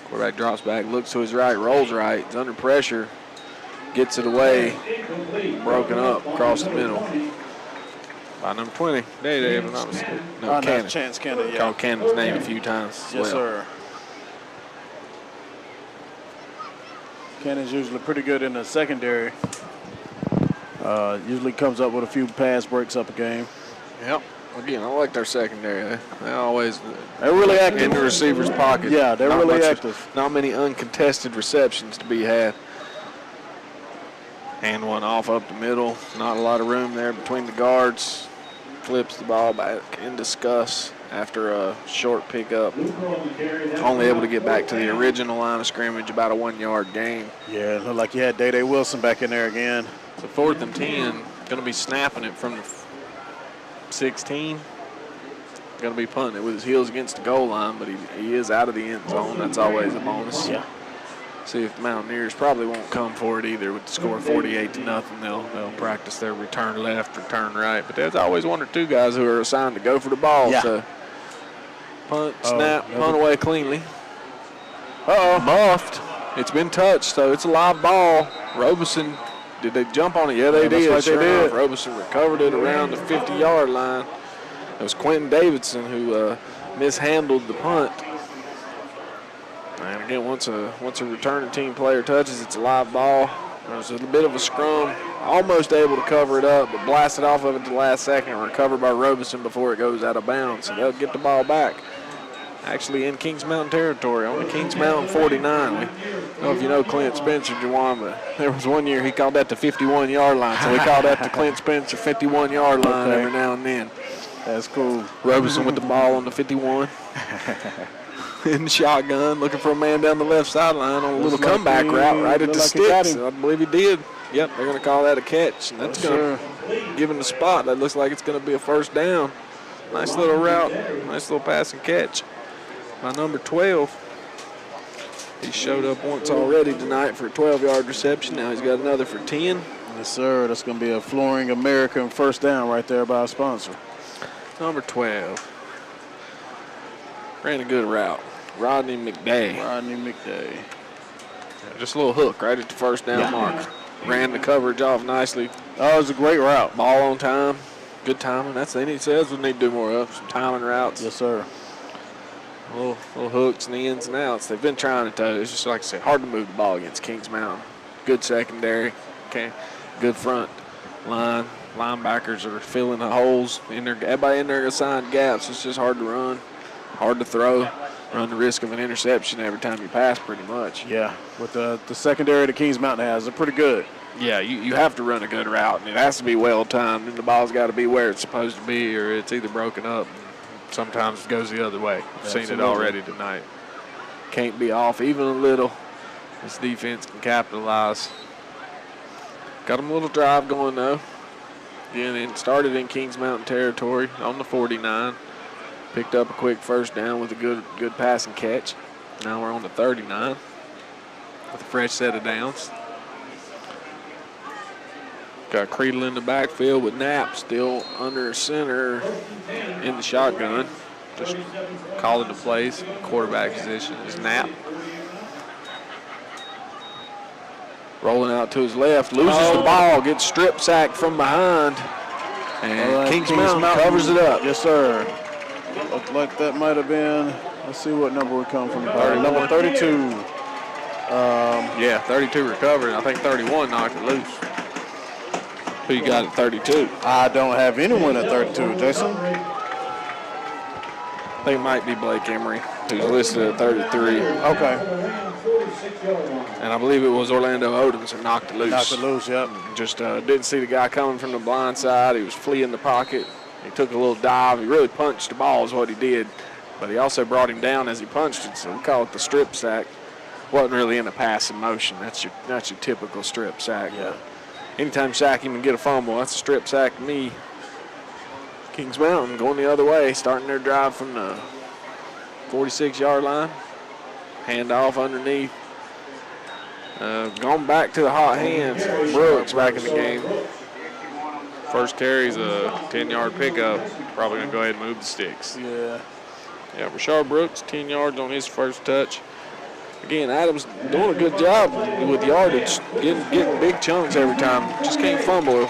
Quarterback drops back, looks to his right, rolls right. He's under pressure. Gets it away. Broken up across the middle. By number 20. Day, if I'm not mistaken. No, Cannon. Chance Cannon, yeah. Called Cannon's name a few times as Yes, well. sir. Cannon's usually pretty good in the secondary. Usually comes up with a few pass breaks up a game. Yep. Again, I like their secondary. They always They're really active in the receiver's pocket. Yeah, they're really active. Not many uncontested receptions to be had. Hand one off up the middle. Not a lot of room there between the guards. Flips the ball back in disgust after a short pickup. Only able to get back to the original line of scrimmage, about a 1-yard gain. Yeah, it looked like you had Day Wilson back in there again. So 4th and 10, going to be snapping it from the 16. Going to be punting it with his heels against the goal line, but he is out of the end zone. That's always a bonus. Yeah. See if the Mountaineers probably won't come for it either with the score 48-0. They'll practice their return left, return right. But there's always 1 or 2 guys who are assigned to go for the ball. Yeah. So punt, snap, punt away cleanly. Uh-oh. Muffed. It's been touched, so it's a live ball. Roberson, did they jump on it? Yeah, they did. That's right, they did. Roberson recovered it around the 50-yard line. It was Quentin Davidson who mishandled the punt. And again, once a returning team player touches, it's a live ball. There's a bit of a scrum, almost able to cover it up, but blasted off of it at the last second, recovered by Roberson before it goes out of bounds. So they'll get the ball back. actually in Kings Mountain territory on the Kings Mountain 49. I don't know if you know Clint Spencer, Jawan, but there was one year he called that the 51-yard line. So we call that the Clint Spencer 51-yard line every now and then. That's cool. Roberson with the ball on the 51. In the shotgun, looking for a man down the left sideline on a little comeback route right at the sticks. I believe he did. Yep, they're going to call that a catch. And that's going to give him the spot. That looks like it's going to be a first down. Nice little route, nice little pass and catch by number 12. He showed up once already tonight for a 12-yard reception. Now he's got another for 10. Yes, sir. That's going to be a Flooring American first down right there by our sponsor. Number 12. Ran a good route. Rodney McDay. Just a little hook right at the first down mark. Ran the coverage off nicely. Oh, it was a great route. Ball on time. Good timing. That's what he says we need to do more of. Some timing routes. Yes, sir. Little hooks and the ins and outs. They've been trying it, though. It's just, like I said, hard to move the ball against Kings Mountain. Good secondary. Okay. Good front line. Linebackers are filling the holes. Everybody in there assigned gaps. It's just hard to run, hard to throw. Run the risk of an interception every time you pass, pretty much. Yeah, with the secondary that Kings Mountain has, they're pretty good. Yeah, you have to run a good route, and it has to be well-timed, and the ball's got to be where it's supposed to be, or it's either broken up. Sometimes it goes the other way. I've seen it already tonight. Can't be off even a little. This defense can capitalize. Got them a little drive going, though. Again, it started in Kings Mountain territory on the 49. Picked up a quick first down with a good pass and catch. Now we're on the 39 with a fresh set of downs. Got Creedle in the backfield with Knapp still under center in the shotgun. Just calling the plays. Quarterback position is Knapp. Rolling out to his left, loses the ball, gets strip sacked from behind, and Kings Mountain covers it up. Yes, sir. Looked like that might have been, let's see what number would come from the ball. Number 32. Yeah, 32 recovered. I think 31 knocked it loose. Who you got at 32? I don't have anyone at 32, Jason. I think it might be Blake Emery, who's listed at 33. Okay. And I believe it was Orlando Odoms who knocked it loose. Knocked it loose, yep. Just didn't see the guy coming from the blind side. He was fleeing the pocket. He took a little dive. He really punched the ball is what he did. But he also brought him down as he punched it, so we call it the strip sack. Wasn't really in a passing motion. That's your typical strip sack. Yeah. Anytime you sack him and get a fumble, that's a strip sack to me. Kings Mountain going the other way, starting their drive from the 46-yard line. Hand off underneath. Going back to the hot hands. Brooks back in the game. First carry's a 10-yard pickup. Probably going to go ahead and move the sticks. Yeah. Yeah, Rashard Brooks, 10 yards on his first touch. Again, Adams doing a good job with yardage, getting big chunks every time. Just can't fumble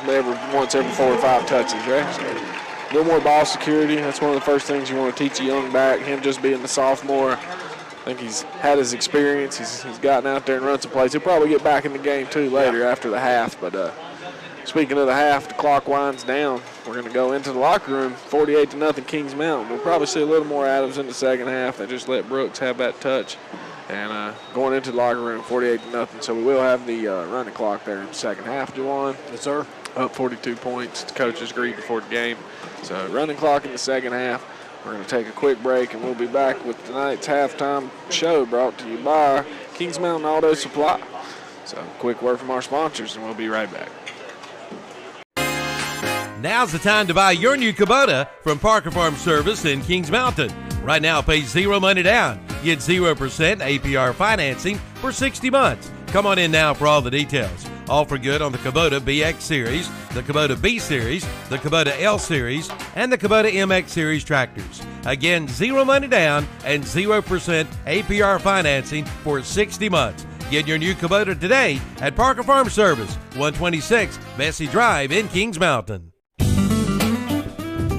once every 4 or 5 touches, right? So, a little more ball security. That's one of the first things you want to teach a young back. Him just being the sophomore. I think he's had his experience. He's gotten out there and run some plays. He'll probably get back in the game, too, later after the half. But speaking of the half, the clock winds down. We're going to go into the locker room, 48-0 Kings Mountain. We'll probably see a little more Adams in the second half. They just let Brooks have that touch. And going into the locker room, 48-0. So we will have the running clock there in the second half, Juwan. Yes, sir. Up 42 points. The coaches agreed before the game. So running clock in the second half. We're going to take a quick break, and we'll be back with tonight's halftime show brought to you by Kings Mountain Auto Supply. So quick word from our sponsors, and we'll be right back. Now's the time to buy your new Kubota from Parker Farm Service in Kings Mountain. Right now, pay zero money down. Get 0% APR financing for 60 months. Come on in now for all the details. All for good on the Kubota BX Series, the Kubota B Series, the Kubota L Series, and the Kubota MX Series tractors. Again, zero money down and 0% APR financing for 60 months. Get your new Kubota today at Parker Farm Service, 126 Bessie Drive in Kings Mountain.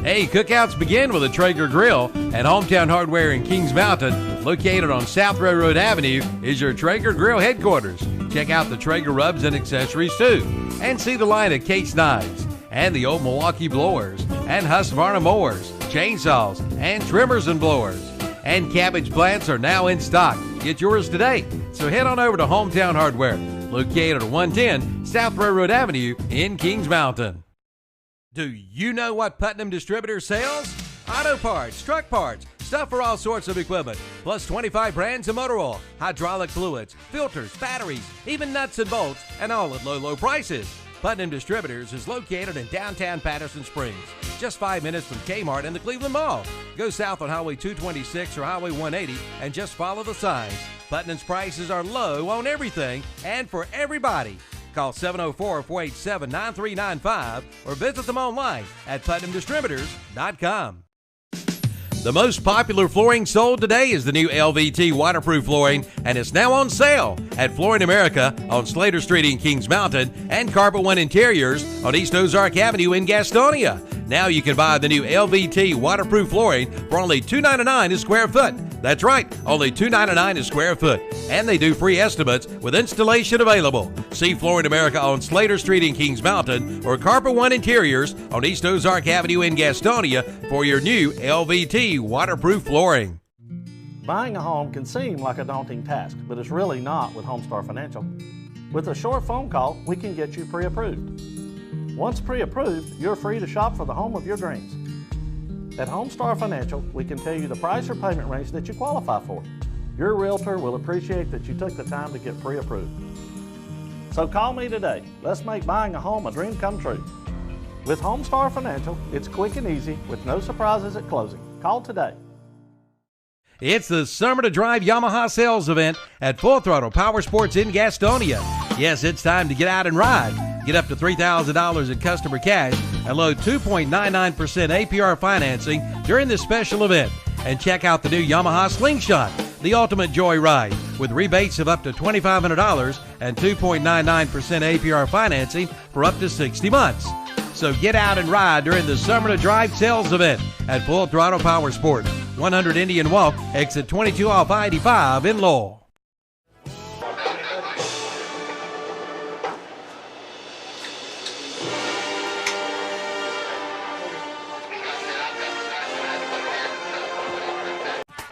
Hey, cookouts begin with a Traeger grill, and Hometown Hardware in Kings Mountain, located on South Railroad Avenue, is your Traeger grill headquarters. Check out the Traeger rubs and accessories too, and see the line of Case knives, and the old Milwaukee blowers, and Husqvarna mowers, chainsaws, and trimmers and blowers. and cabbage plants are now in stock. Get yours today. So head on over to Hometown Hardware, located at 110 South Railroad Avenue in Kings Mountain. Do you know what Putnam Distributor sells? Auto parts, truck parts, stuff for all sorts of equipment, plus 25 brands of motor oil, hydraulic fluids, filters, batteries, even nuts and bolts, and all at low, low prices. Putnam Distributors is located in downtown Patterson Springs, just 5 minutes from Kmart and the Cleveland Mall. Go south on Highway 226 or Highway 180 and just follow the signs. Putnam's prices are low on everything and for everybody. Call 704-487-9395 or visit them online at PutnamDistributors.com. The most popular flooring sold today is the new LVT waterproof flooring, and it's now on sale at Flooring America on Slater Street in Kings Mountain and Carpet One Interiors on East Ozark Avenue in Gastonia. Now you can buy the new LVT waterproof flooring for only $2.99 a square foot. That's right, only $2.99 a square foot. And they do free estimates with installation available. See Flooring America on Slater Street in Kings Mountain or Carpet One Interiors on East Ozark Avenue in Gastonia for your new LVT waterproof flooring. Buying a home can seem like a daunting task, but it's really not with Homestar Financial. With a short phone call, we can get you pre-approved. Once pre-approved, you're free to shop for the home of your dreams. At Homestar Financial, we can tell you the price or payment range that you qualify for. Your realtor will appreciate that you took the time to get pre-approved. So call me today. Let's make buying a home a dream come true. With Homestar Financial, it's quick and easy with no surprises at closing. Call today. It's the Summer to Drive Yamaha sales event at Full Throttle Power Sports in Gastonia. Yes, it's time to get out and ride. Get up to $3,000 in customer cash and low 2.99% APR financing during this special event. And check out the new Yamaha Slingshot, the ultimate joy ride, with rebates of up to $2,500 and 2.99% APR financing for up to 60 months. So get out and ride during the Summer to Drive sales event at Full Throttle Power Sports, 100 Indian Walk, exit 22 off I-85 in Lowell.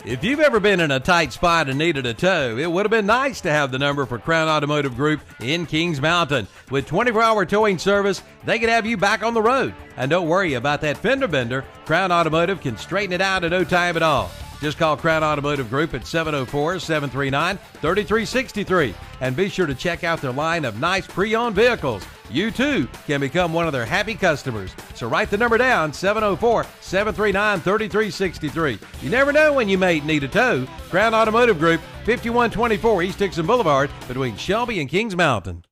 If you've ever been in a tight spot and needed a tow, it would have been nice to have the number for Crown Automotive Group in Kings Mountain. With 24-hour towing service, they can have you back on the road. And don't worry about that fender bender. Crown Automotive can straighten it out in no time at all. Just call Crown Automotive Group at 704-739-3363. And be sure to check out their line of nice pre-owned vehicles. You too can become one of their happy customers. So write the number down, 704-739-3363. You never know when you may need a tow. Crown Automotive Group, 5124 East Dixon Boulevard between Shelby and Kings Mountain.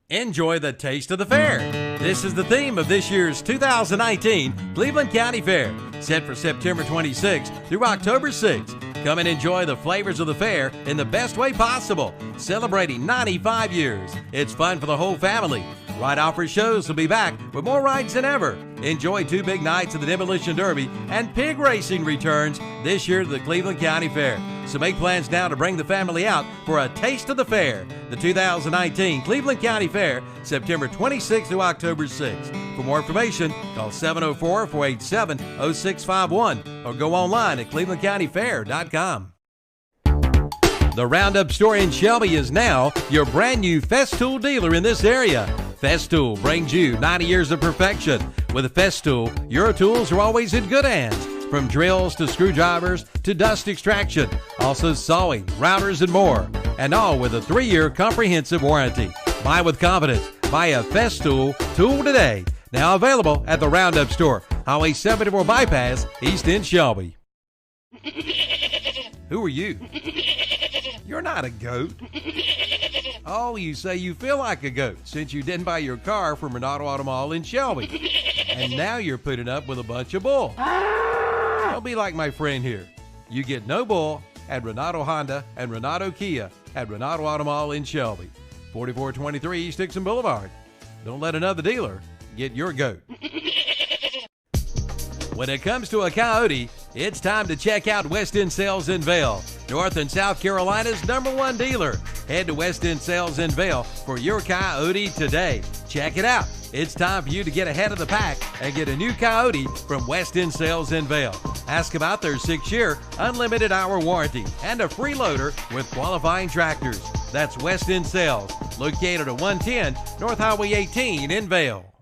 Enjoy the taste of the fair. This is the theme of this year's 2019 Cleveland County Fair, set for September 26th through October 6th. Come and enjoy the flavors of the fair in the best way possible, celebrating 95 years. It's fun for the whole family. Ride Offer Shows will be back with more rides than ever. Enjoy 2 big nights of the Demolition Derby, and pig racing returns this year to the Cleveland County Fair. So make plans now to bring the family out for a taste of the fair. The 2019 Cleveland County Fair, September 26th through October 6th. For more information, call 704-487-0651 or go online at clevelandcountyfair.com. The Roundup store in Shelby is now your brand new Festool dealer in this area. Festool brings you 90 years of perfection. With Festool, your tools are always in good hands. From drills to screwdrivers to dust extraction, also sawing, routers, and more. And all with a 3-year comprehensive warranty. Buy with confidence. Buy a Festool tool today. Now available at the Roundup store, Highway 74 Bypass, East End Shelby. Who are you? You're not a goat. Oh, you say you feel like a goat since you didn't buy your car from Renato Auto Mall in Shelby. And now you're putting up with a bunch of bull. Don't be like my friend here. You get no bull at Renato Honda and Renato Kia at Renato Auto Mall in Shelby, 4423 East Dixon Boulevard. Don't let another dealer get your goat. When it comes to a coyote, it's time to check out West End Sales in Vail, North and South Carolina's #1 dealer. Head to West End Sales in Vail for your coyote today. Check it out. It's time for you to get ahead of the pack and get a new coyote from West End Sales in Vail. Ask about their 6-year unlimited hour warranty and a free loader with qualifying tractors. That's West End Sales, located at 110 North Highway 18 in Vail.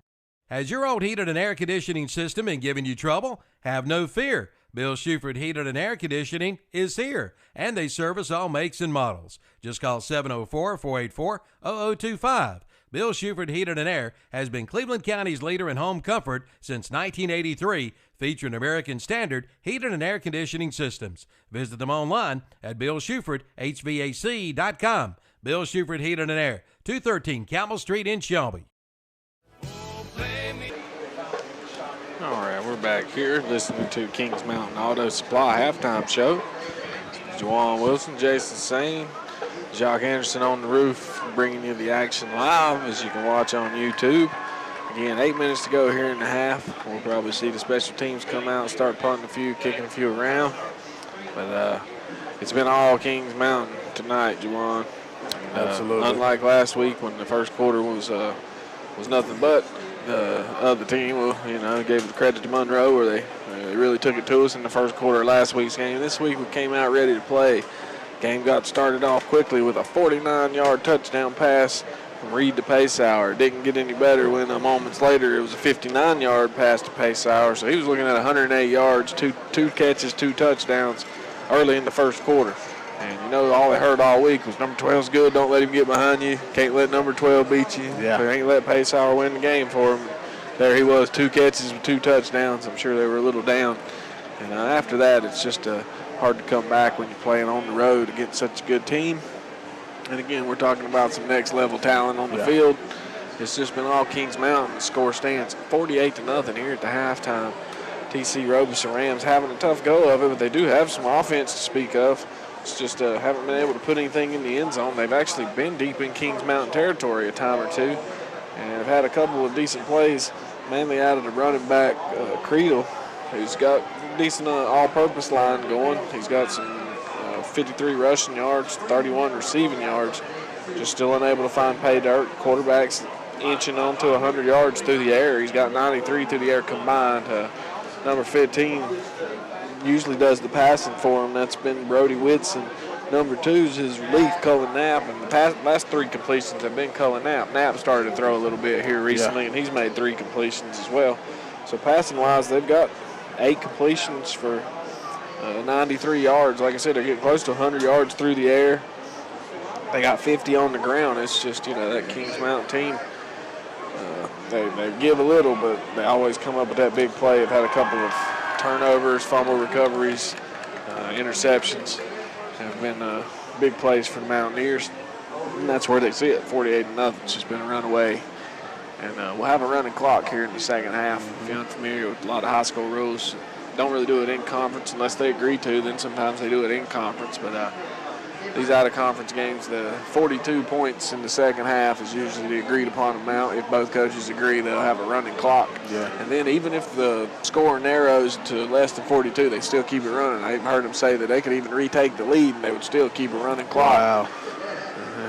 Has your old heated and air conditioning system been giving you trouble? Have no fear. Bill Shuford Heated and Air Conditioning is here, and they service all makes and models. Just call 704-484-0025. Bill Shuford Heated and Air has been Cleveland County's leader in home comfort since 1983, featuring American Standard heated and air conditioning systems. Visit them online at BillShufordHVAC.com. Bill Shuford Heated and Air, 213 Campbell Street in Shelby. All right, we're back here listening to Kings Mountain Auto Supply halftime show. Juwan Wilson, Jason Sane, Jock Anderson on the roof, bringing you the action live, as you can watch on YouTube. Again, 8 minutes to go here in the half. We'll probably see the special teams come out and start punting a few, kicking a few around. But it's been all Kings Mountain tonight, Juwan. Absolutely. Unlike last week when the first quarter was nothing but the other team, gave the credit to Monroe where they really took it to us in the first quarter of last week's game. This week we came out ready to play. Game got started off quickly with a 49-yard touchdown pass from Reed to Pacehour. Didn't get any better when moments later it was a 59-yard pass to Pacehour. So he was looking at 108 yards, two catches, 2 touchdowns early in the first quarter. And, all they heard all week was number 12's good. Don't let him get behind you. Can't let number 12 beat you. Yeah. They ain't let Pacehour win the game for him. There he was, 2 catches with 2 touchdowns. I'm sure they were a little down. And after that, it's just hard to come back when you're playing on the road against such a good team. And, again, we're talking about some next-level talent on the field. It's just been all Kings Mountain. The score stands 48-0 here at the halftime. TC Roberson Rams having a tough go of it, but they do have some offense to speak of. It's just haven't been able to put anything in the end zone. They've actually been deep in Kings Mountain territory a time or two, and have had a couple of decent plays, mainly out of the running back, Creedle, who's got a decent all-purpose line going. He's got some 53 rushing yards, 31 receiving yards, just still unable to find pay dirt. Quarterback's inching on to 100 yards through the air. He's got 93 through the air combined. Number 15 usually does the passing for him. That's been Brody Whitson. Number 2 is his relief, Cullen Knapp, and the last 3 completions have been Cullen Knapp. Knapp started to throw a little bit here recently, and he's made 3 completions as well. So passing-wise, they've got 8 completions for 93 yards. Like I said, they're getting close to 100 yards through the air. They got 50 on the ground. It's just, that Kings Mountain team, they give a little, but they always come up with that big play. They've had a couple of turnovers, fumble recoveries, interceptions have been big plays for the Mountaineers. And that's where they see it, 48-0. It's just been a runaway. And we'll have a running clock here in the second half. If you're unfamiliar with a lot of high school rules, don't really do it in conference unless they agree to. Then sometimes they do it in conference. But these out-of-conference games, the 42 points in the second half is usually the agreed-upon amount. If both coaches agree, they'll have a running clock. Yeah. And then even if the score narrows to less than 42, they still keep it running. I even heard them say that they could even retake the lead and they would still keep a running clock. Wow.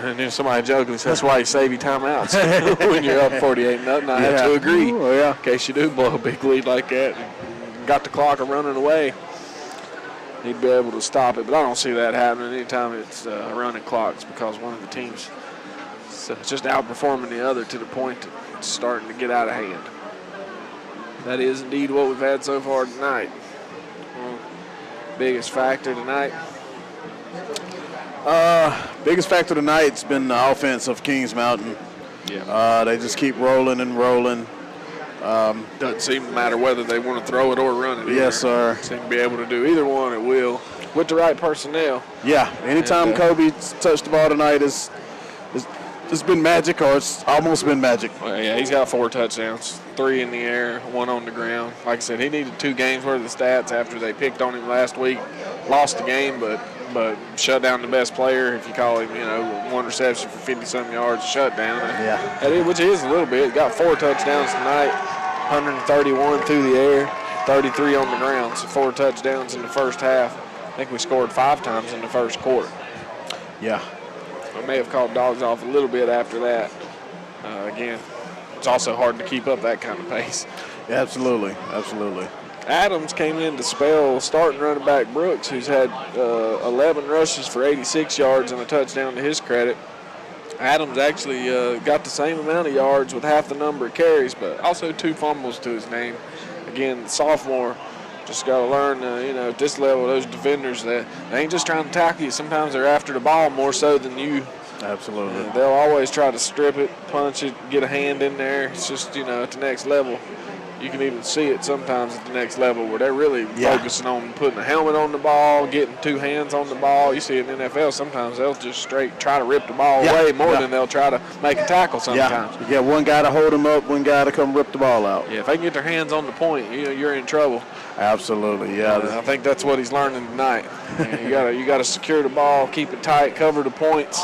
And then somebody jokingly says, that's why you save your timeouts when you're up 48-0. I have to agree. Oh, yeah. In case you do blow a big lead like that and got the clock running away, he'd be able to stop it. But I don't see that happening anytime it's a running clock. It's because one of the teams is just outperforming the other to the point that it's starting to get out of hand. That is indeed what we've had so far tonight. Biggest factor tonight? Biggest factor tonight's been the offense of Kings Mountain. Yeah. They just keep rolling and rolling. Doesn't seem to matter whether they want to throw it or run it. Yes, sir. Seem to be able to do either one at will with the right personnel. Yeah. Anytime Kobe touched the ball tonight, it's been magic, or it's almost been magic. Well, yeah, he's got 4 touchdowns, 3 in the air, 1 on the ground. Like I said, he needed 2 games worth of stats after they picked on him last week. Lost the game, but shut down the best player, if you call him, 1 reception for 50-some yards, shutdown. Yeah. Which is a little bit. Got 4 touchdowns tonight, 131 through the air, 33 on the ground. So 4 touchdowns in the first half. I think we scored 5 times in the first quarter. Yeah. I may have called dogs off a little bit after that. Again, it's also hard to keep up that kind of pace. Yeah, absolutely. Adams came in to spell starting running back Brooks, who's had 11 rushes for 86 yards and a touchdown to his credit. Adams actually got the same amount of yards with half the number of carries, but also 2 fumbles to his name. Again, the sophomore just got to learn, at this level, those defenders, they ain't just trying to tackle you. Sometimes they're after the ball more so than you. Absolutely. They'll always try to strip it, punch it, get a hand in there. It's just, at the next level. You can even see it sometimes at the next level where they're really focusing on putting a helmet on the ball, getting 2 hands on the ball. You see it in the NFL, sometimes they'll just straight try to rip the ball away more than they'll try to make a tackle sometimes. You get one guy to hold him up, one guy to come rip the ball out. Yeah, if they can get their hands on the point, you're in trouble. Absolutely, yeah. I think that's what he's learning tonight. You got to secure the ball, keep it tight, cover the points.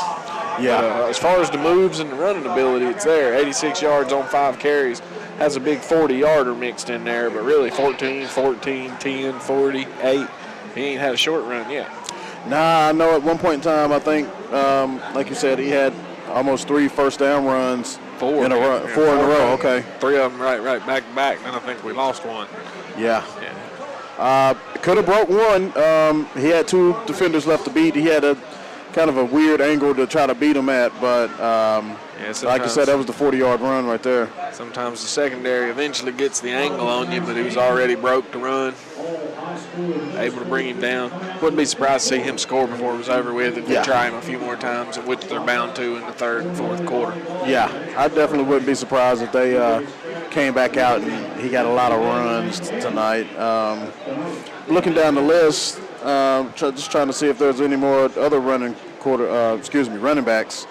Yeah. But, as far as the moves and the running ability, it's there. 86 yards on 5 carries. Has a big 40-yarder mixed in there, but really 14, 10, 40, 8. He ain't had a short run yet. Nah, I know at one point in time, I think, like you said, he had almost 3 first down runs. 4 in a row. 4 in a row, okay. 3 of them right back to back. Then I think we lost one. Yeah. Could have broke one. He had 2 defenders left to beat. He had a kind of a weird angle to try to beat him at, but like you said, that was the 40-yard run right there. Sometimes the secondary eventually gets the angle on you, but he was already broke to run, able to bring him down. Wouldn't be surprised to see him score before it was over with if they try him a few more times, which they're bound to in the 3rd and 4th quarter. Yeah, I definitely wouldn't be surprised if they came back out and he got a lot of runs tonight. Looking down the list, just trying to see if there's any more other running backs.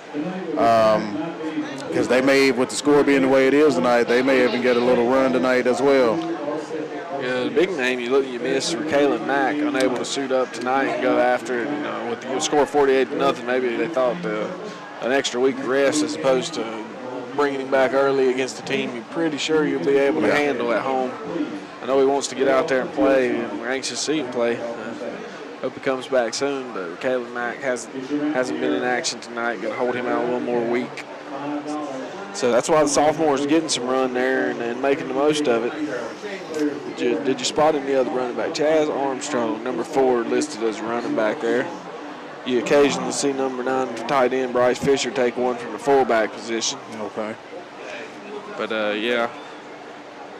Because they may, with the score being the way it is tonight, they may even get a little run tonight as well. Yeah, the big name you miss for Kalen Mack, unable to suit up tonight and go after it. With the score 48-0, maybe they thought an extra week of rest as opposed to bringing him back early against a team you're pretty sure you'll be able to handle at home. I know he wants to get out there and play, and we're anxious to see him play. Hope he comes back soon, but Kalen Mack hasn't been in action tonight. Going to hold him out 1 more week. So that's why the sophomore is getting some run there and making the most of it. Did you spot him, the other running back? Chaz Armstrong, number 4, listed as a running back there. You occasionally see number 9 tight end Bryce Fisher take one from the fullback position. Okay. But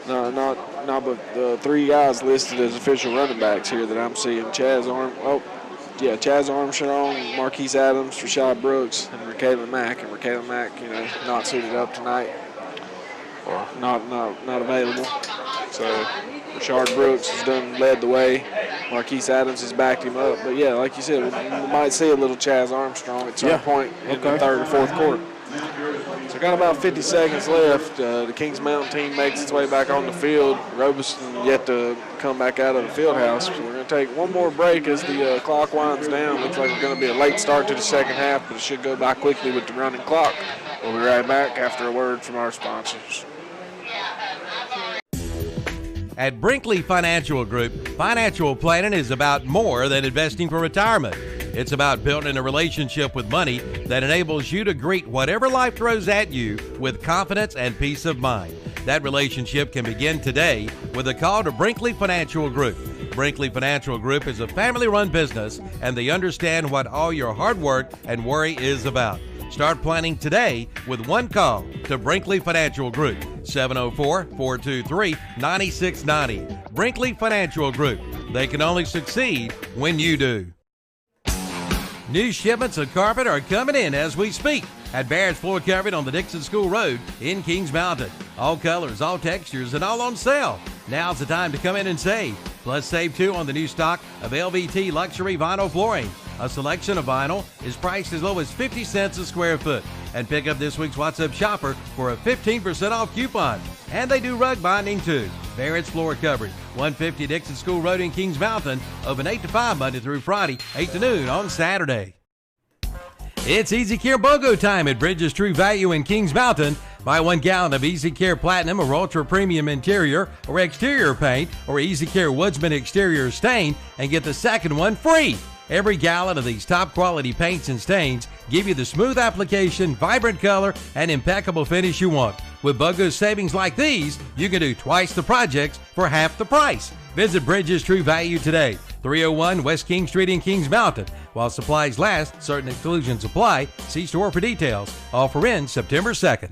not but the 3 guys listed as official running backs here that I'm seeing. Chaz Armstrong, Marquise Adams, Rashad Brooks, and Rakayla Mack. And Rakayla Mack, not suited up tonight or not available. So Rashad Brooks has led the way. Marquise Adams has backed him up. But yeah, like you said, we might see a little Chaz Armstrong at some point in the 3rd or 4th quarter. So got about 50 seconds left. The Kings Mountain team makes its way back on the field. Roberson yet to come back out of the field house. So we're going to take one more break as the clock winds down. Looks like it's going to be a late start to the second half, but it should go by quickly with the running clock. We'll be right back after a word from our sponsors. At Brinkley Financial Group, financial planning is about more than investing for retirement. It's about building a relationship with money that enables you to greet whatever life throws at you with confidence and peace of mind. That relationship can begin today with a call to Brinkley Financial Group. Brinkley Financial Group is a family-run business, and they understand what all your hard work and worry is about. Start planning today with one call to Brinkley Financial Group, 704-423-9690. Brinkley Financial Group. They can only succeed when you do. New shipments of carpet are coming in as we speak at Barrett's Floor Coverage on the Dixon School Road in Kings Mountain. All colors, all textures, and all on sale. Now's the time to come in and save. Plus, save too on the new stock of LVT luxury vinyl flooring. A selection of vinyl is priced as low as 50 cents a square foot. And pick up this week's What's Up Shopper for a 15% off coupon. And they do rug binding too. Barrett's Floor Coverage, 150 Dixon School Road in Kings Mountain, open 8 to 5 Monday through Friday, 8 to noon on Saturday. It's Easy Care BOGO time at Bridges True Value in Kings Mountain. Buy 1 gallon of Easy Care Platinum or Ultra Premium interior or exterior paint or Easy Care Woodsman exterior stain and get the second one free. Every gallon of these top quality paints and stains give you the smooth application, vibrant color, and impeccable finish you want. With BOGO savings like these, you can do twice the projects for half the price. Visit Bridges True Value today, 301 West King Street in Kings Mountain. While supplies last, certain exclusions apply. See store for details. Offer ends September 2nd.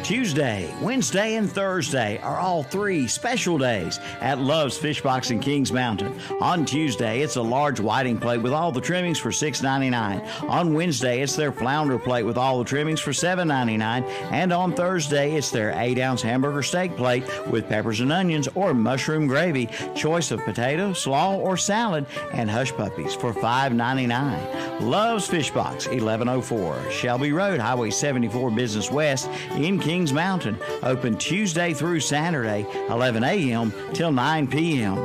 Tuesday, Wednesday, and Thursday are all 3 special days at Love's Fish Box in Kings Mountain. On Tuesday, it's a large whiting plate with all the trimmings for $6.99. On Wednesday, it's their flounder plate with all the trimmings for $7.99. And on Thursday, it's their 8-ounce hamburger steak plate with peppers and onions or mushroom gravy, choice of potato, slaw, or salad, and hush puppies for $5.99. Love's Fish Box, 1104 Shelby Road, Highway 74 Business West in Kings Mountain. Open Tuesday through Saturday, 11 a.m. till 9 p.m.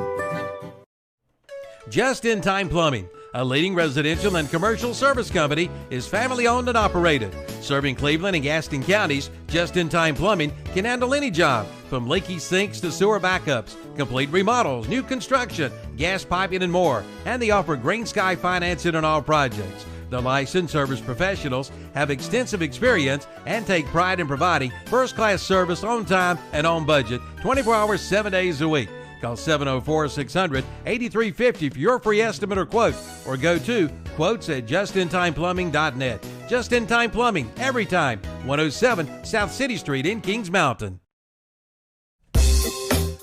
Just in Time Plumbing, a leading residential and commercial service company, is family owned and operated. Serving Cleveland and Gaston counties, Just in Time Plumbing can handle any job, from leaky sinks to sewer backups, complete remodels, new construction, gas piping, and more. And they offer Green Sky financing on all projects. The licensed service professionals have extensive experience and take pride in providing first-class service on time and on budget, 24 hours, 7 days a week. Call 704-600-8350 for your free estimate or quote, or go to quotes@justintimeplumbing.net. Just in Time Plumbing, every time. 107 South City Street in Kings Mountain.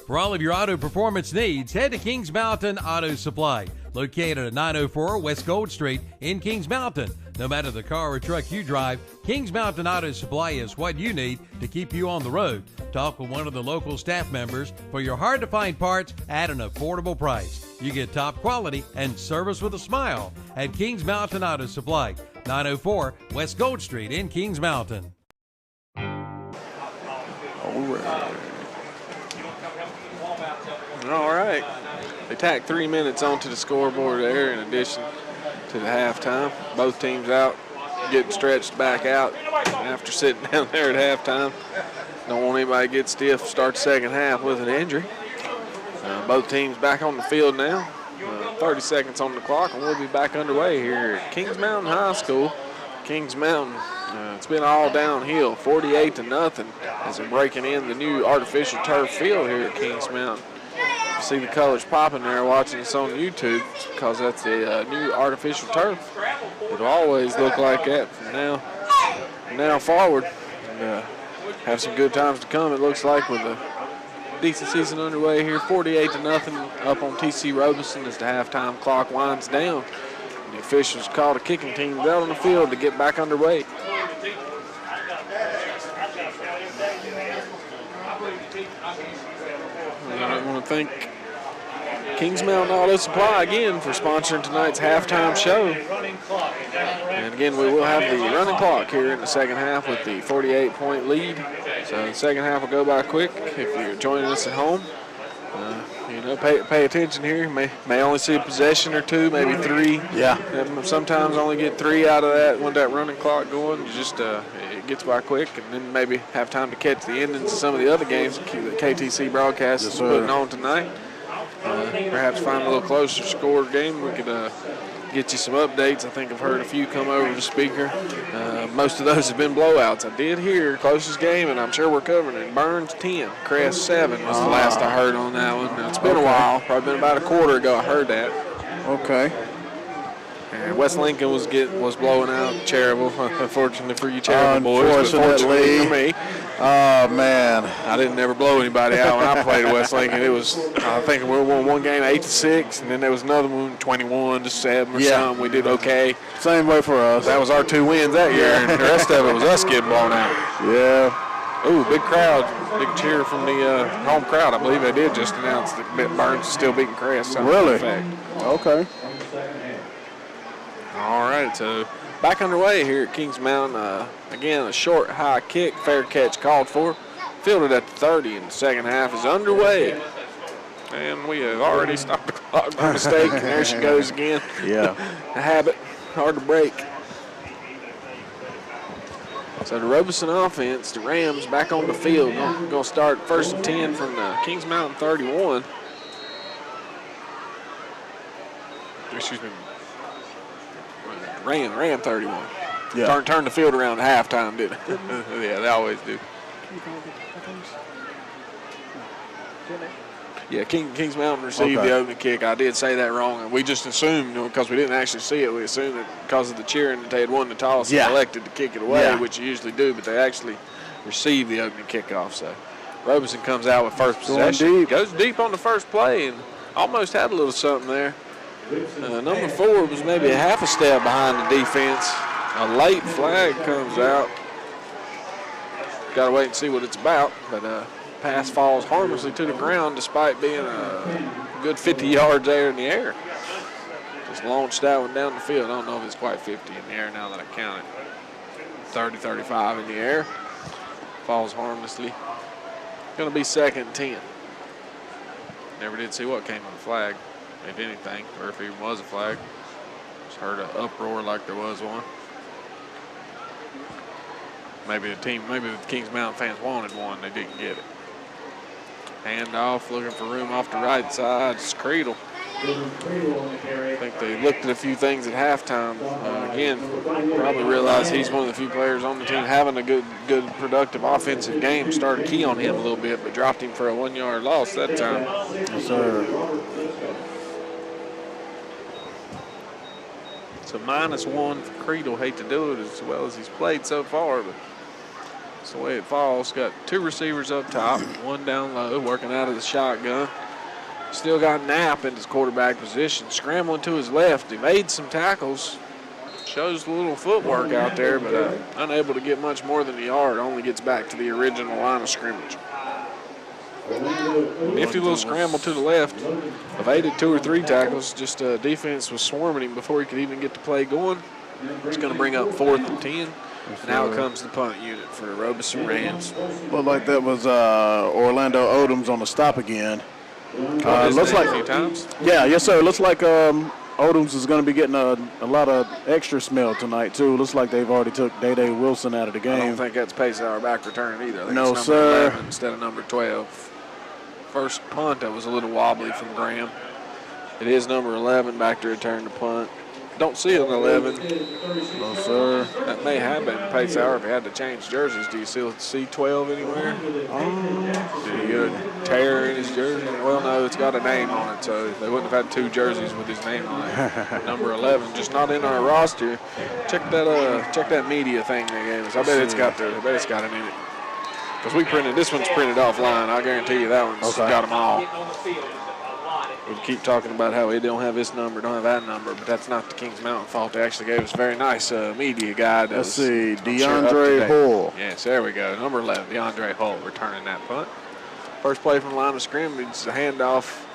For all of your auto performance needs, head to Kings Mountain Auto Supply, located at 904 West Gold Street in Kings Mountain. No matter the car or truck you drive, Kings Mountain Auto Supply is what you need to keep you on the road. Talk with one of the local staff members for your hard-to-find parts at an affordable price. You get top quality and service with a smile at Kings Mountain Auto Supply, 904 West Gold Street in Kings Mountain. All right. They tacked 3 minutes onto the scoreboard there in addition to the halftime. Both teams out, getting stretched back out after sitting down there at halftime. Don't want anybody to get stiff, start the second half with an injury. Both teams back on the field now. 30 seconds on the clock, and we'll be back underway here at Kings Mountain High School. Kings Mountain, it's been all downhill, 48-0 as they're breaking in the new artificial turf field here at Kings Mountain. You see the colors popping there watching us on YouTube because that's the new artificial turf. It'll always look like that from now forward. And, have some good times to come, it looks like, with a decent season underway here. 48-0 up on TC Roberson as the halftime clock winds down. And the officials called a kicking team out on the field to get back underway. I want to thank Kings Mountain Auto Supply again for sponsoring tonight's halftime show. And again, we will have the running clock here in the second half with the 48-point lead. So the second half will go by quick. If you're joining us at home, pay attention here. May only see a possession or two, maybe 3. Yeah. Sometimes only get 3 out of that when that running clock going. Just it gets by quick, and then maybe have time to catch the endings of some of the other games that KTC broadcast is putting on tonight. Perhaps find a little closer score game. We could get you some updates. I think I've heard a few come over the speaker. Most of those have been blowouts. I did hear closest game, and I'm sure we're covering it. Burns 10, Crest 7 was the last I heard on that one. Now, it's been a while. Probably been about a quarter ago I heard that. Okay. And West Lincoln was blowing out Cherryville. Unfortunately for you Cherryville boys, but fortunately for me. Oh, man. I didn't ever blow anybody out when I played at West Lincoln. It was, I think we won one game 8-6, and then there was another one 21-7 or something. We did okay. Same way for us. That was our 2 wins that year, and the rest of it was us getting blown out. Yeah. Ooh, big crowd, big cheer from the home crowd. I believe they did just announce that Burns is still beating Crest. Really? Fact. Okay. All right, so back underway here at Kings Mountain. Again, a short, high kick, fair catch called for. Fielded at the 30, and the second half is underway. And we have already stopped the clock by mistake, and there she goes again. Yeah. A habit, hard to break. So the Roberson offense, the Rams back on the field. Going to start 1st and 10 from the Kings Mountain 31. Excuse me. Ram 31. Yeah. Turn the field around at halftime, didn't it? Yeah, they always do. Yeah, Kings Mountain received the opening kick. I did say that wrong, and we just assumed, because we didn't actually see it, we assumed that because of the cheering that they had won the toss and elected to kick it away, which you usually do, but they actually received the opening kickoff. So Roberson comes out with first possession. Goes deep on the first play and almost had a little something there. Number 4 was maybe a half a step behind the defense. A late flag comes out. Got to wait and see what it's about, but pass falls harmlessly to the ground despite being a good 50 yards there in the air. Just launched that one down the field. I don't know if it's quite 50 in the air now that I count it. 30, 35 in the air. Falls harmlessly. Going to be 2nd and 10. Never did see what came of the flag, if anything, or if it even was a flag. Just heard an uproar like there was one. Maybe the Kings Mountain fans wanted one, they didn't get it. Handoff, looking for room off the right side. It's Creedle. I think they looked at a few things at halftime. Again, probably realized he's one of the few players on the team having a good, productive offensive game. Started key on him a little bit, but dropped him for a 1-yard loss that time. Yes, sir. So -1 for Creedle. Hate to do it as well as he's played so far, but that's the way it falls. Got 2 receivers up top, 1 down low, working out of the shotgun. Still got Knapp in his quarterback position, scrambling to his left. He made some tackles, shows a little footwork out there, but unable to get much more than a yard. Only gets back to the original line of scrimmage. Nifty little scramble to the left. Evaded 2 or 3 tackles. Just defense was swarming him before he could even get the play going. It's going to bring up 4th and 10. And out comes the punt unit for the Roberson Rams. Looked like that was Orlando Odoms on the stop again. Looks like a few times. Yeah, yes, sir. Looks like Odoms is going to be getting a lot of extra smell tonight, too. Looks like they've already took Day-Day Wilson out of the game. I don't think that's Pace-Hour back return either. I think no, it's sir. 11 instead of number 12. First punt, that was a little wobbly from Graham. It is number 11 back to return the punt. Don't see an 11. No, sir. That may have been Pace-Hour if he had to change jerseys. Do you still see 12 anywhere? Did he get a tear in his jersey? Well, no, it's got a name on it, so they wouldn't have had 2 jerseys with his name on it. Number 11, just not in our roster. Check that media thing they gave us. I bet it's got it in it. Because this one's printed offline. I guarantee you that one's got them all. We keep talking about how we don't have this number, don't have that number, but that's not the Kings Mountain fault. They actually gave us a very nice media guide. Let's see, DeAndre Hull. Yes, there we go. Number 11, DeAndre Hull returning that punt. First play from the line of scrimmage, a handoff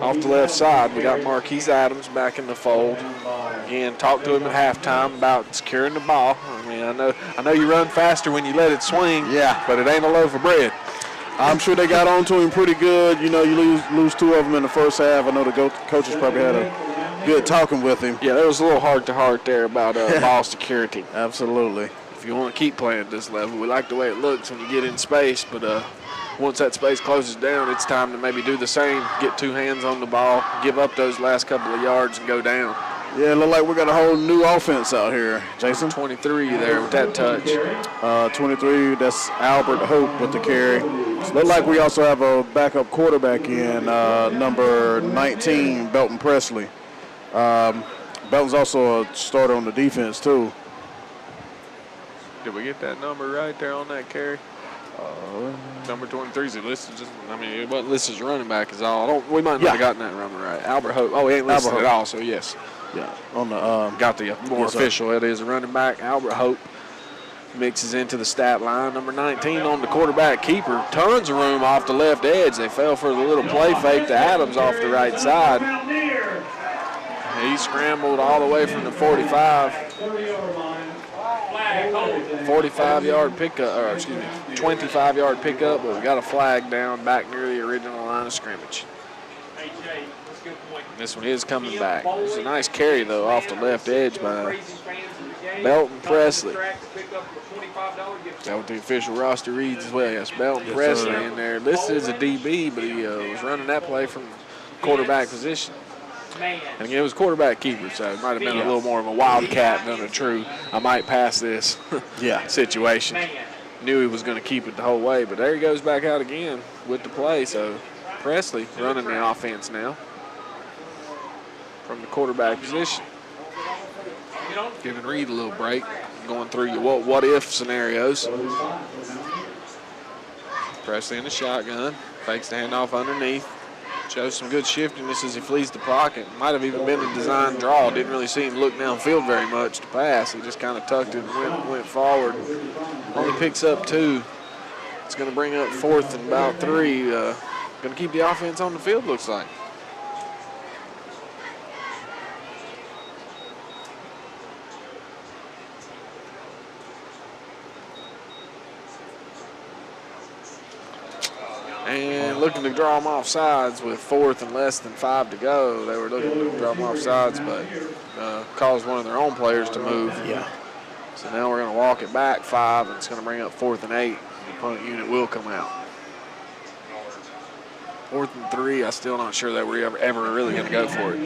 off the left side. We got Marquise Adams back in the fold. Again, talked to him at halftime about securing the ball. I mean, I know you run faster when you let it swing, but it ain't a loaf of bread. I'm sure they got on to him pretty good. You know, you lose 2 of them in the first half. I know the coaches probably had a good talking with him. Yeah, there was a little heart-to-heart there about ball security. Absolutely. If you want to keep playing at this level, we like the way it looks when you get in space, but once that space closes down, it's time to maybe do the same, get 2 hands on the ball, give up those last couple of yards and go down. Yeah, it look like we got a whole new offense out here, Jason. 23 there with that touch. 23, that's Albert Hope with the carry. Look like we also have a backup quarterback in number 19, Belton Presley. Belton's also a starter on the defense, too. Did we get that number right there on that carry? Number 23 is listed. It wasn't listed as running back is all. We might not have gotten that number right. Albert Hope. Oh, he ain't listed at all, so yes. Yeah, on the got the more official. It is a running back. Albert Hope mixes into the stat line. Number 19 on the quarterback keeper. Tons of room off the left edge. They fell for the little play fake to Adams off the right side. He scrambled all the way from the 45. 45-yard pickup, or excuse me, 25-yard pickup, but we got a flag down back near the original line of scrimmage. This one is coming back. It's a nice carry, though, off the left edge by Belton Presley. Is that what the official roster reads as well? Yes, Belton Presley in there. Listed as a DB, but he was running that play from quarterback position. And again, it was quarterback keeper, so it might have been a little more of a wildcat than a true I might pass this situation. Knew he was going to keep it the whole way, but there he goes back out again with the play. So Presley running the offense now from the quarterback position. Giving Reed a little break, going through your what-if scenarios. Presley in the shotgun, fakes the handoff underneath. Shows some good shiftiness as he flees the pocket. Might have even been a design draw. Didn't really see him look downfield very much to pass. He just kind of tucked it and went forward. Only picks up 2. It's going to bring up 4th and about 3. Going to keep the offense on the field, looks like. And looking to draw them off sides with 4th and less than 5 to go. They were looking to draw them off sides, but caused one of their own players to move. Yeah. So now we're going to walk it back 5, and it's going to bring up 4th and 8. The punt unit will come out. 4th and 3, I'm still not sure that we're ever really going to go for it.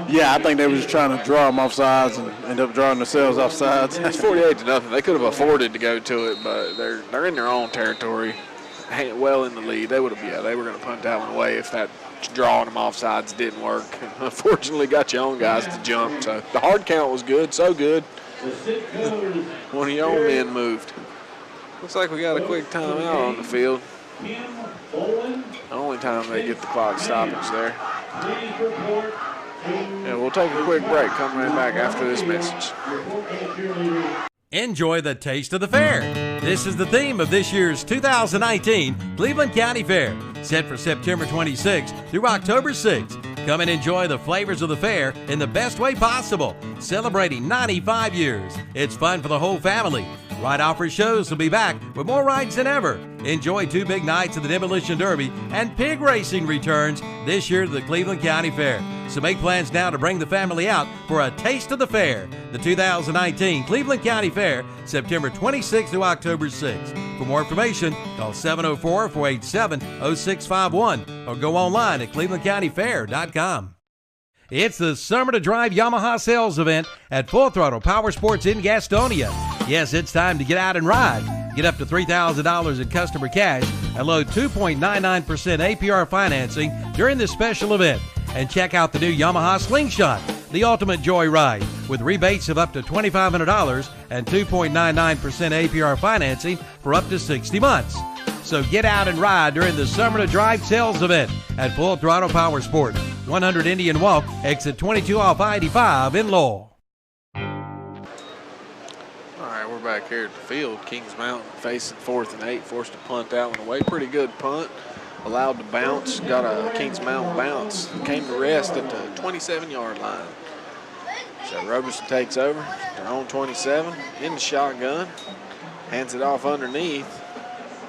Yeah, I think they were just trying to draw them off sides and end up drawing themselves off sides. It's 48-0. They could have afforded to go to it, but they're in their own territory. Well in the lead. They would have, they were going to punt that one away if that drawing them off sides didn't work. Unfortunately, got your own guys to jump. So the hard count was good, so good. One of your own men moved. Looks like we got a quick timeout on the field. The only time they get the clock stoppage there. Yeah, we'll take a quick break. Come right back after this message. Enjoy the taste of the fair. This is the theme of this year's 2019 Cleveland County Fair, set for September 26th through October 6th. Come and enjoy the flavors of the fair in the best way possible, celebrating 95 years. It's fun for the whole family. Ride Offers shows will be back with more rides than ever. Enjoy 2 big nights of the Demolition Derby, and pig racing returns this year to the Cleveland County Fair. So make plans now to bring the family out for a taste of the fair. The 2019 Cleveland County Fair, September 26th through October 6th. For more information, call 704-487-0651 or go online at clevelandcountyfair.com. It's the Summer to Drive Yamaha sales event at Full Throttle Power Sports in Gastonia. Yes, it's time to get out and ride. Get up to $3,000 in customer cash and load 2.99% APR financing during this special event. And check out the new Yamaha Slingshot, the ultimate joy ride, with rebates of up to $2,500 and 2.99% APR financing for up to 60 months. So get out and ride during the Summer to Drive sales event at Full Throttle Power Sports, 100 Indian Walk, exit 22 off I-85 in Lowell. All right, we're back here at the field. Kings Mountain facing 4th and 8, forced to punt that one away. Pretty good punt. Allowed to bounce, got a Kings Mountain bounce. Came to rest at the 27-yard line. So Roberson takes over, their own 27, in the shotgun. Hands it off underneath.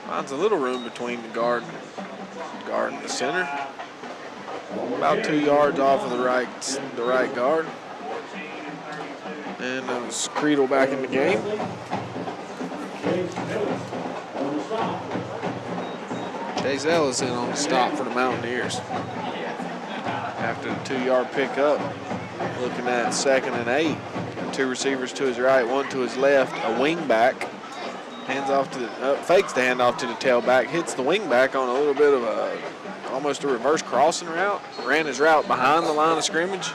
Finds a little room between the guard and the center. About 2 yards off of the right guard. And that was Creedle back in the game. Chase Ellis in on the stop for the Mountaineers. After the 2-yard pickup, looking at 2nd and 8. 2 receivers to his right, 1 to his left, a wing back. Hands off to the, fakes the handoff to the tailback, hits the wing back on a little bit of almost a reverse crossing route. Ran his route behind the line of scrimmage.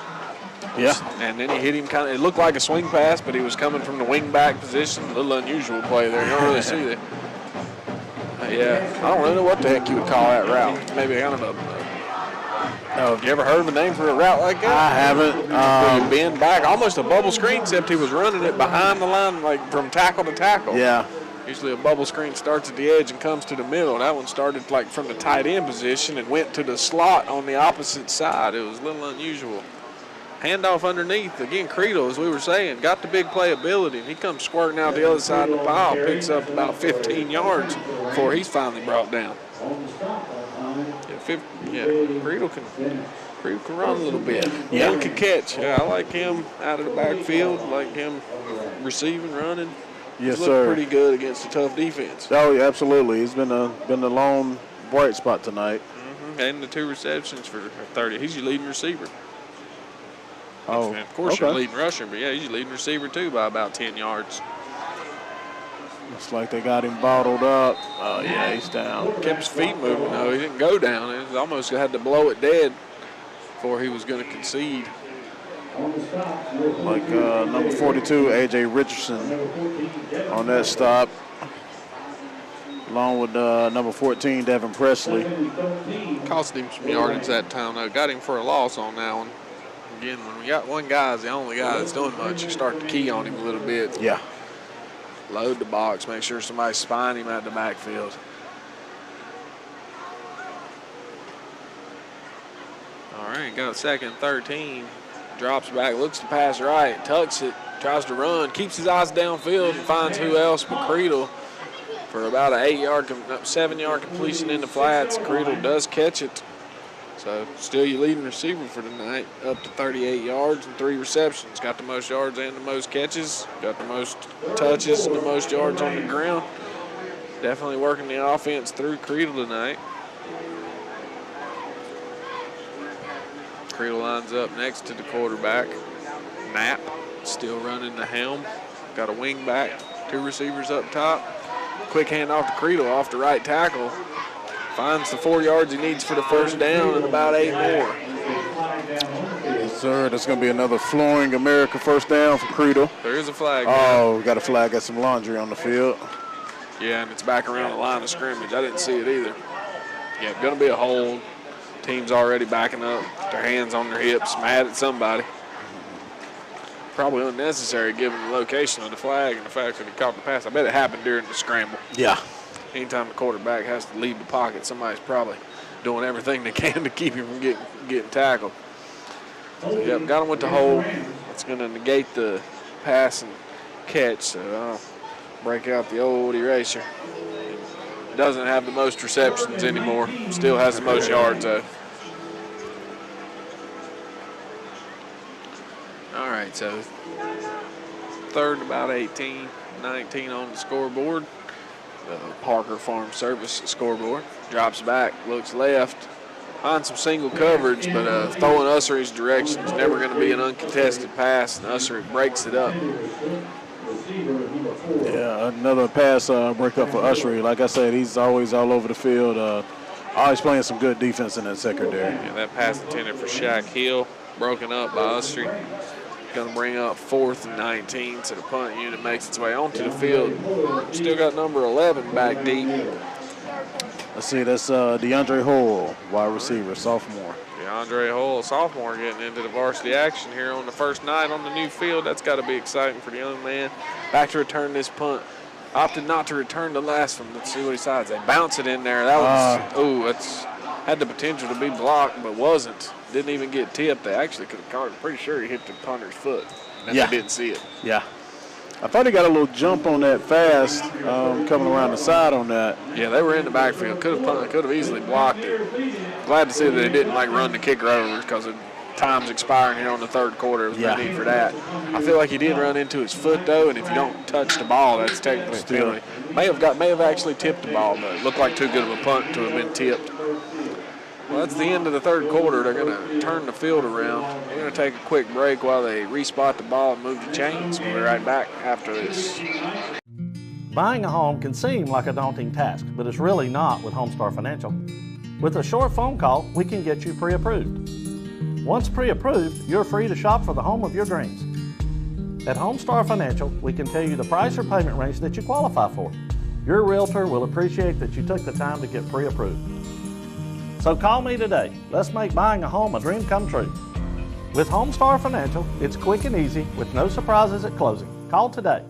Yeah. And then he hit him it looked like a swing pass, but he was coming from the wing back position. A little unusual play there. You don't really see that. Yeah, I don't really know what the heck you would call that route. Maybe kind of have you ever heard of a name for a route like that? I haven't. Bend back, almost a bubble screen, except he was running it behind the line, like from tackle to tackle. Yeah. Usually a bubble screen starts at the edge and comes to the middle. That one started like from the tight end position and went to the slot on the opposite side. It was a little unusual. Handoff underneath. Again, Creedle, as we were saying, got the big playability. He comes squirting out the other side of the pile, picks up about 15 yards before he's finally brought down. Creedle can run a little bit. Yeah. He can catch. Yeah, I like him out of the backfield. I like him receiving, running. Yes, He's sir. looked pretty good against a tough defense. Oh, yeah, absolutely. He's been a lone bright spot tonight. And the 2 receptions for 30. He's your leading receiver. Oh, And of course, you're leading rusher, but yeah, he's your leading receiver too by about 10 yards. Looks like they got him bottled up. Oh, yeah, he's down. Kept his feet moving, though. He didn't go down. It almost had to blow it dead before he was going to concede. Like number 42, A.J. Richardson on that stop, along with number 14, Devin Presley. Cost him some yardage that time, though. Got him for a loss on that one. Again, when we got one guy is the only guy that's doing much, you start to key on him a little bit. Yeah. Load the box, make sure somebody's spying him at the backfield. All right, got a 2nd and 13. Drops back, looks to pass right, tucks it, tries to run, keeps his eyes downfield and finds who else but Creedle for about an 7-yard completion in the flats. Creedle does catch it. So still your leading receiver for tonight, up to 38 yards and 3 receptions. Got the most yards and the most catches. Got the most touches and the most yards on the ground. Definitely working the offense through Creedle tonight. Creedle lines up next to the quarterback. Knapp still running the helm. Got a wing back, 2 receivers up top. Quick handoff to Creedle off the right tackle. Finds the 4 yards he needs for the first down and about 8 more. Yes, sir. That's going to be another Flooring America first down for Creedle. There is a flag. Oh, we got a flag. Got some laundry on the field. Yeah, and it's back around the line of scrimmage. I didn't see it either. Yeah, going to be a hold. Team's already backing up, their hands on their hips, mad at somebody. Probably unnecessary given the location of the flag and the fact that he caught the pass. I bet it happened during the scramble. Yeah. Anytime the quarterback has to leave the pocket, somebody's probably doing everything they can to keep him from getting tackled. So, yep, got him with the hold. It's going to negate the pass and catch, so I'll break out the old eraser. Doesn't have the most receptions anymore. Still has the most yards, though. All right, so 3rd about 18, 19 on the scoreboard. Parker Farm Service scoreboard. Drops back, looks left, finds some single coverage, but throwing Ussery's direction is never going to be an uncontested pass, and Ussery breaks it up. Yeah, another pass break up for Ussery. Like I said, he's always all over the field. Always playing some good defense in that secondary. Yeah, that pass intended for Shaq Hill, broken up by Ussery. Going to bring up 4th and 19, so the punt unit makes its way onto the field. Still got number 11 back deep. Let's see, that's DeAndre Hull, wide receiver, sophomore. DeAndre Hull, sophomore, getting into the varsity action here on the first night on the new field. That's got to be exciting for the young man. Back to return this punt. Opted not to return the last one. Let's see what he decides. They bounce it in there. That was, that's had the potential to be blocked, but wasn't. Didn't even get tipped. They actually could have caught it. Pretty sure he hit the punter's foot, and they didn't see it. Yeah. I thought he got a little jump on that fast, coming around the side on that. Yeah, they were in the backfield. Could have easily blocked it. Glad to see that they didn't run the kicker over because time's expiring here on the 3rd quarter. There was no need for that. I feel like he did run into his foot though, and if you don't touch the ball, that's technically a penalty. May have actually tipped the ball, but it looked like too good of a punt to have been tipped. Well, that's the end of the 3rd quarter. They're going to turn the field around. We're going to take a quick break while they respot the ball and move the chains. We'll be right back after this. Buying a home can seem like a daunting task, but it's really not with Homestar Financial. With a short phone call, we can get you pre-approved. Once pre-approved, you're free to shop for the home of your dreams. At Homestar Financial, we can tell you the price or payment range that you qualify for. Your realtor will appreciate that you took the time to get pre-approved. So call me today. Let's make buying a home a dream come true. With Homestar Financial, it's quick and easy with no surprises at closing. Call today.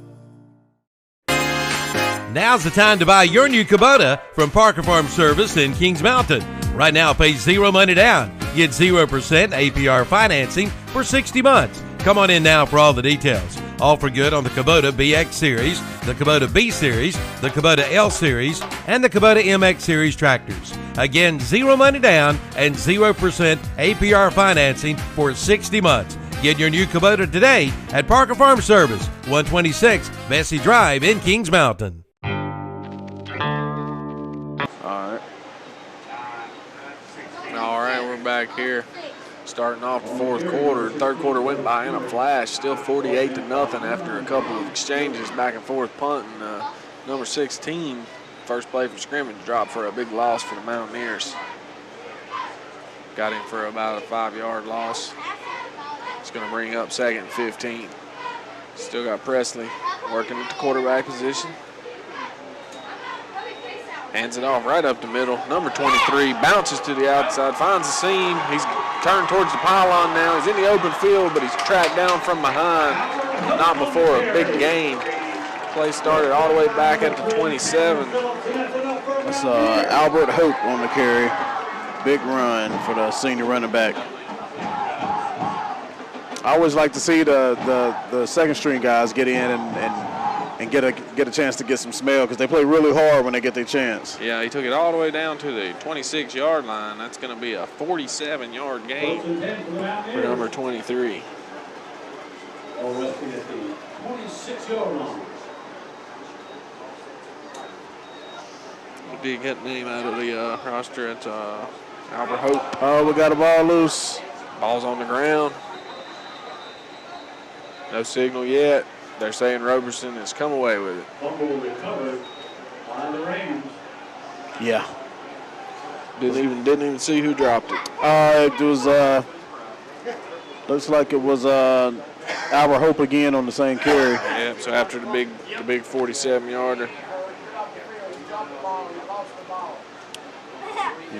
Now's the time to buy your new Kubota from Parker Farm Service in Kings Mountain. Right now, pay 0 money down. Get 0% APR financing for 60 months. Come on in now for all the details. All for good on the Kubota BX Series, the Kubota B Series, the Kubota L Series, and the Kubota MX Series tractors. Again, 0 money down and 0% APR financing for 60 months. Get your new Kubota today at Parker Farm Service, 126 Bessie Drive in Kings Mountain. All right, we're back here. Starting off the fourth quarter, third quarter went by in a flash. Still 48-0 after a couple of exchanges, back and forth punting. Number 16, first play for scrimmage, dropped for a big loss for the Mountaineers. Got him for about a 5-yard loss. It's going to bring up 2nd and 15. Still got Presley working at the quarterback position. Hands it off right up the middle. Number 23 bounces to the outside, finds the seam. He's turned towards the pylon now. He's in the open field, but he's tracked down from behind. Not before a big gain. Play started all the way back at the 27. That's Albert Hope on the carry. Big run for the senior running back. I always like to see the second string guys get in and get a chance to get some smell because they play really hard when they get their chance. Yeah, he took it all the way down to the 26-yard line. That's going to be a 47-yard gain for number 23. 26-yard line. We did get the name out of the roster. It's Albert Hope. Oh, we got a ball loose. Ball's on the ground. No signal yet. They're saying Roberson has come away with it. Fumble recovered by the Rams. Yeah. Didn't even see who dropped it. It was looks like it was Albert Hope again on the same carry. Yeah. So after the big 47-yarder.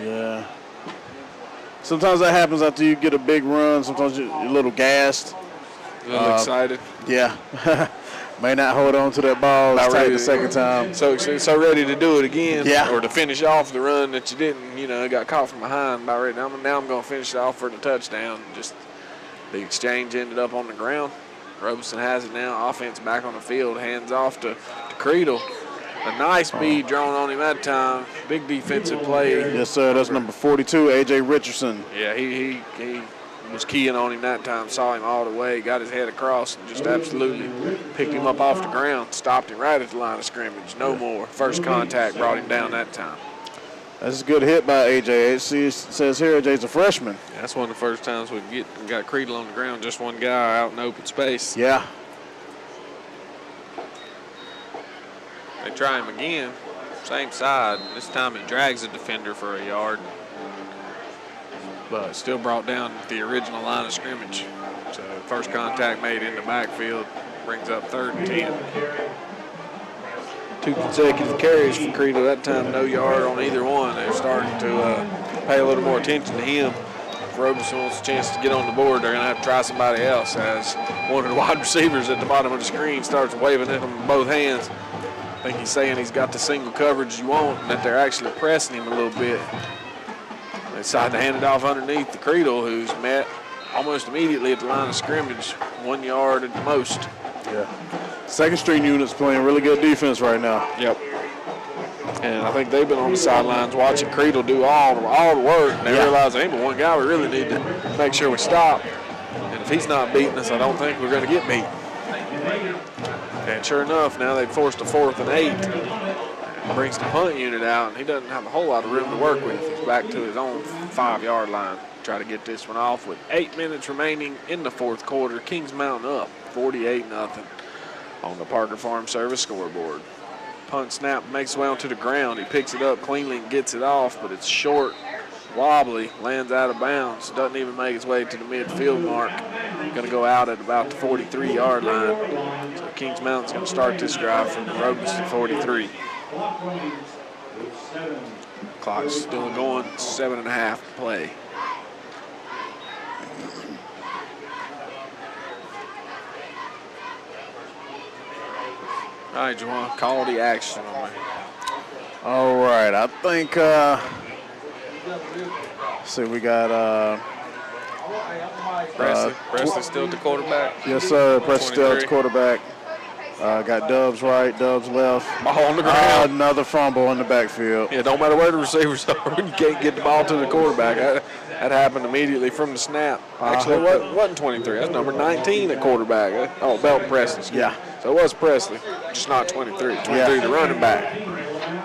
Yeah. Sometimes that happens after you get a big run. Sometimes you're a little gassed. A little excited. Yeah. May not hold on to that ball as tight the second time. So ready to do it again. Yeah. Or to finish off the run that you didn't, got caught from behind. About ready. Now I'm going to finish it off for the touchdown. Just the exchange ended up on the ground. Roberson has it now. Offense back on the field. Hands off to Creedle. A nice bead drawn on him that time. Big defensive play. Yes, sir. That's number 42, A.J. Richardson. Yeah, he was keying on him that time. Saw him all the way. Got his head across and just absolutely picked him up off the ground. Stopped him right at the line of scrimmage. No more. First contact brought him down that time. That's a good hit by A.J. It says here A.J.'s a freshman. Yeah, that's one of the first times we got Creedle on the ground. Just one guy out in open space. Yeah. They try him again, same side. This time he drags the defender for a yard, but still brought down the original line of scrimmage. So first contact made in the backfield brings up 3rd and 10. 2 consecutive carries for Creedle. That time no yard on either one. They're starting to pay a little more attention to him. If Roberson wants a chance to get on the board, they're going to have to try somebody else, as one of the wide receivers at the bottom of the screen starts waving at him with both hands. I think he's saying he's got the single coverage you want and that they're actually pressing him a little bit. They decide to hand it off underneath the Creedle, who's met almost immediately at the line of scrimmage, 1 yard at the most. Yeah. Second string unit's playing really good defense right now. Yep. And I think they've been on the sidelines watching Creedle do all the work, and they realize, hey, but one guy we really need to make sure we stop. And if he's not beating us, I don't think we're going to get beat. And sure enough, now they've forced a 4th and 8. Brings the punt unit out, and he doesn't have a whole lot of room to work with. He's back to his own 5-yard line. Try to get this one off with 8 minutes remaining in the fourth quarter. Kings Mountain up 48-0 on the Parker Farm Service scoreboard. Punt snap makes his way onto the ground. He picks it up cleanly and gets it off, but it's short, wobbly, lands out of bounds. Doesn't even make its way to the midfield mark. Going to go out at about the 43-yard line. So Kings Mountain's going to start this drive from the Roberson 43. Clock's still going, 7.5 to play. All right, Juwan, call the action on me. All right, I think, see, we got Presley still at the quarterback. Yes, sir. Presley still at the quarterback. Got Dubs right, Dubs left. Ball on the ground. Another fumble in the backfield. Yeah, don't matter where the receivers are, you can't get the ball to the quarterback. That happened immediately from the snap. Actually, it wasn't 23. That's number 19 at quarterback. Oh, Belton Presley. Yeah. So it was Presley, just not 23. 23 the running back.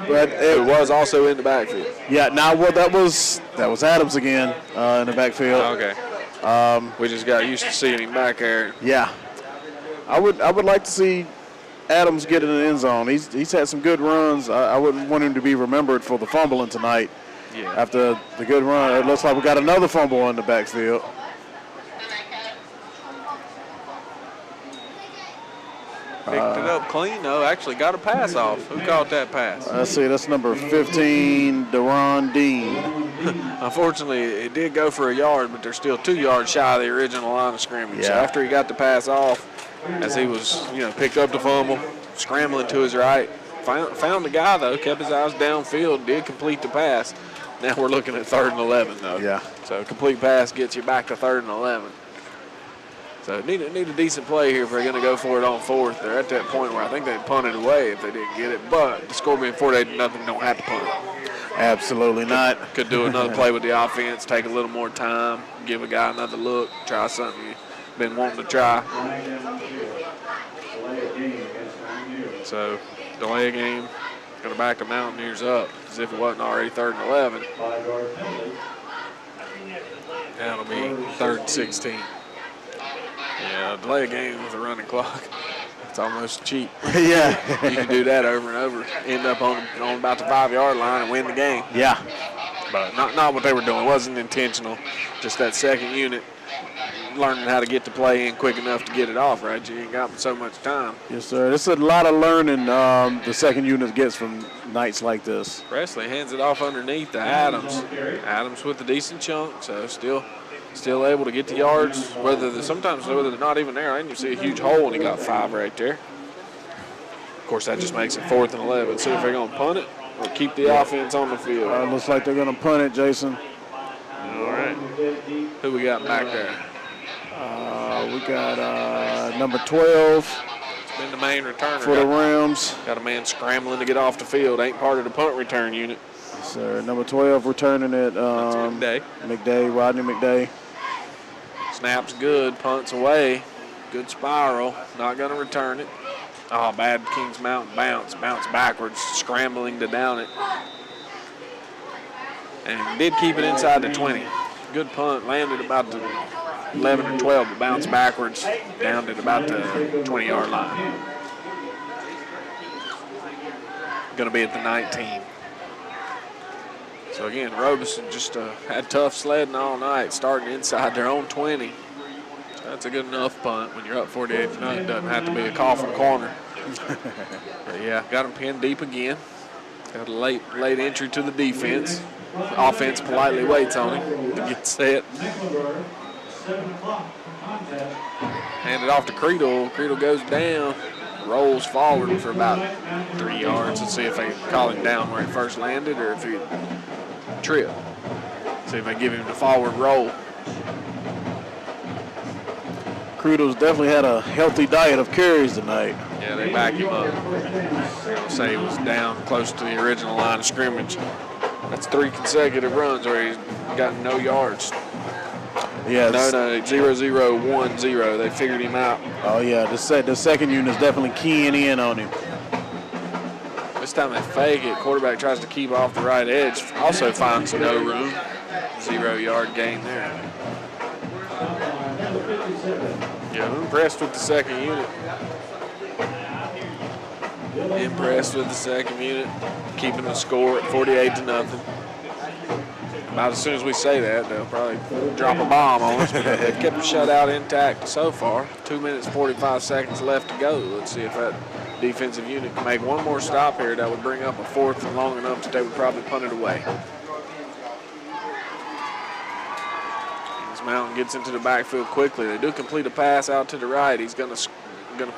But it was also in the backfield. Yeah, now that was Adams again in the backfield. Okay. We just got used to seeing him back there. Yeah. I would like to see Adams get in the end zone. He's had some good runs. I wouldn't want him to be remembered for the fumbling tonight. Yeah. After the good run, it looks like we got another fumble in the backfield. Picked it up clean, though. Actually got a pass off. Who caught that pass? Let's see. That's number 15, Deron Dean. Unfortunately, it did go for a yard, but they're still 2 yards shy of the original line of scrimmage. Yeah. So after he got the pass off, as he was, picked up the fumble, scrambling to his right, found the guy, though, kept his eyes downfield, did complete the pass. Now we're looking at 3rd and 11, though. Yeah. So a complete pass gets you back to 3rd and 11. So need a decent play here if they're going to go for it on 4th. They're at that point where I think they'd punt it away if they didn't get it. But the score being 48-0, don't have to punt it. Absolutely not. Could do another play with the offense, take a little more time, give a guy another look, try something you've been wanting to try. So delay a game, going to back the Mountaineers up as if it wasn't already 3rd and 11. That'll be 3rd and 16. Yeah, delay a game with a running clock. It's almost cheap. Yeah. You can do that over and over, end up on about the 5-yard line and win the game. Yeah. But not what they were doing. It wasn't intentional. Just that second unit learning how to get the play in quick enough to get it off, right? You ain't got so much time. Yes, sir. It's a lot of learning the second unit gets from nights like this. Presley hands it off underneath to Adams. Adams with a decent chunk, so still able to get the yards. Sometimes they're not even there. I didn't even see a huge hole, and he got 5 right there. Of course, that just makes it 4th and 11. See if they're going to punt it or keep the offense on the field. Looks like they're going to punt it, Jason. All right. Who we got back there? We got number 12. It's been the main returner. For the Rams. Got a man scrambling to get off the field. Ain't part of the punt return unit. Sir, number 12 returning it. McDay. Rodney McDay. Snap's good, punts away. Good spiral, not going to return it. Oh, bad Kings Mountain bounce backwards, scrambling to down it. And did keep it inside the 20. Good punt, landed about the 11 or 12, but bounced backwards, down at about the 20-yard line. Going to be at the 19. So again, Roberson just had tough sledding all night, starting inside their own 20. So that's a good enough punt when you're up 48-0. Doesn't have to be a coffin corner. But yeah, got him pinned deep again. Got a late entry to the defense. The offense politely waits on him to get set. Hand it off to Creedle. Creedle goes down, rolls forward for about 3 yards. Let's see if they call him down where he first landed or if he trip. See if they give him the forward roll. Creedle's definitely had a healthy diet of carries tonight. Yeah, they back him up. They're going to say he was down close to the original line of scrimmage. That's 3 consecutive runs where he's gotten no yards. Yeah. No, 0-0-1-0. They figured him out. Oh, yeah. The second unit is definitely keying in on him. This time they fake it. Quarterback tries to keep off the right edge. Also finds no room. 0-yard gain there. Yeah, I'm impressed with the second unit. Impressed with the second unit. Keeping the score at 48-0. About as soon as we say that, they'll probably drop a bomb on us. But they've kept the shutout intact so far. 2 minutes, 45 seconds left to go. Let's see if that defensive unit can make one more stop here. That would bring up a 4th and long enough that they would probably punt it away. Kings Mountain gets into the backfield quickly. They do complete a pass out to the right. He's going to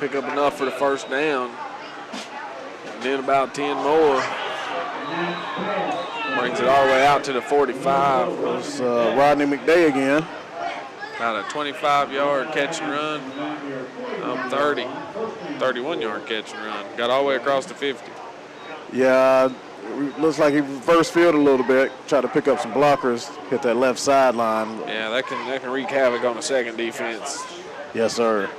pick up enough for the first down. And then about 10 more. Brings it all the way out to the 45. It's Rodney McDay again. About a 25-yard catch and run. 31-yard catch and run. Got all the way across the 50. Yeah, looks like he reversed field a little bit. Tried to pick up some blockers. Hit that left sideline. Yeah, that can wreak havoc on the second defense. Yes, sir.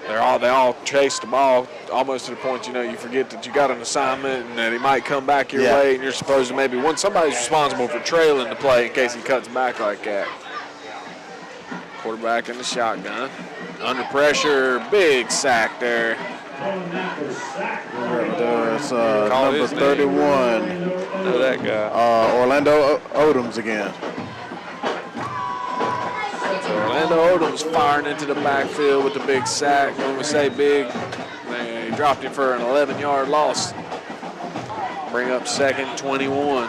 They all chase the ball almost to the point, you forget that you got an assignment and that he might come back your way, and you're supposed to somebody's responsible for trailing the play in case he cuts back like that. Of Quarterback in the shotgun. Under pressure, big sack there. It's number 31. Know that guy. Orlando Odoms again. So Orlando Odoms firing into the backfield with the big sack. When we say big, he dropped him for an 11-yard loss. Bring up 2nd, 21.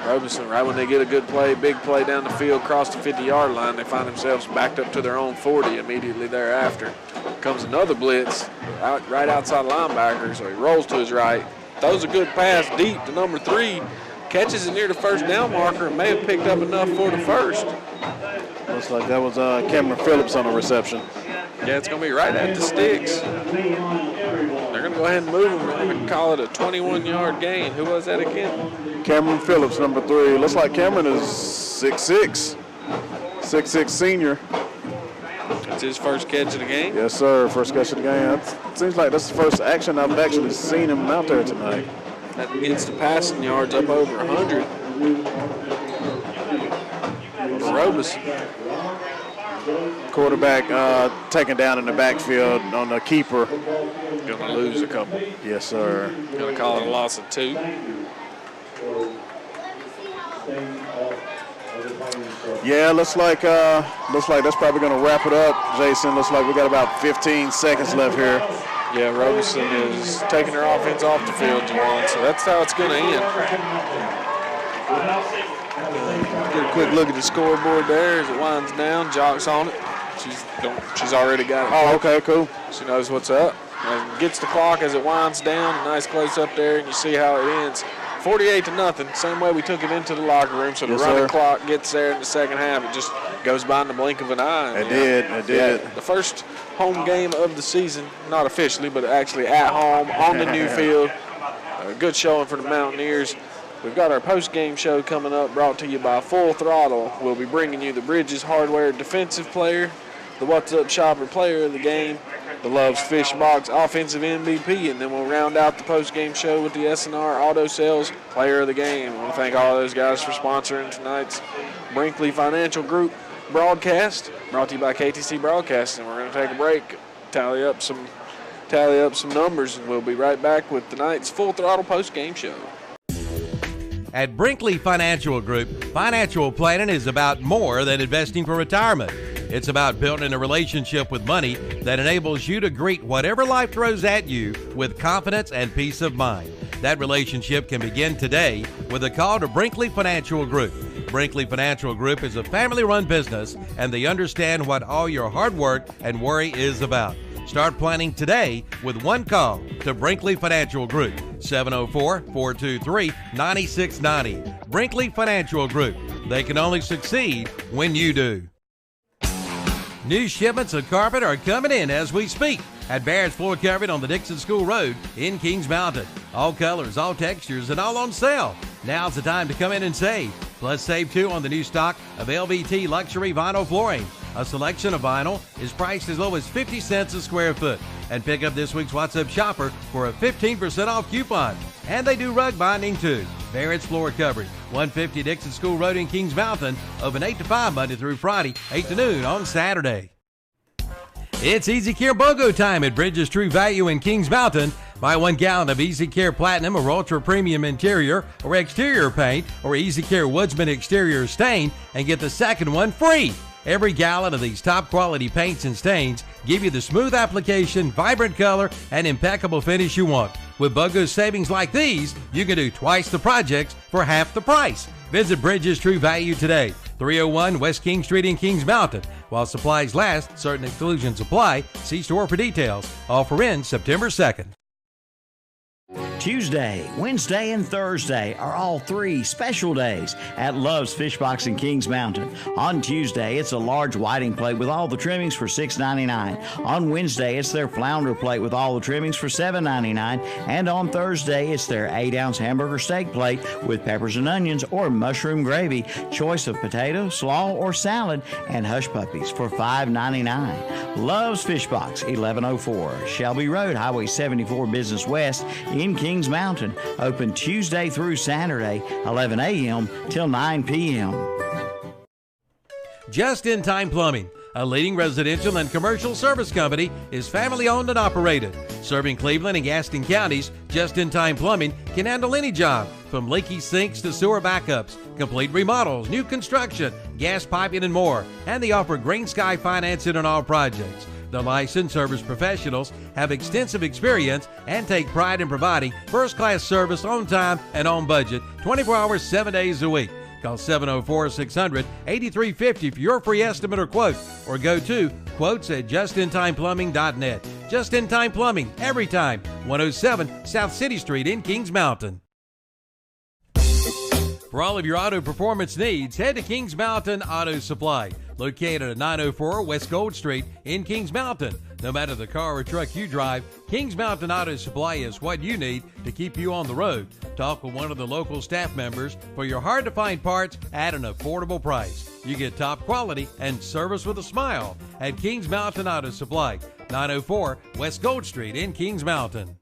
Roberson, right when they get a good play, big play down the field, cross the 50-yard line, they find themselves backed up to their own 40 immediately thereafter. Comes another blitz right outside linebacker, so he rolls to his right, throws a good pass deep to number 3, catches it near the first down marker and may have picked up enough for the first. Looks like that was Cameron Phillips on the reception. Yeah, it's going to be right at the sticks. They're going to go ahead and move him. They're going to call it a 21-yard gain. Who was that again? Cameron Phillips, number 3. Looks like Cameron is 6'6". 6'6" senior. That's his first catch of the game? Yes, sir. First catch of the game. It seems like that's the first action I've actually seen him out there tonight. That gets the passing yards up over 100. Roberson. Quarterback taken down in the backfield on the keeper. Going to lose a couple. Yes, sir. Going to call it a loss of 2. Yeah, looks like that's probably going to wrap it up, Jason. Looks like we got about 15 seconds left here. Yeah, Roberson is taking their offense off the field, Juwan, so that's how it's going to end. Get a quick look at the scoreboard there as it winds down. Jock's on it. She's already got it. Oh, okay, cool. She knows what's up. And gets the clock as it winds down. Nice close up there, and you see how it ends. 48-0. Same way we took it into the locker room. So the running clock gets there in the second half. It just goes by in the blink of an eye. It did. Yeah, the first home game of the season, not officially, but actually at home on the new field. A good showing for the Mountaineers. We've got our post-game show coming up, brought to you by Full Throttle. We'll be bringing you the Bridges Hardware Defensive Player, the What's Up Shopper Player of the Game, the Love's Fish Box Offensive MVP, and then we'll round out the post-game show with the S&R Auto Sales Player of the Game. I want to thank all those guys for sponsoring tonight's Brinkley Financial Group broadcast, brought to you by KTC Broadcasting. We're going to take a break, tally up some numbers, and we'll be right back with tonight's Full Throttle post-game show. At Brinkley Financial Group, financial planning is about more than investing for retirement. It's about building a relationship with money that enables you to greet whatever life throws at you with confidence and peace of mind. That relationship can begin today with a call to Brinkley Financial Group. Brinkley Financial Group is a family-run business, and they understand what all your hard work and worry is about. Start planning today with one call to Brinkley Financial Group, 704-423-9690. Brinkley Financial Group. They can only succeed when you do. New shipments of carpet are coming in as we speak at Barrett's Floor Coverage on the Dixon School Road in Kings Mountain. All colors, all textures, and all on sale. Now's the time to come in and save. Plus, save too on the new stock of LVT luxury vinyl flooring. A selection of vinyl is priced as low as 50 cents a square foot. And pick up this week's What's Up Shopper for a 15% off coupon. And they do rug binding too. Barrett's Floor Coverage, 150 Dixon School Road in Kings Mountain, open 8 to 5 Monday through Friday, 8 to noon on Saturday. It's Easy Care BOGO time at Bridges True Value in Kings Mountain. Buy 1 gallon of Easy Care Platinum or Ultra Premium interior or exterior paint or Easy Care Woodsman exterior stain and get the second one free. Every gallon of these top quality paints and stains give you the smooth application, vibrant color, and impeccable finish you want. With BOGO savings like these, you can do twice the projects for half the price. Visit Bridges True Value today, 301 West King Street in Kings Mountain. While supplies last, certain exclusions apply. See store for details. Offer ends September 2nd. Tuesday, Wednesday, and Thursday are all 3 special days at Love's Fish Box in Kings Mountain. On Tuesday, it's a large whiting plate with all the trimmings for $6.99. On Wednesday, it's their flounder plate with all the trimmings for $7.99. And on Thursday, it's their 8-ounce hamburger steak plate with peppers and onions or mushroom gravy, choice of potato, slaw, or salad, and hush puppies for $5.99. Love's Fish Box, 1104 Shelby Road, Highway 74 Business West in Kings Mountain, open Tuesday through Saturday, 11 a.m. till 9 p.m. Just-in-time plumbing, a leading residential and commercial service company, is family owned and operated. Serving Cleveland and Gaston counties, Just In Time Plumbing can handle any job, from leaky sinks to sewer backups, complete remodels, new construction, gas piping, and more. And they offer green sky financing on all projects. The licensed service professionals have extensive experience and take pride in providing first-class service on time and on budget, 24 hours, 7 days a week. Call 704-600-8350 for your free estimate or quote, or go to quotes@justintimeplumbing.net. Just In Time Plumbing, every time. 107 South City Street in Kings Mountain. For all of your auto performance needs, head to Kings Mountain Auto Supply, located at 904 West Gold Street in Kings Mountain. No matter the car or truck you drive, Kings Mountain Auto Supply is what you need to keep you on the road. Talk with one of the local staff members for your hard-to-find parts at an affordable price. You get top quality and service with a smile at Kings Mountain Auto Supply, 904 West Gold Street in Kings Mountain.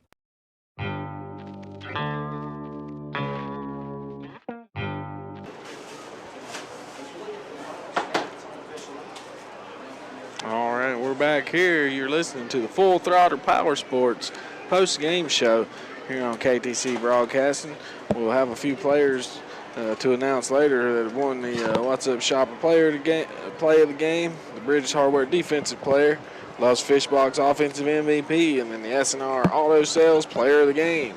All right, we're back here. You're listening to the Full Throttle Power Sports post-game show here on KTC Broadcasting. We'll have a few players to announce later that won the What's Up Shopper play of the game, the British Hardware defensive player, Love's Fishbox offensive MVP, and then the SNR Auto Sales player of the game.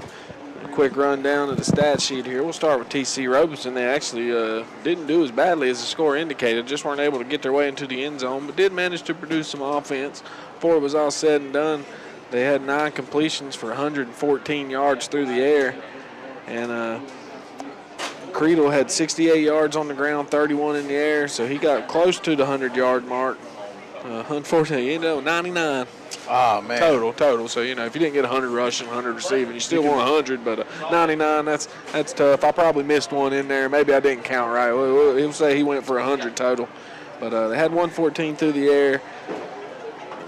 A quick rundown of the stat sheet here. We'll start with TC Roberson. They actually didn't do as badly as the score indicated, just weren't able to get their way into the end zone, but did manage to produce some offense. Before it was all said and done, they had 9 completions for 114 yards through the air, and Creedle had 68 yards on the ground, 31 in the air, so he got close to the 100-yard mark. Unfortunately, he ended up with 99. Oh, man. Total. So, if you didn't get 100 rushing, 100 receiving, you still want 100, but 99, that's tough. I probably missed one in there. Maybe I didn't count right. He'll say he went for 100 total. But they had 114 through the air,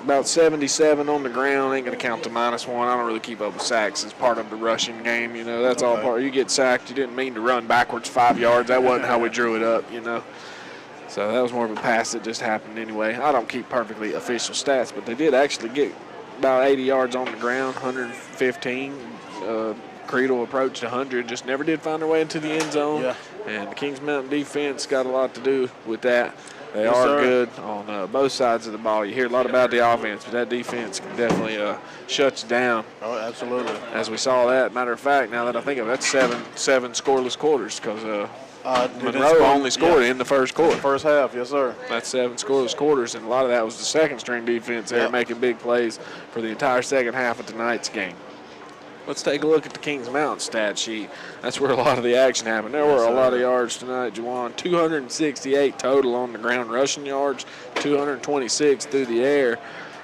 about 77 on the ground. Ain't going to count to -1. I don't really keep up with sacks as part of the rushing game. That's all part. You get sacked. You didn't mean to run backwards 5 yards. That wasn't how we drew it up, So that was more of a pass that just happened anyway. I don't keep perfectly official stats, but they did actually get about 80 yards on the ground, 115. Creedle approached 100, just never did find their way into the end zone. Yeah. And the Kings Mountain defense got a lot to do with that. They are good on both sides of the ball. You hear a lot about the offense, but that defense can definitely shut you down. Oh, absolutely. As we saw that. Matter of fact, now that I think of it, that's seven scoreless quarters because Monroe only scored in the first quarter. First half, yes, sir. That's 7 scoreless quarters, and a lot of that was the second-string defense there making big plays for the entire second half of tonight's game. Let's take a look at the Kings Mountain stat sheet. That's where a lot of the action happened. There were a lot of yards tonight, Juwan. 268 total on the ground rushing yards, 226 through the air,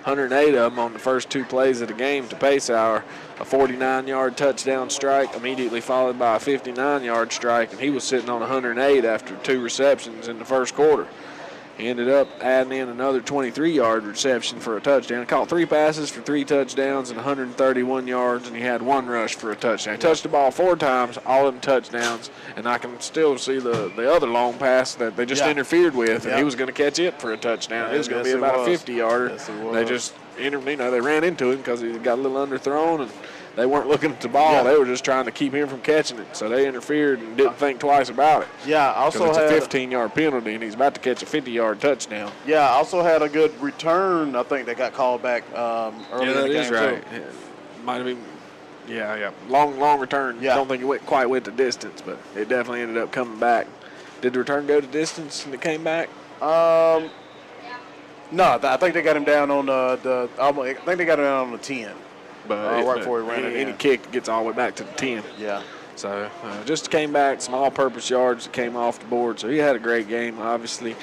108 of them on the first 2 plays of the game to pace hour. A 49-yard touchdown strike, immediately followed by a 59-yard strike, and he was sitting on 108 after 2 receptions in the first quarter. He ended up adding in another 23-yard reception for a touchdown. Caught 3 passes for 3 touchdowns and 131 yards, and he had 1 rush for a touchdown. He touched the ball 4 times, all of them touchdowns, and I can still see the other long pass that they just interfered with, and he was going to catch it for a touchdown. It was going to be about a 50-yarder. Yes, they just they ran into him because he got a little underthrown, and they weren't looking at the ball. They were just trying to keep him from catching it. So they interfered and didn't think twice about it. Yeah, also it's a 15-yard penalty, and he's about to catch a 50-yard touchdown. Yeah, also had a good return. I think they got called back early in the game. That is right. Yeah. Might have been, long return. Yeah. Don't think it quite went the distance, but it definitely ended up coming back. Did the return go to distance and it came back? No, I think they got him down on I think they got him down on the 10. But right before he ran it any in. kick gets all the way back to the 10. Yeah. So just came back, some all-purpose yards that came off the board. So he had a great game, obviously.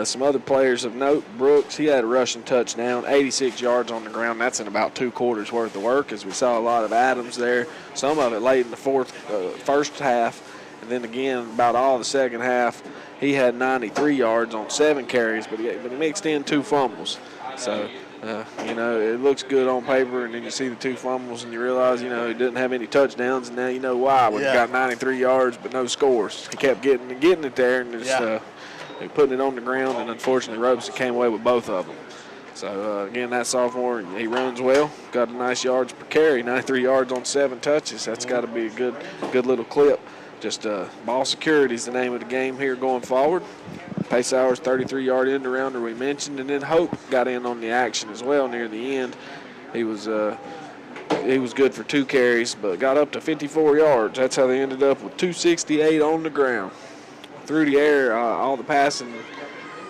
Some other players of note, Brooks, he had a rushing touchdown, 86 yards on the ground. That's in about 2 quarters worth of work, as we saw a lot of Adams there. Some of it late in the first half, and then again about all the second half. He had 93 yards on 7 carries, but he mixed in 2 fumbles. So, it looks good on paper, and then you see the 2 fumbles, and you realize, he didn't have any touchdowns, and now you know why. When he got 93 yards but no scores. He kept getting it there, and just They putting it on the ground, and unfortunately Roberson came away with both of them. So, again, that sophomore, he runs well, got a nice yards per carry, 93 yards on 7 touches. That's got to be a good little clip. Just ball security is the name of the game here going forward. Pace Hour's 33-yard end arounder we mentioned, and then Hope got in on the action as well near the end. He was good for 2 carries, but got up to 54 yards. That's how they ended up with 268 on the ground. Through the air, all the passing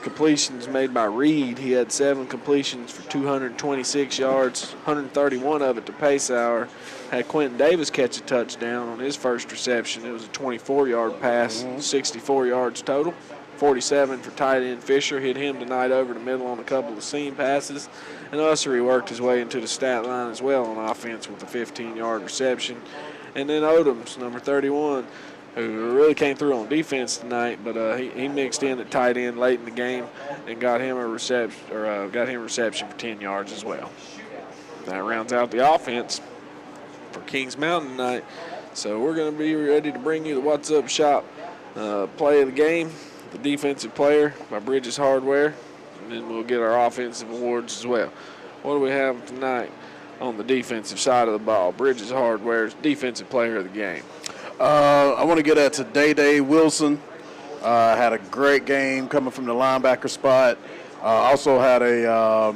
completions made by Reed. He had 7 completions for 226 yards, 131 of it to Pace Hour. Had Quentin Davis catch a touchdown on his first reception. It was a 24-yard pass, 64 yards total. 47 for tight end Fisher. Hit him tonight over the middle on a couple of seam passes. And Ussery worked his way into the stat line as well on offense with a 15-yard reception. And then Odoms, number 31, who really came through on defense tonight, but he mixed in at tight end late in the game and got him a reception for 10 yards as well. That rounds out the offense for Kings Mountain tonight. So we're going to be ready to bring you the What's Up Shop play of the game, the defensive player by Bridges Hardware, and then we'll get our offensive awards as well. What do we have tonight on the defensive side of the ball? Bridges Hardware's defensive player of the game. I want to get at to Day Wilson. Had a great game coming from the linebacker spot. Also had a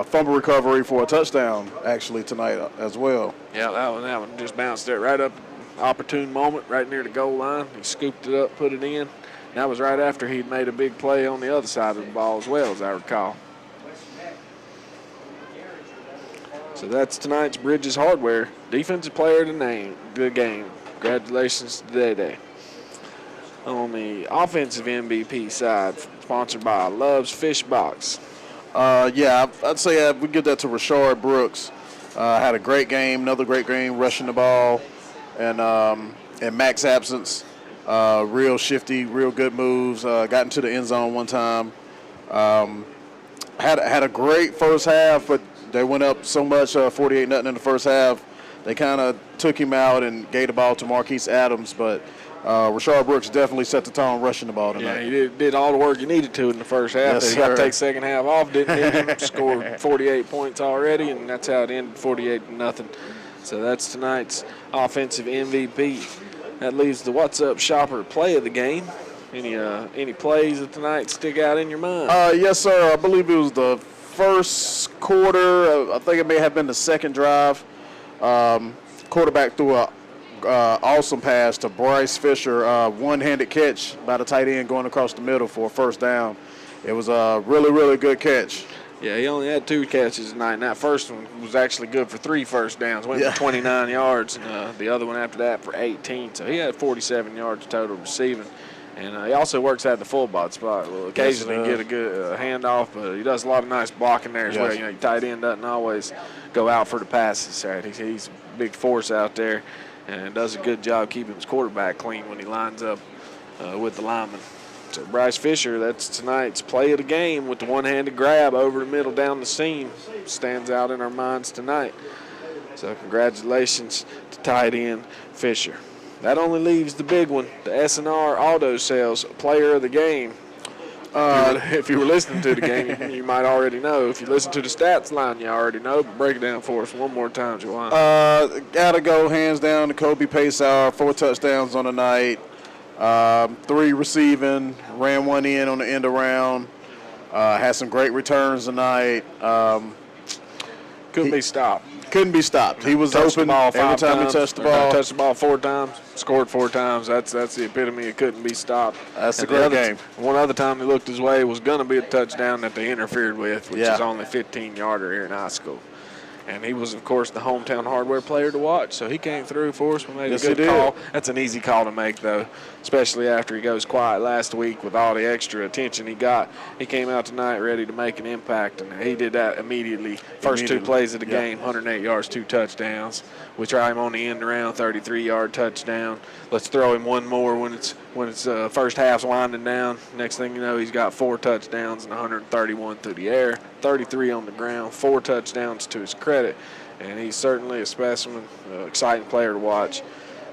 fumble recovery for a touchdown actually tonight as well. Yeah, that one just bounced it right up, opportune moment right near the goal line. He scooped it up, put it in. That was right after he'd made a big play on the other side of the ball as well, as I recall. So that's tonight's Bridges Hardware defensive player of the game. Congratulations to Day. On the offensive MVP side, sponsored by Love's Fish Box. I'd say we give that to Rashard Brooks. Had a great game, another great game, rushing the ball, and in Mac's absence, real shifty, real good moves. Got into the end zone one time. Had a great first half, but they went up so much, 48-0 in the first half. They kind of took him out and gave the ball to Marquise Adams, but Rashard Brooks definitely set the tone rushing the ball tonight. Yeah, he did all the work you needed to in the first half. Yes, he got to sir. take second half off, didn't he? Scored 48 points already, and that's how it ended, 48-0. So that's tonight's offensive MVP. That leaves the What's Up Shopper play of the game. Any plays of tonight stick out in your mind? Yes, sir. I believe it was the first quarter. I think it may have been the second drive. Quarterback threw a awesome pass to Bryce Fisher, one-handed catch by the tight end going across the middle for a first down. It was a really, really good catch. Yeah, he only had 2 catches tonight, and that first one was actually good for 3 first downs. Went for 29 yards, and the other one after that for 18. So he had 47 yards total receiving. And he also works at the fullback spot. Will occasionally get a good handoff, but he does a lot of nice blocking there as well. You know, your tight end doesn't always go out for the passes. Right? He's a big force out there and does a good job keeping his quarterback clean when he lines up with the lineman. So Bryce Fisher, that's tonight's play of the game with the one-handed grab over the middle down the seam. Stands out in our minds tonight. So congratulations to tight end Fisher. That only leaves the big one, the S&R Auto Sales player of the game. If you were listening to the game, you might already know. If you listen to the stats line, you already know. But break it down for us one more time, Juwan. Gotta go hands down to Kobe Pace Hour, 4 touchdowns on the night, 3 receiving, ran 1 in on the end around, had some great returns tonight. Couldn't be stopped. Couldn't be stopped. He was open every time he touched the ball. Touched the ball 4 times, scored 4 times. That's the epitome of couldn't be stopped. That's a great game. One other time he looked his way was going to be a touchdown that they interfered with, which is only 15-yarder here in high school. And he was, of course, the hometown hardware player to watch. So he came through for us. We made a good call. That's an easy call to make, though, especially after he goes quiet last week with all the extra attention he got. He came out tonight ready to make an impact, and he did that immediately. First 2 plays of the game, 108 yards, 2 touchdowns. We try him on the end around, 33-yard touchdown. Let's throw him one more when it's first half's winding down. Next thing you know, he's got 4 touchdowns and 131 through the air, 33 on the ground, 4 touchdowns to his credit. And he's certainly a specimen, exciting player to watch.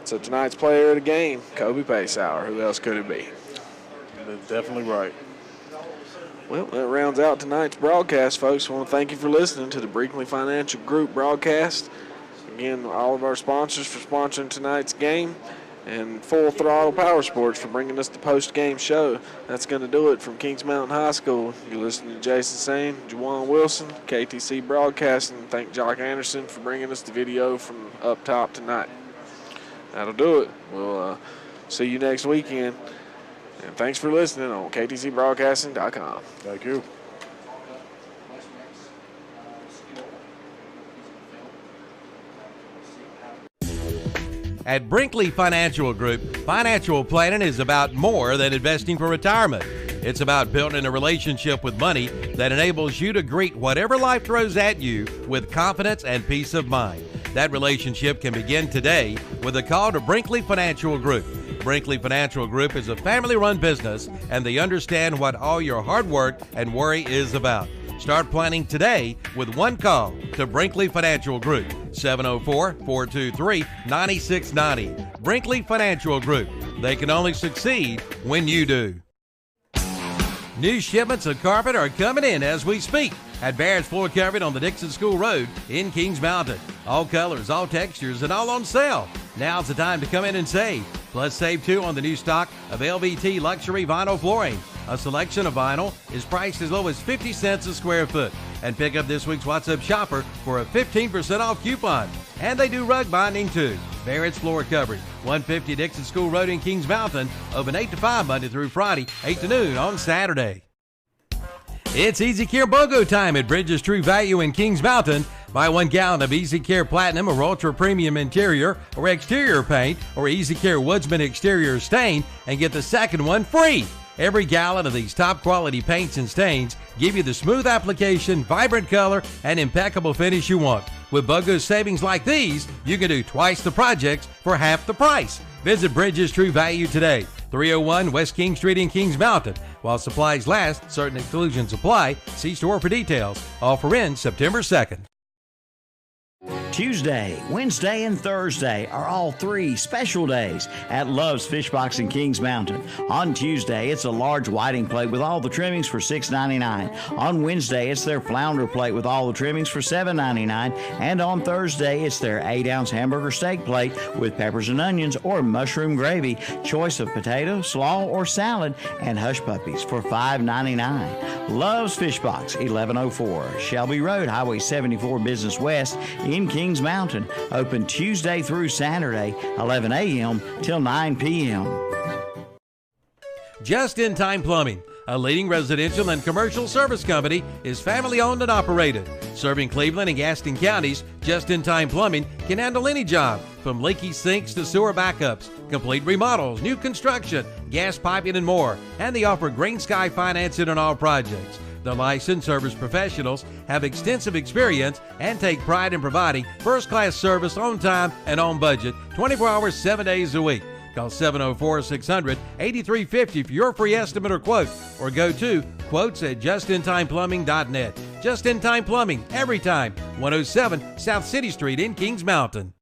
So tonight's player of the game, Kobe Pace Hour. Who else could it be? That's definitely right. Well, that rounds out tonight's broadcast, folks. I want to thank you for listening to the Brinkley Financial Group broadcast. Again, all of our sponsors for sponsoring tonight's game, and Full Throttle Power Sports for bringing us the post-game show. That's going to do it from Kings Mountain High School. You're listening to Jason Sane, Juwan Wilson, KTC Broadcasting. Thank Jock Anderson for bringing us the video from up top tonight. That'll do it. We'll see you next weekend. And thanks for listening on ktcbroadcasting.com. Thank you. At Brinkley Financial Group, financial planning is about more than investing for retirement. It's about building a relationship with money that enables you to greet whatever life throws at you with confidence and peace of mind. That relationship can begin today with a call to Brinkley Financial Group. Brinkley Financial Group is a family-run business, and they understand what all your hard work and worry is about. Start planning today with one call to Brinkley Financial Group, 704-423-9690. Brinkley Financial Group. They can only succeed when you do. New shipments of carpet are coming in as we speak at Barrett's Floor Covering on the Dixon School Road in Kings Mountain. All colors, all textures, and all on sale. Now's the time to come in and save. Plus, save too on the new stock of LVT luxury vinyl flooring. A selection of vinyl is priced as low as 50 cents a square foot. And pick up this week's What's Up Shopper for a 15% off coupon. And they do rug binding too. Barrett's Floor Covering, 150 Dixon School Road in Kings Mountain. Open 8 to 5 Monday through Friday, 8 to noon on Saturday. It's Easy Care BOGO time at Bridges True Value in Kings Mountain. Buy 1 gallon of Easy Care Platinum or Ultra Premium Interior or Exterior Paint or Easy Care Woodsman Exterior Stain and get the second one free. Every gallon of these top quality paints and stains give you the smooth application, vibrant color, and impeccable finish you want. With BOGO savings like these, you can do twice the projects for half the price. Visit Bridges True Value today, 301 West King Street in Kings Mountain. While supplies last, certain exclusions apply. See store for details. Offer ends September 2nd. Tuesday, Wednesday, and Thursday are all 3 special days at Love's Fish Box in Kings Mountain. On Tuesday, it's a large whiting plate with all the trimmings for $6.99. On Wednesday, it's their flounder plate with all the trimmings for $7.99. And on Thursday, it's their 8-ounce hamburger steak plate with peppers and onions or mushroom gravy, choice of potato, slaw, or salad, and hush puppies for $5.99. Love's Fish Box, 1104 Shelby Road, Highway 74 Business West in Kings Mountain. Open Tuesday through Saturday, 11 a.m. till 9 p.m. Just in Time Plumbing, a leading residential and commercial service company, is family owned and operated. Serving Cleveland and Gaston counties, Just in Time Plumbing can handle any job from leaky sinks to sewer backups, complete remodels, new construction, gas piping, and more. And they offer Green Sky financing on all projects. The licensed service professionals have extensive experience and take pride in providing first-class service on time and on budget, 24 hours, 7 days a week. Call 704-600-8350 for your free estimate or quote, or go to quotes@justintimeplumbing.net. Just in Time Plumbing, every time, 107 South City Street in Kings Mountain.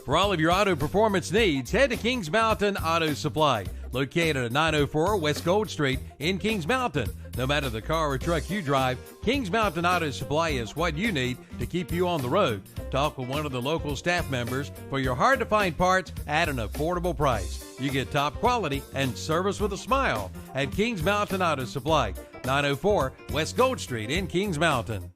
For all of your auto performance needs, head to Kings Mountain Auto Supply, located at 904 West Gold Street in Kings Mountain. No matter the car or truck you drive, Kings Mountain Auto Supply is what you need to keep you on the road. Talk with one of the local staff members for your hard-to-find parts at an affordable price. You get top quality and service with a smile at Kings Mountain Auto Supply, 904 West Gold Street in Kings Mountain.